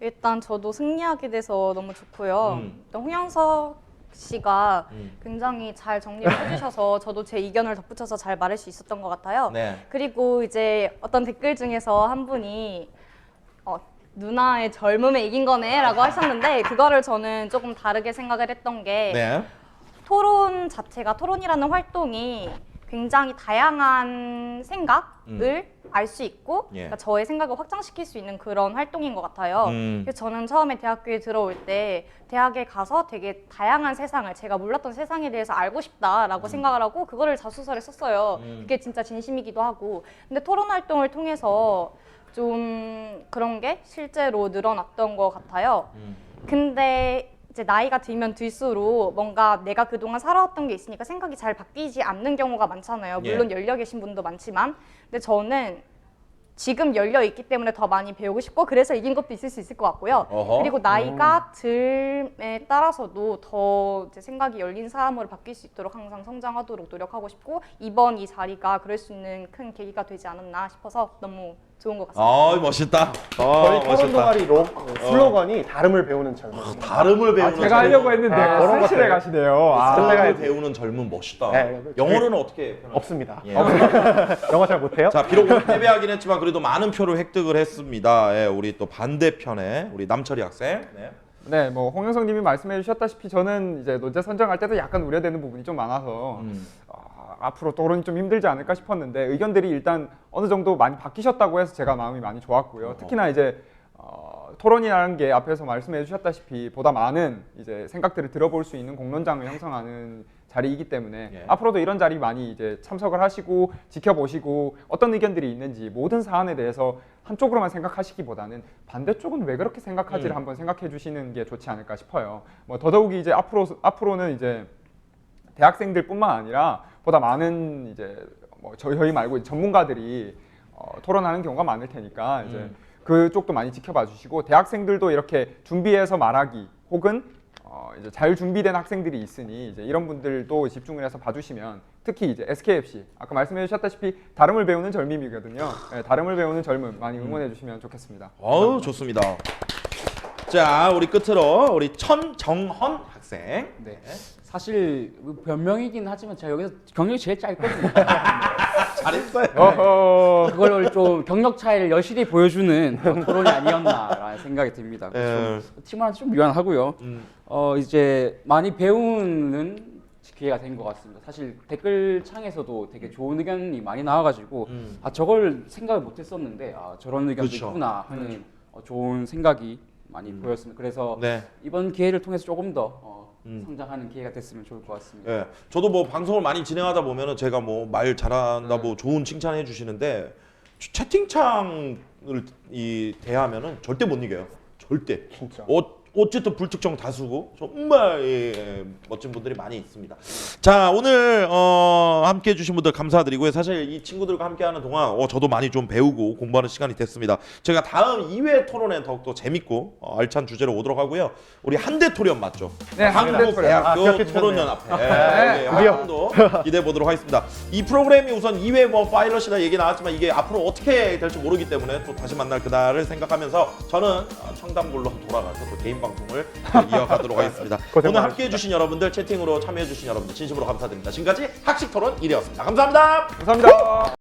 일단 저도 승리하게 돼서 너무 좋고요. 일단 홍영석 씨가 굉장히 잘 정리를 해주셔서 저도 제 의견을 덧붙여서 잘 말할 수 있었던 것 같아요. 네. 그리고 이제 어떤 댓글 중에서 한 분이 누나의 젊음에 이긴 거네 라고 하셨는데 그거를 저는 조금 다르게 생각을 했던 게 네. 토론 자체가 토론이라는 활동이 굉장히 다양한 생각을 알 수 있고 예. 그러니까 저의 생각을 확장시킬 수 있는 그런 활동인 것 같아요. 그래서 저는 처음에 대학교에 들어올 때 대학에 가서 되게 다양한 세상을 제가 몰랐던 세상에 대해서 알고 싶다라고 생각을 하고 그거를 자소서를 썼어요. 그게 진짜 진심이기도 하고 근데 토론 활동을 통해서 좀 그런 게 실제로 늘어났던 것 같아요. 근데 이제 나이가 들면 들수록 뭔가 내가 그동안 살아왔던 게 있으니까 생각이 잘 바뀌지 않는 경우가 많잖아요. 물론 열려 계신 분도 많지만 근데 저는 지금 열려 있기 때문에 더 많이 배우고 싶고 그래서 이긴 것도 있을 수 있을 것 같고요. 그리고 나이가 들에 따라서도 더 이제 생각이 열린 사람으로 바뀔 수 있도록 항상 성장하도록 노력하고 싶고 이번 이 자리가 그럴 수 있는 큰 계기가 되지 않았나 싶어서 너무 좋은 것 같습니다. 멋있다. 저희 토론 동아리 슬로건이 다름을 배우는 젊음. 다름을 배우는 제가 하려고 했는데 그런 사실에 것들. 가시네요. 다름을 배우는 젊은 멋있다. 네, 영어로는 어떻게 표현하세요? 없습니다. 예. 영어 잘 못해요? 자, 비록 오늘 패배하긴 했지만 그래도 많은 표를 획득을 했습니다. 예, 우리 또 반대편에 우리 남철이 학생. 네. 네, 뭐 홍영석 님이 말씀해 주셨다시피 저는 이제 논제 선정할 때도 약간 우려되는 부분이 좀 많아서 앞으로 토론이 좀 힘들지 않을까 싶었는데 의견들이 일단 어느 정도 많이 바뀌셨다고 해서 제가 마음이 많이 좋았고요. 특히나 이제 토론이라는 게 앞에서 말씀해 주셨다시피 보다 많은 이제 생각들을 들어볼 수 있는 공론장을 형성하는 자리이기 때문에 앞으로도 이런 자리 많이 이제 참석을 하시고 지켜보시고 어떤 의견들이 있는지 모든 사안에 대해서 한쪽으로만 생각하시기보다는 반대쪽은 왜 그렇게 생각하지를 한번 생각해 주시는 게 좋지 않을까 싶어요. 뭐 더더욱이 이제 앞으로는 이제 대학생들뿐만 아니라 보다 많은 이제 뭐 저희 말고 전문가들이 토론하는 경우가 많을 테니까 이제 그쪽도 많이 지켜봐 주시고 대학생들도 이렇게 준비해서 말하기 혹은 이제 잘 준비된 학생들이 있으니 이제 이런 분들도 집중을 해서 봐주시면 특히 이제 SKFC 아까 말씀해 주셨다시피 다름을 배우는 젊음이거든요. 네, 다름을 배우는 젊음 많이 응원해 주시면 좋겠습니다. 어우 좋습니다. 자 우리 끝으로 우리 천정헌 학생. 네. 사실 변명이긴 하지만 제가 여기서 경력이 제일 짧거든요. 잘했어요. 어허. 그걸 좀 경력 차이를 여실히 보여주는 토론이 아니었나라는 생각이 듭니다. 그래서 좀 팀원한테 좀 미안하고요. 이제 많이 배우는 기회가 된 것 같습니다. 사실 댓글창에서도 되게 좋은 의견이 많이 나와가지고 아 저걸 생각을 못했었는데 아 저런 의견도 그쵸. 있구나 하는 좋은 생각이 많이 보였습니다. 그래서 네. 이번 기회를 통해서 조금 더 성장하는 기회가 됐으면 좋을 것 같습니다. 예, 저도 뭐 방송을 많이 진행하다 보면은 제가 뭐 말 잘한다, 뭐 좋은 칭찬해 주시는데 채팅창을 대하면은 절대 못 이겨요. 절대. 진짜. 어쨌든 불특정 다수고 정말 멋진 분들이 많이 있습니다. 자 오늘 함께 해주신 분들 감사드리고요. 사실 이 친구들과 함께하는 동안 저도 많이 좀 배우고 공부하는 시간이 됐습니다. 제가 다음 2회 토론에 더욱더 재밌고 알찬 주제로 오도록 하고요. 우리 한대토련 맞죠? 네, 한국대학교 기억해 토론연합회 네. 활동도 기대해 보도록 하겠습니다. 이 프로그램이 우선 2회 뭐 파일럿이다 얘기 나왔지만 이게 앞으로 어떻게 될지 모르기 때문에 또 다시 만날 그날을 생각하면서 저는 청담굴로 돌아가서 또 개인 방송을 이어가도록 하겠습니다. 고생 오늘 많으셨습니다. 함께해 주신 여러분들 채팅으로 참여해 주신 여러분들 진심으로 감사드립니다. 지금까지 학식토론 1위였습니다. 감사합니다. 감사합니다.